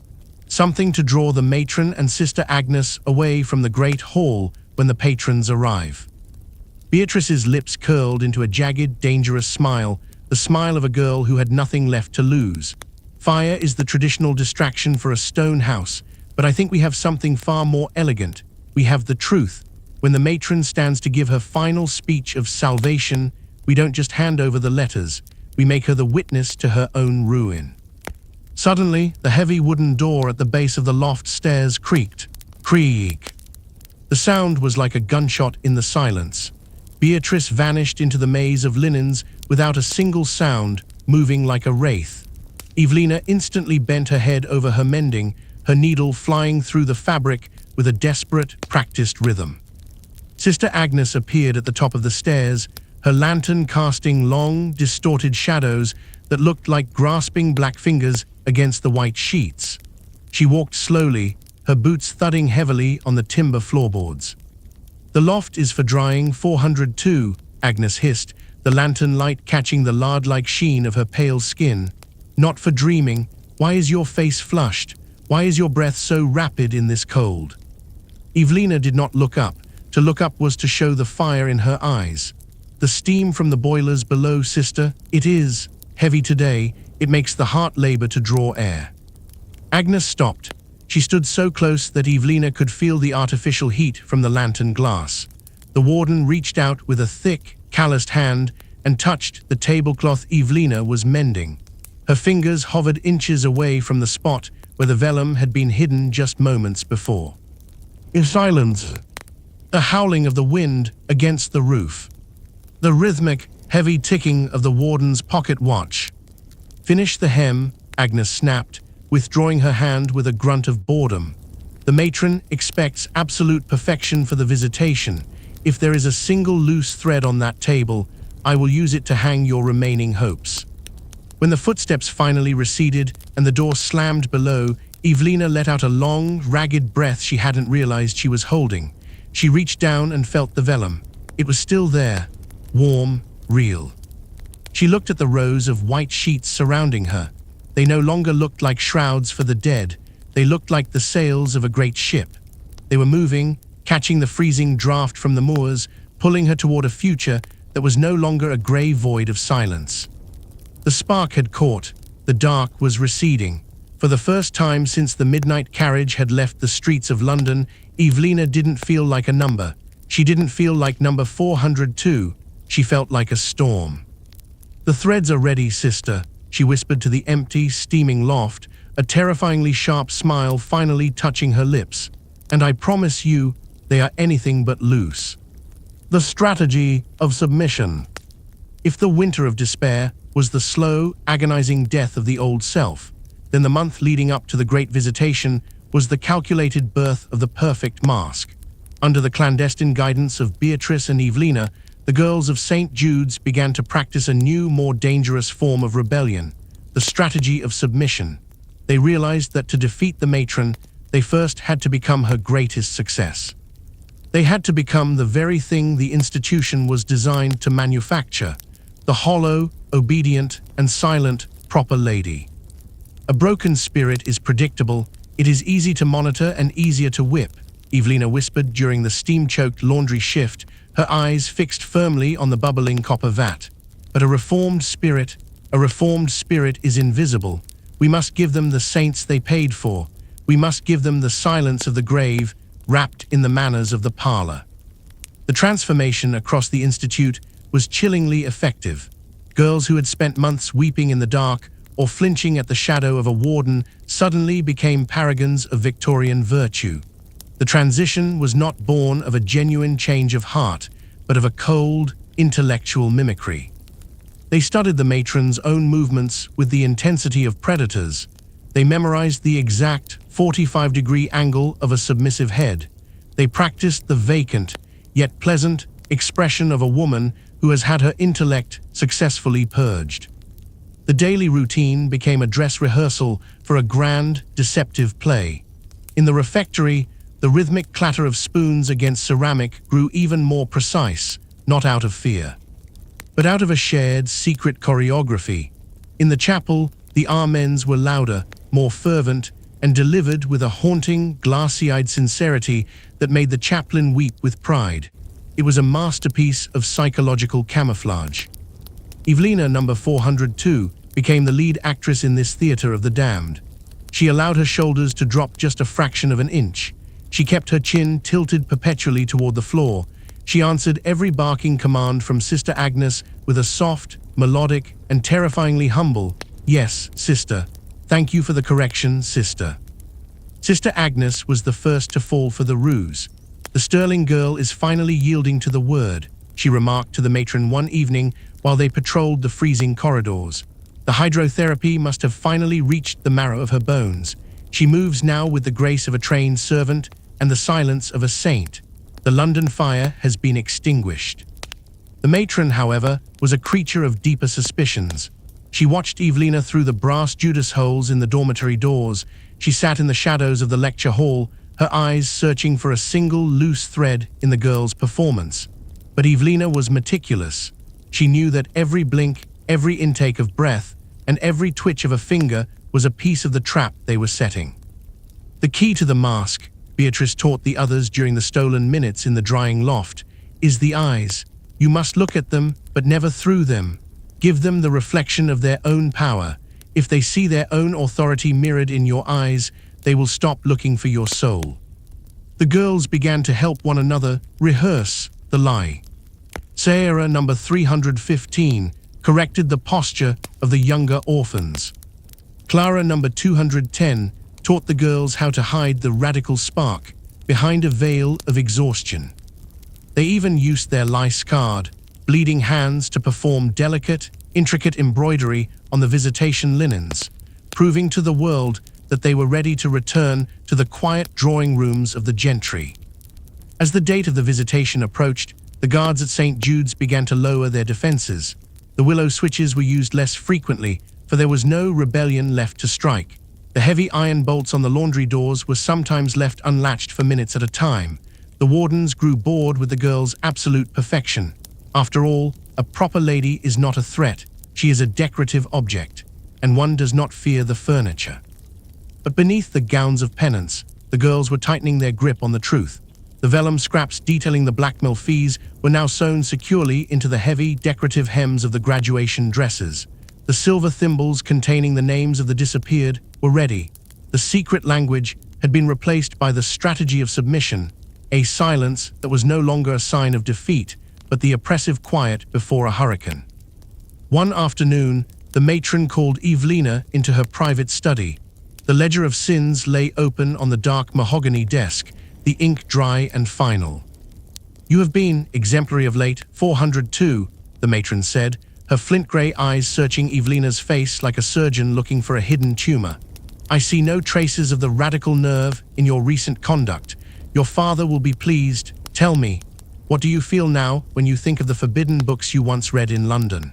Something to draw the matron and Sister Agnes away from the great hall when the patrons arrive. Beatrice's lips curled into a jagged, dangerous smile, the smile of a girl who had nothing left to lose. "Fire is the traditional distraction for a stone house, but I think we have something far more elegant. We have the truth. When the matron stands to give her final speech of salvation, we don't just hand over the letters, we make her the witness to her own ruin." Suddenly, the heavy wooden door at the base of the loft stairs creaked. Creak. The sound was like a gunshot in the silence. Beatrice vanished into the maze of linens without a single sound, moving like a wraith. Evelina instantly bent her head over her mending, her needle flying through the fabric with a desperate, practiced rhythm. Sister Agnes appeared at the top of the stairs, her lantern casting long, distorted shadows that looked like grasping black fingers against the white sheets. She walked slowly, her boots thudding heavily on the timber floorboards. "The loft is for drying 402, Agnes hissed, the lantern light catching the lard-like sheen of her pale skin. "Not for dreaming. Why is your face flushed? Why is your breath so rapid in this cold?" Evelina did not look up. To look up was to show the fire in her eyes. "The steam from the boilers below, sister. It is heavy today. It makes the heart labor to draw air." Agnes stopped. She stood so close that Evelina could feel the artificial heat from the lantern glass. The warden reached out with a thick, calloused hand and touched the tablecloth Evelina was mending. Her fingers hovered inches away from the spot where the vellum had been hidden just moments before. In silence, the howling of the wind against the roof. The rhythmic, heavy ticking of the warden's pocket watch. "Finish the hem," Agnes snapped, withdrawing her hand with a grunt of boredom. "The matron expects absolute perfection for the visitation. If there is a single loose thread on that table, I will use it to hang your remaining hopes." When the footsteps finally receded and the door slammed below, Evelina let out a long, ragged breath she hadn't realized she was holding. She reached down and felt the vellum. It was still there, warm, real. She looked at the rows of white sheets surrounding her. They no longer looked like shrouds for the dead. They looked like the sails of a great ship. They were moving, catching the freezing draft from the moors, pulling her toward a future that was no longer a grey void of silence. The spark had caught. The dark was receding. For the first time since the midnight carriage had left the streets of London, Evelina didn't feel like a number. She didn't feel like number 402. She felt like a storm. "The threads are ready, sister," she whispered to the empty, steaming loft, a terrifyingly sharp smile finally touching her lips. "And I promise you, they are anything but loose." The strategy of submission. If the winter of despair was the slow, agonizing death of the old self, then the month leading up to the Great Visitation was the calculated birth of the perfect mask. Under the clandestine guidance of Beatrice and Evelina, the girls of St. Jude's began to practice a new, more dangerous form of rebellion, the strategy of submission. They realized that to defeat the matron, they first had to become her greatest success. They had to become the very thing the institution was designed to manufacture, the hollow, obedient, and silent, proper lady. A broken spirit is predictable. It is easy to monitor and easier to whip, Evelina whispered during the steam-choked laundry shift, her eyes fixed firmly on the bubbling copper vat. But a reformed spirit is invisible. We must give them the saints they paid for. We must give them the silence of the grave, wrapped in the manners of the parlor. The transformation across the institute was chillingly effective. Girls who had spent months weeping in the dark or flinching at the shadow of a warden suddenly became paragons of Victorian virtue. The transition was not born of a genuine change of heart, but of a cold, intellectual mimicry. They studied the matron's own movements with the intensity of predators. They memorized the exact 45-degree angle of a submissive head. They practiced the vacant, yet pleasant, expression of a woman who has had her intellect successfully purged. The daily routine became a dress rehearsal for a grand, deceptive play. In the refectory, the rhythmic clatter of spoons against ceramic grew even more precise, not out of fear, but out of a shared, secret choreography. In the chapel, the amens were louder, more fervent, and delivered with a haunting, glassy-eyed sincerity that made the chaplain weep with pride. It was a masterpiece of psychological camouflage. Evelina, number 402, became the lead actress in this theater of the damned. She allowed her shoulders to drop just a fraction of an inch. She kept her chin tilted perpetually toward the floor. She answered every barking command from Sister Agnes with a soft, melodic, and terrifyingly humble, "Yes, sister. Thank you for the correction, sister." Sister Agnes was the first to fall for the ruse. "The Sterling girl is finally yielding to the word," she remarked to the matron one evening while they patrolled the freezing corridors. "The hydrotherapy must have finally reached the marrow of her bones. She moves now with the grace of a trained servant and the silence of a saint. The London fire has been extinguished." The matron, however, was a creature of deeper suspicions. She watched Evelina through the brass Judas holes in the dormitory doors. She sat in the shadows of the lecture hall, her eyes searching for a single loose thread in the girl's performance. But Evelina was meticulous. She knew that every blink, every intake of breath, and every twitch of a finger was a piece of the trap they were setting. "The key to the mask," Beatrice taught the others during the stolen minutes in the drying loft, "is the eyes. You must look at them, but never through them. Give them the reflection of their own power. If they see their own authority mirrored in your eyes, they will stop looking for your soul." The girls began to help one another rehearse the lie. Sarah, number 315, corrected the posture of the younger orphans. Clara, number 210, taught the girls how to hide the radical spark behind a veil of exhaustion. They even used their lie-scarred, bleeding hands to perform delicate, intricate embroidery on the visitation linens, proving to the world that they were ready to return to the quiet drawing rooms of the gentry. As the date of the visitation approached, the guards at St. Jude's began to lower their defenses. The willow switches were used less frequently, for there was no rebellion left to strike. The heavy iron bolts on the laundry doors were sometimes left unlatched for minutes at a time. The wardens grew bored with the girl's absolute perfection. After all, a proper lady is not a threat. She is a decorative object, and one does not fear the furniture. But beneath the gowns of penance, the girls were tightening their grip on the truth. The vellum scraps detailing the blackmail fees were now sewn securely into the heavy, decorative hems of the graduation dresses. The silver thimbles containing the names of the disappeared were ready. The secret language had been replaced by the strategy of submission, a silence that was no longer a sign of defeat, but the oppressive quiet before a hurricane. One afternoon, the matron called Evelina into her private study. The ledger of sins lay open on the dark mahogany desk, the ink dry and final. "You have been exemplary of late, 402, the matron said, her flint-grey eyes searching Evelina's face like a surgeon looking for a hidden tumor. "I see no traces of the radical nerve in your recent conduct. Your father will be pleased. Tell me, what do you feel now when you think of the forbidden books you once read in London?"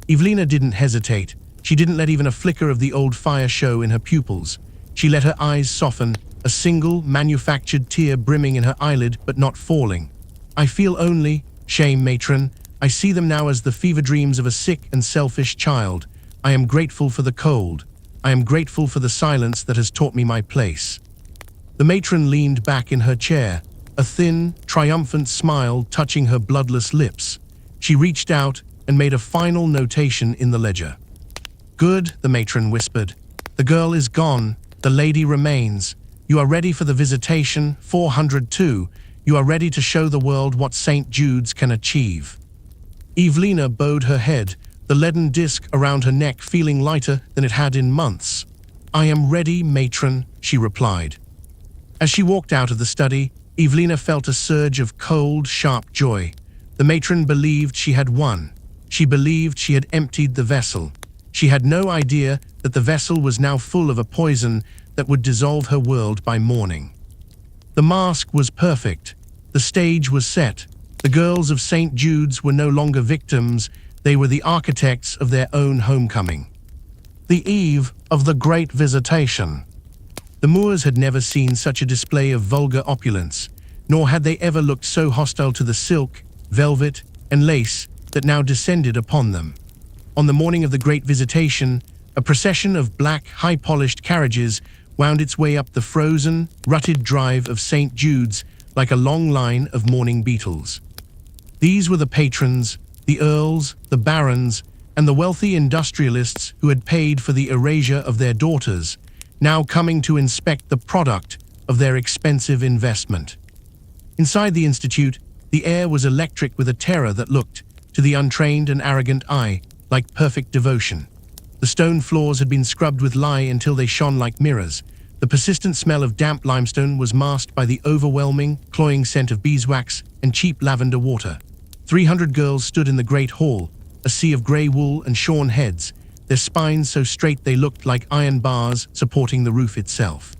Evelina didn't hesitate. She didn't let even a flicker of the old fire show in her pupils. She let her eyes soften, a single, manufactured tear brimming in her eyelid but not falling. "I feel only shame, matron. I see them now as the fever dreams of a sick and selfish child. I am grateful for the cold. I am grateful for the silence that has taught me my place." The matron leaned back in her chair, a thin, triumphant smile touching her bloodless lips. She reached out and made a final notation in the ledger. "Good," the matron whispered. "The girl is gone. The lady remains. You are ready for the visitation, 402. You are ready to show the world what St. Jude's can achieve." Evelina bowed her head, the leaden disc around her neck feeling lighter than it had in months. "I am ready, matron," she replied. As she walked out of the study, Evelina felt a surge of cold, sharp joy. The matron believed she had won. She believed she had emptied the vessel. She had no idea that the vessel was now full of a poison that would dissolve her world by morning. The mask was perfect. The stage was set. The girls of St. Jude's were no longer victims. They were the architects of their own homecoming. The eve of the Great Visitation. The Moors had never seen such a display of vulgar opulence, nor had they ever looked so hostile to the silk, velvet, and lace that now descended upon them. On the morning of the Great Visitation, a procession of black, high-polished carriages wound its way up the frozen, rutted drive of St. Jude's like a long line of mourning beetles. These were the patrons, the earls, the barons, and the wealthy industrialists who had paid for the erasure of their daughters, now coming to inspect the product of their expensive investment. Inside the institute, the air was electric with a terror that looked, to the untrained and arrogant eye, like perfect devotion. The stone floors had been scrubbed with lye until they shone like mirrors. The persistent smell of damp limestone was masked by the overwhelming, cloying scent of beeswax and cheap lavender water. 300 girls stood in the great hall, a sea of grey wool and shorn heads, their spines so straight they looked like iron bars supporting the roof itself.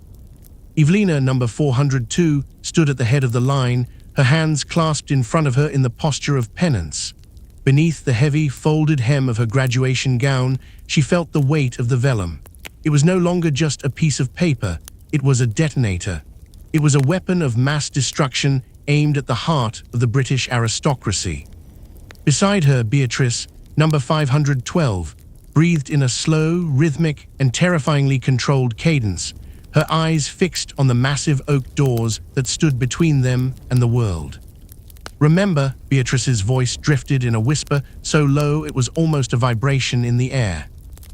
Evelina, number 402, stood at the head of the line, her hands clasped in front of her in the posture of penance. Beneath the heavy, folded hem of her graduation gown, she felt the weight of the vellum. It was no longer just a piece of paper, it was a detonator. It was a weapon of mass destruction aimed at the heart of the British aristocracy. Beside her, Beatrice, number 512, breathed in a slow, rhythmic, and terrifyingly controlled cadence, her eyes fixed on the massive oak doors that stood between them and the world. "Remember," Beatrice's voice drifted in a whisper so low it was almost a vibration in the air.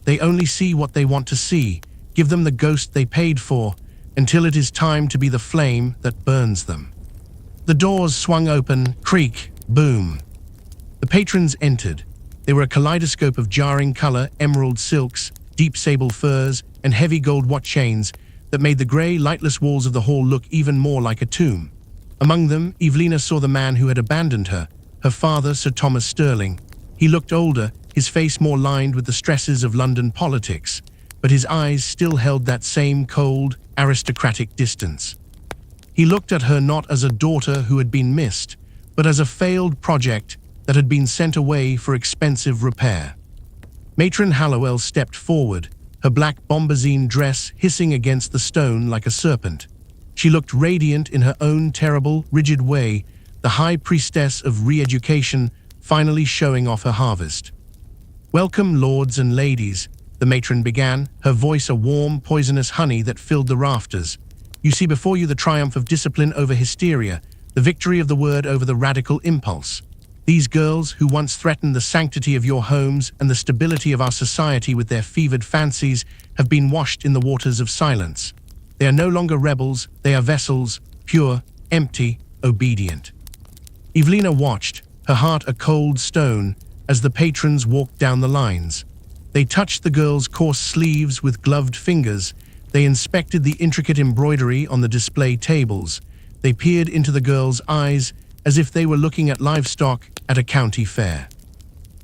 "They only see what they want to see. Give them the ghost they paid for, until it is time to be the flame that burns them." The doors swung open, creak, boom. The patrons entered. They were a kaleidoscope of jarring color, emerald silks, deep sable furs, and heavy gold watch chains that made the grey, lightless walls of the hall look even more like a tomb. Among them, Evelina saw the man who had abandoned her, her father, Sir Thomas Sterling. He looked older, his face more lined with the stresses of London politics, but his eyes still held that same cold, aristocratic distance. He looked at her not as a daughter who had been missed, but as a failed project that had been sent away for expensive repair. Matron Hallowell stepped forward, her black bombazine dress hissing against the stone like a serpent. She looked radiant in her own terrible, rigid way, the high priestess of re-education finally showing off her harvest. "Welcome, lords and ladies," the matron began, her voice a warm, poisonous honey that filled the rafters. "You see before you the triumph of discipline over hysteria, the victory of the word over the radical impulse. These girls, who once threatened the sanctity of your homes and the stability of our society with their fevered fancies, have been washed in the waters of silence. They are no longer rebels, they are vessels, pure, empty, obedient." Evelina watched, her heart a cold stone, as the patrons walked down the lines. They touched the girls' coarse sleeves with gloved fingers. They inspected the intricate embroidery on the display tables. They peered into the girls' eyes as if they were looking at livestock at a county fair.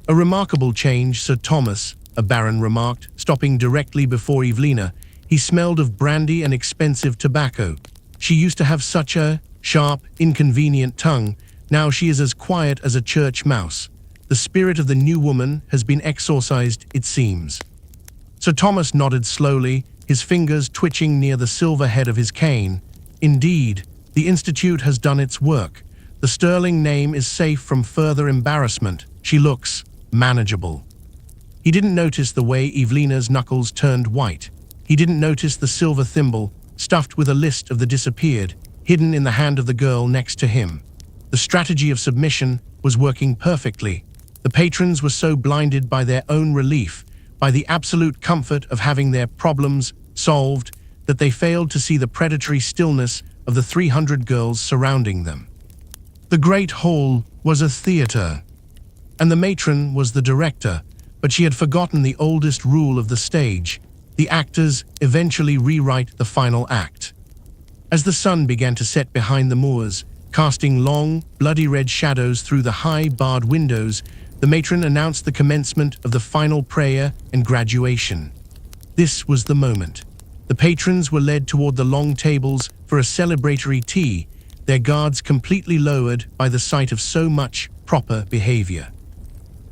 "A remarkable change, Sir Thomas," a baron remarked, stopping directly before Evelina. He smelled of brandy and expensive tobacco. "She used to have such a sharp, inconvenient tongue. Now she is as quiet as a church mouse. The spirit of the new woman has been exorcised, it seems." Sir Thomas nodded slowly, his fingers twitching near the silver head of his cane. "Indeed, the Institute has done its work. The sterling name is safe from further embarrassment. She looks manageable." He didn't notice the way Evelina's knuckles turned white. He didn't notice the silver thimble, stuffed with a list of the disappeared, hidden in the hand of the girl next to him. The strategy of submission was working perfectly. The patrons were so blinded by their own relief, by the absolute comfort of having their problems solved, that they failed to see the predatory stillness of the 300 girls surrounding them. The great hall was a theater, and the matron was the director, but she had forgotten the oldest rule of the stage: the actors eventually rewrite the final act. As the sun began to set behind the moors, casting long, bloody red shadows through the high, barred windows, the matron announced the commencement of the final prayer and graduation. This was the moment. The patrons were led toward the long tables for a celebratory tea, their guards completely lowered by the sight of so much proper behavior.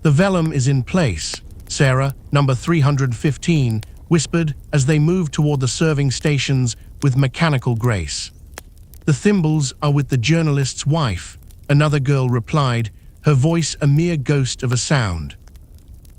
"The vellum is in place," Sarah, number 315, whispered as they moved toward the serving stations with mechanical grace. "The thimbles are with the journalist's wife," another girl replied, her voice a mere ghost of a sound.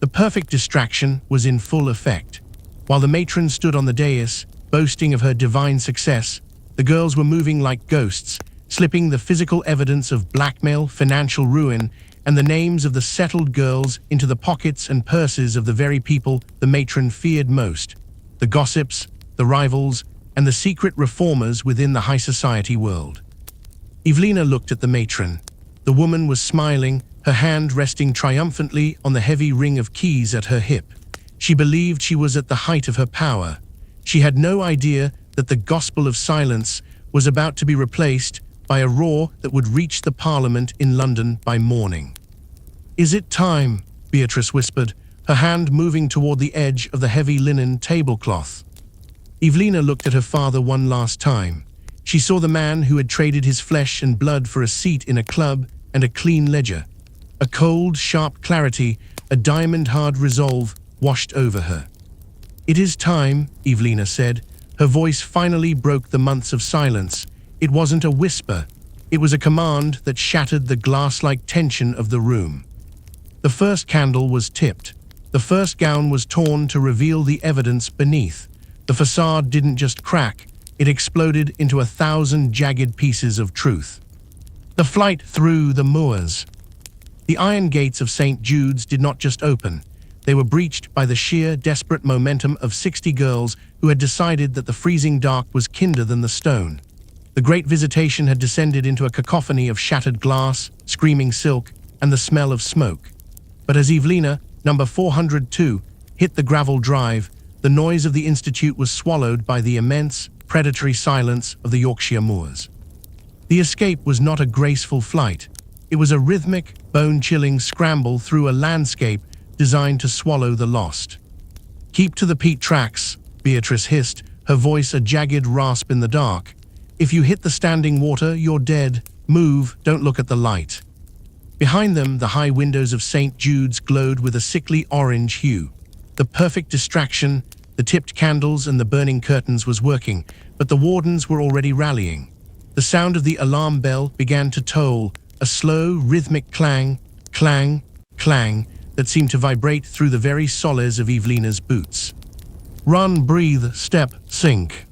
The perfect distraction was in full effect. While the matron stood on the dais, boasting of her divine success, the girls were moving like ghosts, slipping the physical evidence of blackmail, financial ruin, and the names of the settled girls into the pockets and purses of the very people the matron feared most: the gossips, the rivals, and the secret reformers within the high society world. Evelina looked at the matron. The woman was smiling, her hand resting triumphantly on the heavy ring of keys at her hip. She believed she was at the height of her power. She had no idea that the gospel of silence was about to be replaced by a roar that would reach the Parliament in London by morning. "Is it time?" Beatrice whispered, her hand moving toward the edge of the heavy linen tablecloth. Evelina looked at her father one last time. She saw the man who had traded his flesh and blood for a seat in a club and a clean ledger. A cold, sharp clarity, a diamond-hard resolve washed over her. "It is time," Evelina said. Her voice finally broke the months of silence. It wasn't a whisper. It was a command that shattered the glass-like tension of the room. The first candle was tipped. The first gown was torn to reveal the evidence beneath. The facade didn't just crack, it exploded into 1,000 jagged pieces of truth. The flight through the moors. The iron gates of St. Jude's did not just open. They were breached by the sheer, desperate momentum of 60 girls who had decided that the freezing dark was kinder than the stone. The great visitation had descended into a cacophony of shattered glass, screaming silk, and the smell of smoke. But as Evelina, number 402, hit the gravel drive, the noise of the Institute was swallowed by the immense, predatory silence of the Yorkshire moors. The escape was not a graceful flight. It was a rhythmic, bone-chilling scramble through a landscape designed to swallow the lost. "Keep to the peat tracks," Beatrice hissed, her voice a jagged rasp in the dark. "If you hit the standing water, you're dead. Move, don't look at the light." Behind them, the high windows of St. Jude's glowed with a sickly orange hue. The perfect distraction, The tipped candles and the burning curtains was working, but the wardens were already rallying. The sound of the alarm bell began to toll, a slow, rhythmic clang, clang, clang, that seemed to vibrate through the very soles of Evelina's boots. Run, breathe, step, sink.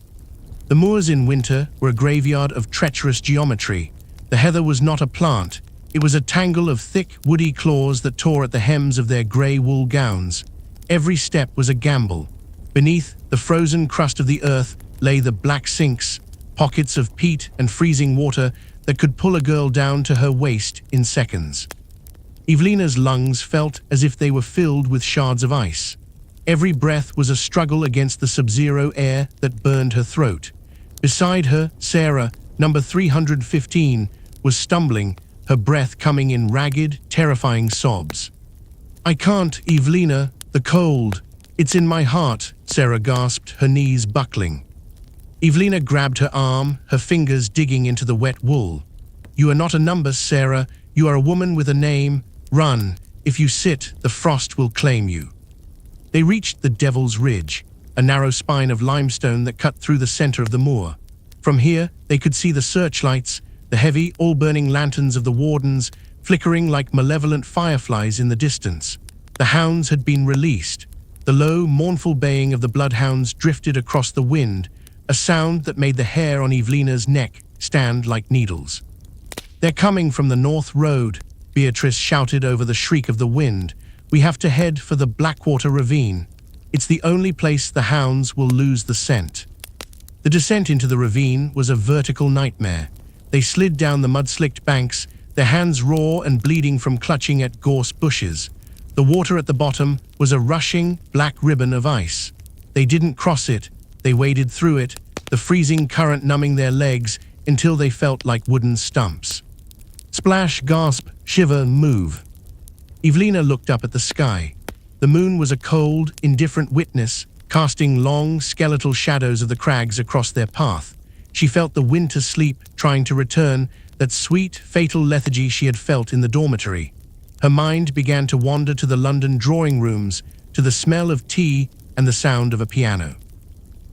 The moors in winter were a graveyard of treacherous geometry. The heather was not a plant. It was a tangle of thick, woody claws that tore at the hems of their grey wool gowns. Every step was a gamble. Beneath the frozen crust of the earth lay the black sinks, pockets of peat and freezing water that could pull a girl down to her waist in seconds. Evelina's lungs felt as if they were filled with shards of ice. Every breath was a struggle against the sub-zero air that burned her throat. Beside her, Sarah, number 315, was stumbling, her breath coming in ragged, terrifying sobs. "I can't, Evelina, the cold. It's in my heart," Sarah gasped, her knees buckling. Evelina grabbed her arm, her fingers digging into the wet wool. "You are not a number, Sarah. You are a woman with a name. Run. If you sit, the frost will claim you." They reached the Devil's Ridge, a narrow spine of limestone that cut through the center of the moor. From here, they could see the searchlights, the heavy, all-burning lanterns of the wardens, flickering like malevolent fireflies in the distance. The hounds had been released. The low, mournful baying of the bloodhounds drifted across the wind, a sound that made the hair on Evelina's neck stand like needles. "They're coming from the North Road," Beatrice shouted over the shriek of the wind. "We have to head for the Blackwater Ravine. It's the only place the hounds will lose the scent." The descent into the ravine was a vertical nightmare. They slid down the mud-slicked banks, their hands raw and bleeding from clutching at gorse bushes. The water at the bottom was a rushing, black ribbon of ice. They didn't cross it, they waded through it, the freezing current numbing their legs until they felt like wooden stumps. Splash, gasp, shiver, move. Evelina looked up at the sky. The moon was a cold, indifferent witness, casting long, skeletal shadows of the crags across their path. She felt the winter sleep trying to return, that sweet, fatal lethargy she had felt in the dormitory. Her mind began to wander to the London drawing rooms, to the smell of tea and the sound of a piano.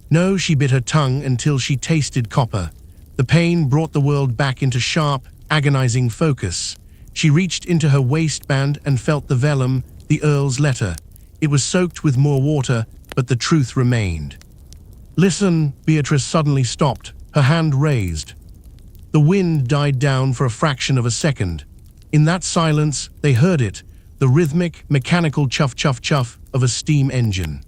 No, she bit her tongue until she tasted copper. The pain brought the world back into sharp, agonizing focus. She reached into her waistband and felt the vellum, the Earl's letter. It was soaked with more water, but the truth remained. "Listen," Beatrice suddenly stopped, her hand raised. The wind died down for a fraction of a second. In that silence, they heard it, the rhythmic, mechanical chuff-chuff-chuff of a steam engine.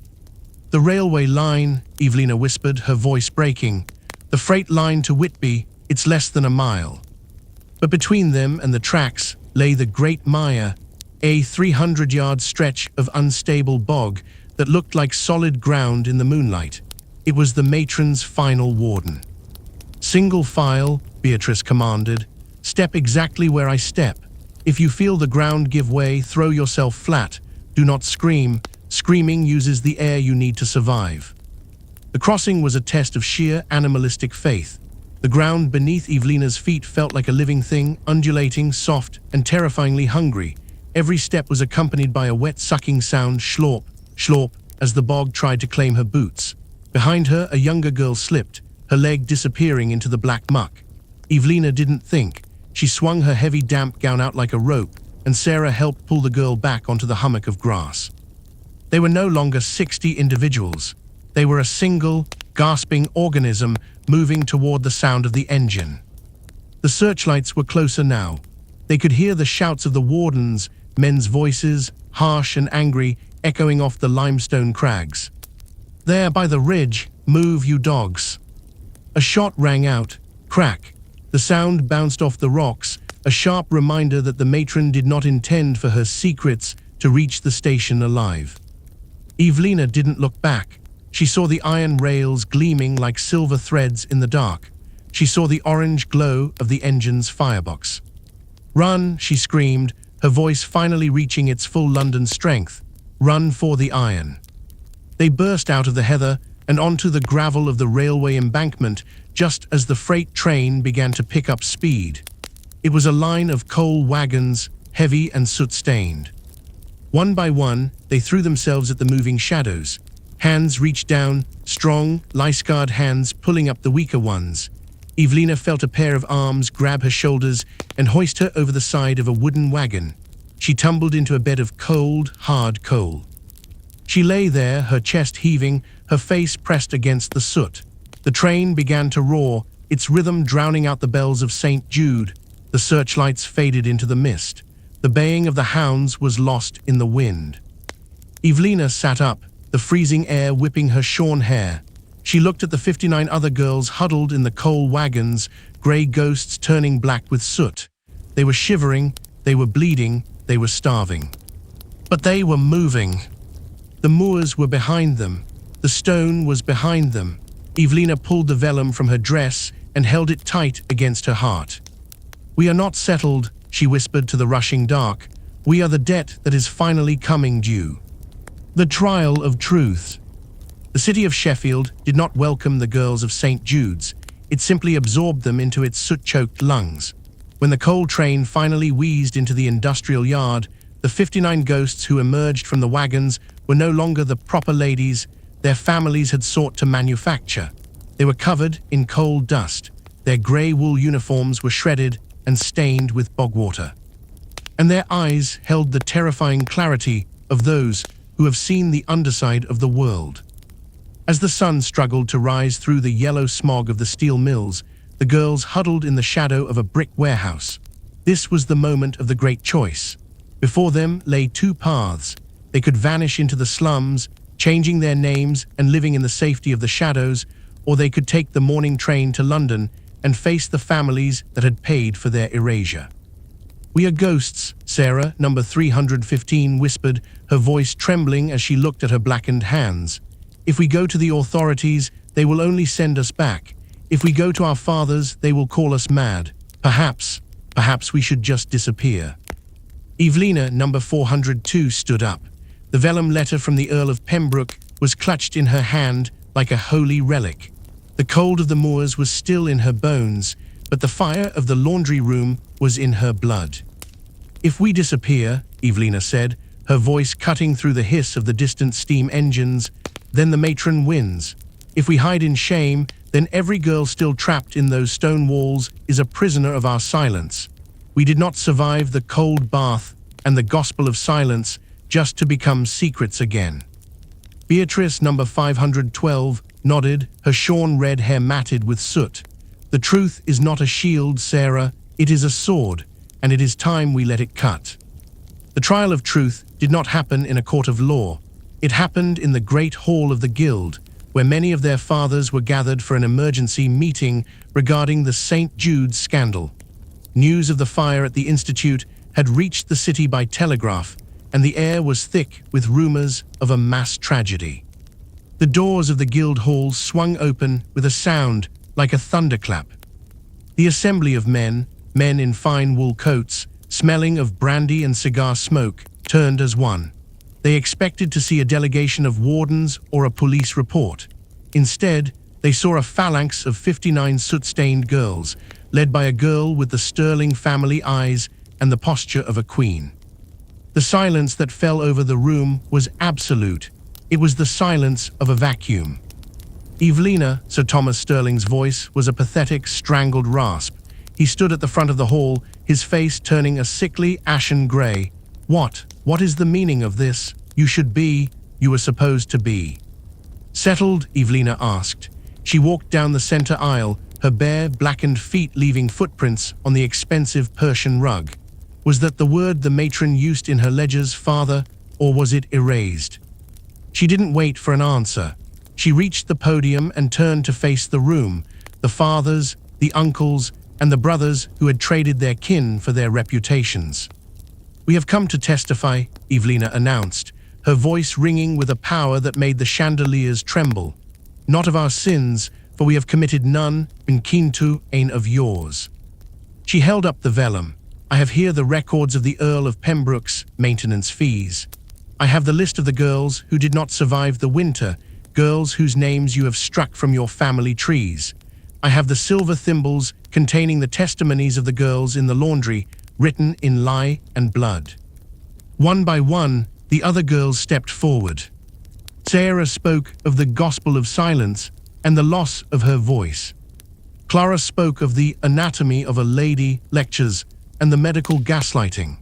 "The railway line," Evelina whispered, her voice breaking. "The freight line to Whitby, it's less than a mile." But between them and the tracks lay the Great Mire, a 300-yard stretch of unstable bog that looked like solid ground in the moonlight. It was the matron's final warden. "Single file," Beatrice commanded. "Step exactly where I step. If you feel the ground give way, throw yourself flat. Do not scream. Screaming uses the air you need to survive." The crossing was a test of sheer animalistic faith. The ground beneath Evelina's feet felt like a living thing, undulating, soft, and terrifyingly hungry. Every step was accompanied by a wet, sucking sound, slorp, slorp, as the bog tried to claim her boots. Behind her, a younger girl slipped, her leg disappearing into the black muck. Evelina didn't think. She swung her heavy damp gown out like a rope, and Sarah helped pull the girl back onto the hummock of grass. They were no longer 60 individuals. They were a single, gasping organism moving toward the sound of the engine. The searchlights were closer now. They could hear the shouts of the wardens, men's voices, harsh and angry, echoing off the limestone crags. "There by the ridge, move, you dogs." A shot rang out, crack. The sound bounced off the rocks, a sharp reminder that the matron did not intend for her secrets to reach the station alive. Evelina didn't look back. She saw the iron rails gleaming like silver threads in the dark. She saw the orange glow of the engine's firebox. "Run," she screamed, her voice finally reaching its full London strength. "Run for the iron." They burst out of the heather and onto the gravel of the railway embankment just as the freight train began to pick up speed. It was a line of coal wagons, heavy and soot-stained. One by one, they threw themselves at the moving shadows. Hands reached down, strong, lice-scarred hands pulling up the weaker ones. Evelina felt a pair of arms grab her shoulders and hoist her over the side of a wooden wagon. She tumbled into a bed of cold, hard coal. She lay there, her chest heaving, her face pressed against the soot. The train began to roar, its rhythm drowning out the bells of St. Jude. The searchlights faded into the mist. The baying of the hounds was lost in the wind. Evelina sat up, the freezing air whipping her shorn hair. She looked at the 59 other girls huddled in the coal wagons, grey ghosts turning black with soot. They were shivering, they were bleeding, they were starving. But they were moving. The moors were behind them. The stone was behind them. Evelina pulled the vellum from her dress and held it tight against her heart. "We are not settled," she whispered to the rushing dark. "We are the debt that is finally coming due." The trial of truth. The city of Sheffield did not welcome the girls of St. Jude's. It simply absorbed them into its soot-choked lungs. When the coal train finally wheezed into the industrial yard, the 59 ghosts who emerged from the wagons were no longer the proper ladies their families had sought to manufacture. They were covered in coal dust. Their grey wool uniforms were shredded and stained with bog water. And their eyes held the terrifying clarity of those who have seen the underside of the world. As the sun struggled to rise through the yellow smog of the steel mills, the girls huddled in the shadow of a brick warehouse. This was the moment of the great choice. Before them lay two paths. They could vanish into the slums, changing their names and living in the safety of the shadows, or they could take the morning train to London and face the families that had paid for their erasure. "We are ghosts," Sarah, number 315, whispered, her voice trembling as she looked at her blackened hands. "If we go to the authorities, they will only send us back. If we go to our fathers, they will call us mad. Perhaps we should just disappear." Evelina, number 402, stood up. The vellum letter from the Earl of Pembroke was clutched in her hand like a holy relic. The cold of the moors was still in her bones, but the fire of the laundry room was in her blood. "If we disappear," Evelina said, her voice cutting through the hiss of the distant steam engines, "then the matron wins. If we hide in shame, then every girl still trapped in those stone walls is a prisoner of our silence. We did not survive the cold bath and the gospel of silence just to become secrets again." Beatrice, number 512, nodded, her shorn red hair matted with soot. "The truth is not a shield, Sarah. It is a sword, and it is time we let it cut." The trial of truth did not happen in a court of law. It happened in the great hall of the guild, where many of their fathers were gathered for an emergency meeting regarding the St. Jude's scandal. News of the fire at the Institute had reached the city by telegraph, and the air was thick with rumors of a mass tragedy. The doors of the guild hall swung open with a sound like a thunderclap. The assembly of men in fine wool coats, smelling of brandy and cigar smoke, turned as one. They expected to see a delegation of wardens or a police report. Instead, they saw a phalanx of 59 soot-stained girls, led by a girl with the sterling family eyes and the posture of a queen. The silence that fell over the room was absolute. It was the silence of a vacuum. "Evelina," Sir Thomas Sterling's voice was a pathetic, strangled rasp. He stood at the front of the hall, his face turning a sickly, ashen grey. What is the meaning of this? You were supposed to be." "Settled?" Evelina asked. She walked down the center aisle, her bare, blackened feet leaving footprints on the expensive Persian rug. Was that the word the matron used in her ledgers, father, or was it erased? She didn't wait for an answer. She reached the podium and turned to face the room, the fathers, the uncles, and the brothers who had traded their kin for their reputations. "We have come to testify," Evelina announced, her voice ringing with a power that made the chandeliers tremble. "Not of our sins, for we have committed none, in kintu ain of yours." She held up the vellum. "I have here the records of the Earl of Pembroke's maintenance fees. I have the list of the girls who did not survive the winter, girls whose names you have struck from your family trees. I have the silver thimbles containing the testimonies of the girls in the laundry, written in lie and blood." One by one, the other girls stepped forward. Sarah spoke of the gospel of silence and the loss of her voice. Clara spoke of the anatomy of a lady lectures and the medical gaslighting.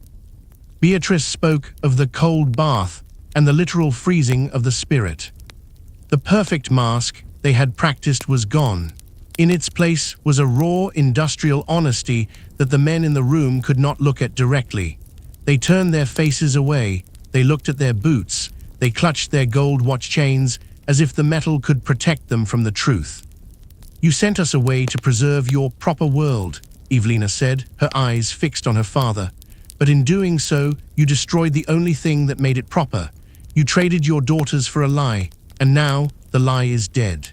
Beatrice spoke of the cold bath and the literal freezing of the spirit. The perfect mask they had practiced was gone. In its place was a raw industrial honesty that the men in the room could not look at directly. They turned their faces away, they looked at their boots, they clutched their gold watch chains as if the metal could protect them from the truth. "You sent us away to preserve your proper world," Evelina said, her eyes fixed on her father. "But in doing so, you destroyed the only thing that made it proper. You traded your daughters for a lie, and now the lie is dead."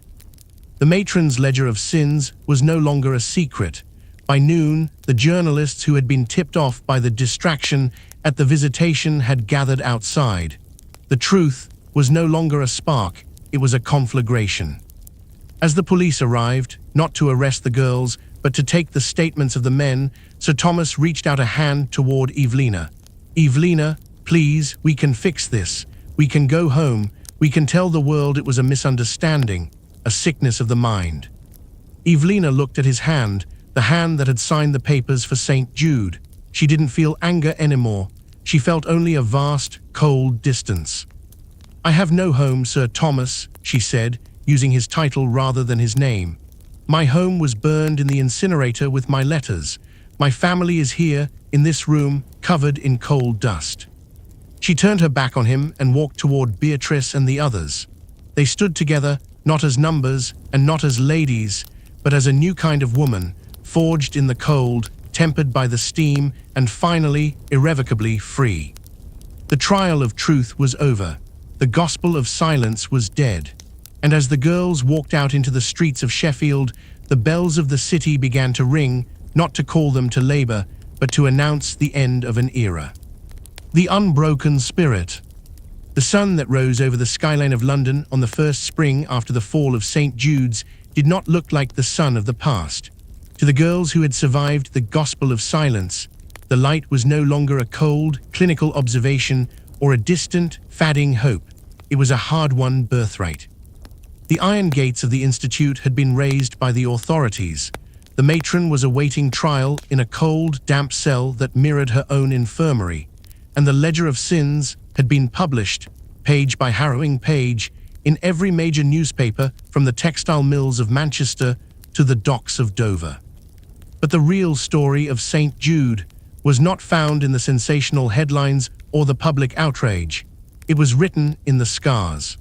The matron's ledger of sins was no longer a secret. By noon, the journalists who had been tipped off by the distraction at the visitation had gathered outside. The truth was no longer a spark, it was a conflagration. As the police arrived, not to arrest the girls, but to take the statements of the men, Sir Thomas reached out a hand toward Evelina. "Evelina, please, we can fix this. We can go home. We can tell the world it was a misunderstanding, a sickness of the mind." Evelina looked at his hand, the hand that had signed the papers for St. Jude. She didn't feel anger anymore. She felt only a vast, cold distance. "I have no home, Sir Thomas," she said, using his title rather than his name. "My home was burned in the incinerator with my letters. My family is here, in this room, covered in coal dust." She turned her back on him and walked toward Beatrice and the others. They stood together, not as numbers and not as ladies, but as a new kind of woman, forged in the cold, tempered by the steam, and finally, irrevocably free. The trial of truth was over. The gospel of silence was dead. And as the girls walked out into the streets of Sheffield, the bells of the city began to ring, not to call them to labor, but to announce the end of an era. The unbroken spirit. The sun that rose over the skyline of London on the first spring after the fall of St. Jude's did not look like the sun of the past. To the girls who had survived the gospel of silence, the light was no longer a cold, clinical observation or a distant, fading hope. It was a hard-won birthright. The iron gates of the institute had been raised by the authorities. The matron was awaiting trial in a cold, damp cell that mirrored her own infirmary, and the ledger of sins had been published, page by harrowing page, in every major newspaper from the textile mills of Manchester to the docks of Dover. But the real story of St. Jude was not found in the sensational headlines or the public outrage. It was written in the scars.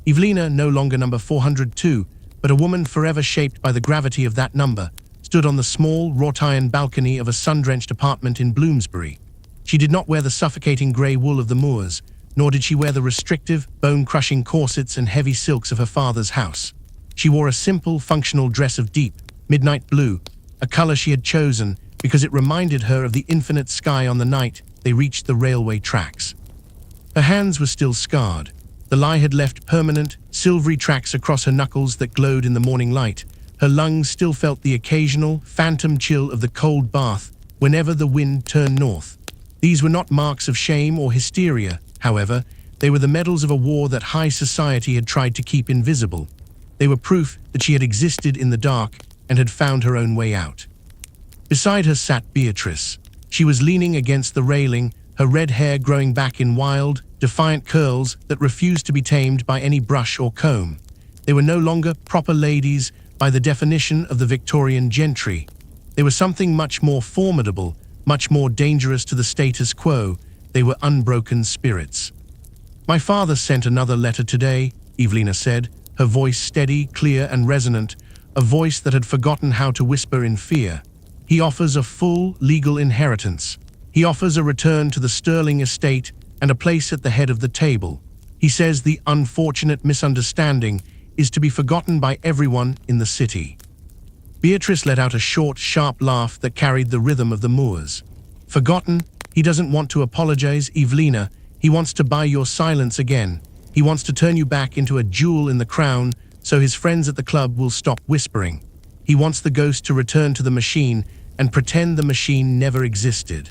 Evelina, no longer number 402, but a woman forever shaped by the gravity of that number, stood on the small, wrought-iron balcony of a sun-drenched apartment in Bloomsbury. She did not wear the suffocating grey wool of the moors, nor did she wear the restrictive, bone-crushing corsets and heavy silks of her father's house. She wore a simple, functional dress of deep, midnight blue, a color she had chosen because it reminded her of the infinite sky on the night they reached the railway tracks. Her hands were still scarred. The lie had left permanent, silvery tracks across her knuckles that glowed in the morning light. Her lungs still felt the occasional, phantom chill of the cold bath whenever the wind turned north. These were not marks of shame or hysteria, however. They were the medals of a war that high society had tried to keep invisible. They were proof that she had existed in the dark and had found her own way out. Beside her sat Beatrice. She was leaning against the railing, her red hair growing back in wild, defiant curls that refused to be tamed by any brush or comb. They were no longer proper ladies by the definition of the Victorian gentry. They were something much more formidable, much more dangerous to the status quo. They were unbroken spirits. "My father sent another letter today," Evelina said, her voice steady, clear, and resonant, a voice that had forgotten how to whisper in fear. "He offers a full legal inheritance. He offers a return to the Sterling estate and a place at the head of the table. He says the unfortunate misunderstanding is to be forgotten by everyone in the city." Beatrice let out a short, sharp laugh that carried the rhythm of the moors. "Forgotten? He doesn't want to apologize, Evelina. He wants to buy your silence again. He wants to turn you back into a jewel in the crown so his friends at the club will stop whispering. He wants the ghost to return to the machine and pretend the machine never existed."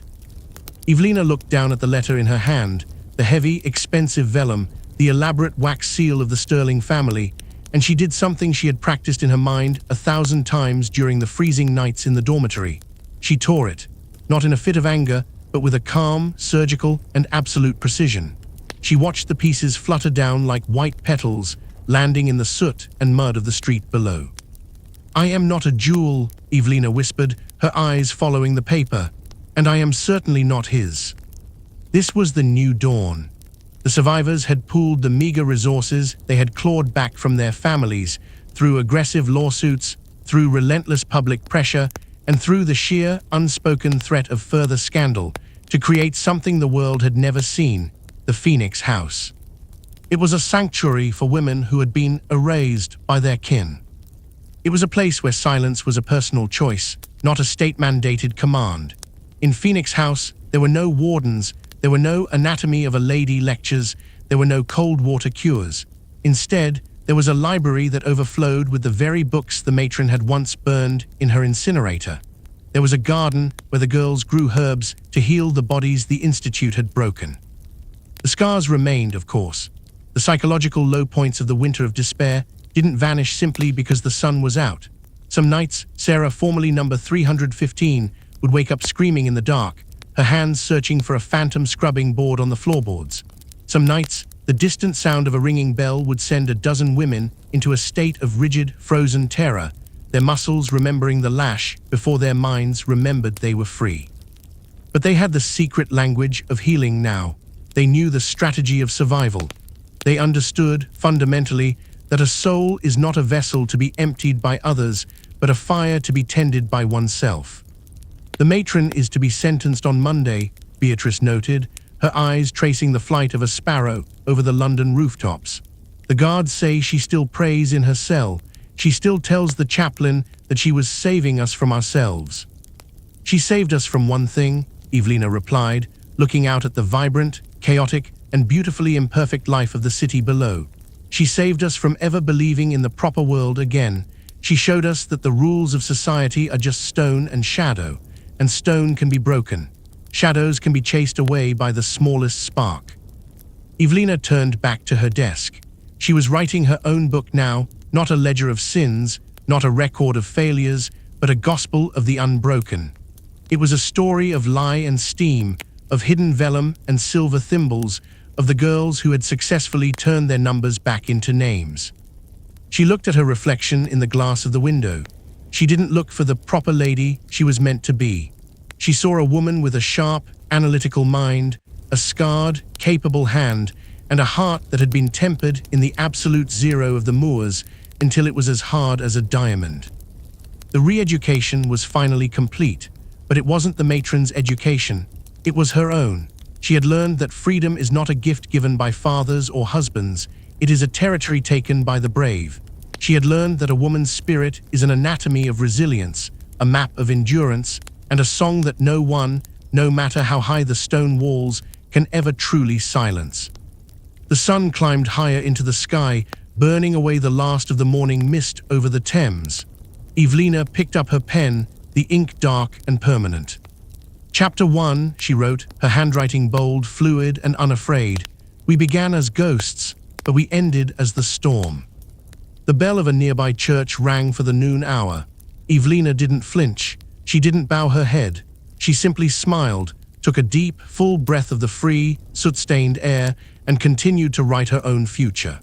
Evelina looked down at the letter in her hand, the heavy, expensive vellum, the elaborate wax seal of the Sterling family, and she did something she had practiced in her mind 1,000 times during the freezing nights in the dormitory. She tore it, not in a fit of anger, but with a calm, surgical, and absolute precision. She watched the pieces flutter down like white petals, landing in the soot and mud of the street below. "I am not a jewel," Evelina whispered, her eyes following the paper, "and I am certainly not his." This was the new dawn. The survivors had pooled the meager resources they had clawed back from their families through aggressive lawsuits, through relentless public pressure, and through the sheer, unspoken threat of further scandal to create something the world had never seen, the Phoenix House. It was a sanctuary for women who had been erased by their kin. It was a place where silence was a personal choice, not a state-mandated command. In Phoenix House, there were no wardens, there were no anatomy of a lady lectures, there were no cold water cures. Instead, there was a library that overflowed with the very books the matron had once burned in her incinerator. There was a garden where the girls grew herbs to heal the bodies the Institute had broken. The scars remained, of course. The psychological low points of the winter of despair didn't vanish simply because the sun was out. Some nights, Sarah, formerly number 315, would wake up screaming in the dark, her hands searching for a phantom scrubbing board on the floorboards. Some nights, the distant sound of a ringing bell would send a dozen women into a state of rigid, frozen terror, their muscles remembering the lash before their minds remembered they were free. But they had the secret language of healing now. They knew the strategy of survival. They understood, fundamentally, that a soul is not a vessel to be emptied by others, but a fire to be tended by oneself. "The matron is to be sentenced on Monday," Beatrice noted, her eyes tracing the flight of a sparrow over the London rooftops. "The guards say she still prays in her cell. She still tells the chaplain that she was saving us from ourselves." "She saved us from one thing," Evelina replied, looking out at the vibrant, chaotic, and beautifully imperfect life of the city below. "She saved us from ever believing in the proper world again. She showed us that the rules of society are just stone and shadow, and stone can be broken. Shadows can be chased away by the smallest spark." Evelina turned back to her desk. She was writing her own book now, not a ledger of sins, not a record of failures, but a gospel of the unbroken. It was a story of lie and steam, of hidden vellum and silver thimbles, of the girls who had successfully turned their numbers back into names. She looked at her reflection in the glass of the window. She didn't look for the proper lady she was meant to be. She saw a woman with a sharp, analytical mind, a scarred, capable hand, and a heart that had been tempered in the absolute zero of the moors until it was as hard as a diamond. The re-education was finally complete, but it wasn't the matron's education. It was her own. She had learned that freedom is not a gift given by fathers or husbands, it is a territory taken by the brave. She had learned that a woman's spirit is an anatomy of resilience, a map of endurance, and a song that no one, no matter how high the stone walls, can ever truly silence. The sun climbed higher into the sky, burning away the last of the morning mist over the Thames. Evelina picked up her pen, the ink dark and permanent. "Chapter 1, she wrote, her handwriting bold, fluid, and unafraid. "We began as ghosts, but we ended as the storm." The bell of a nearby church rang for the noon hour. Evelina didn't flinch. She didn't bow her head. She simply smiled, took a deep, full breath of the free, soot-stained air, and continued to write her own future.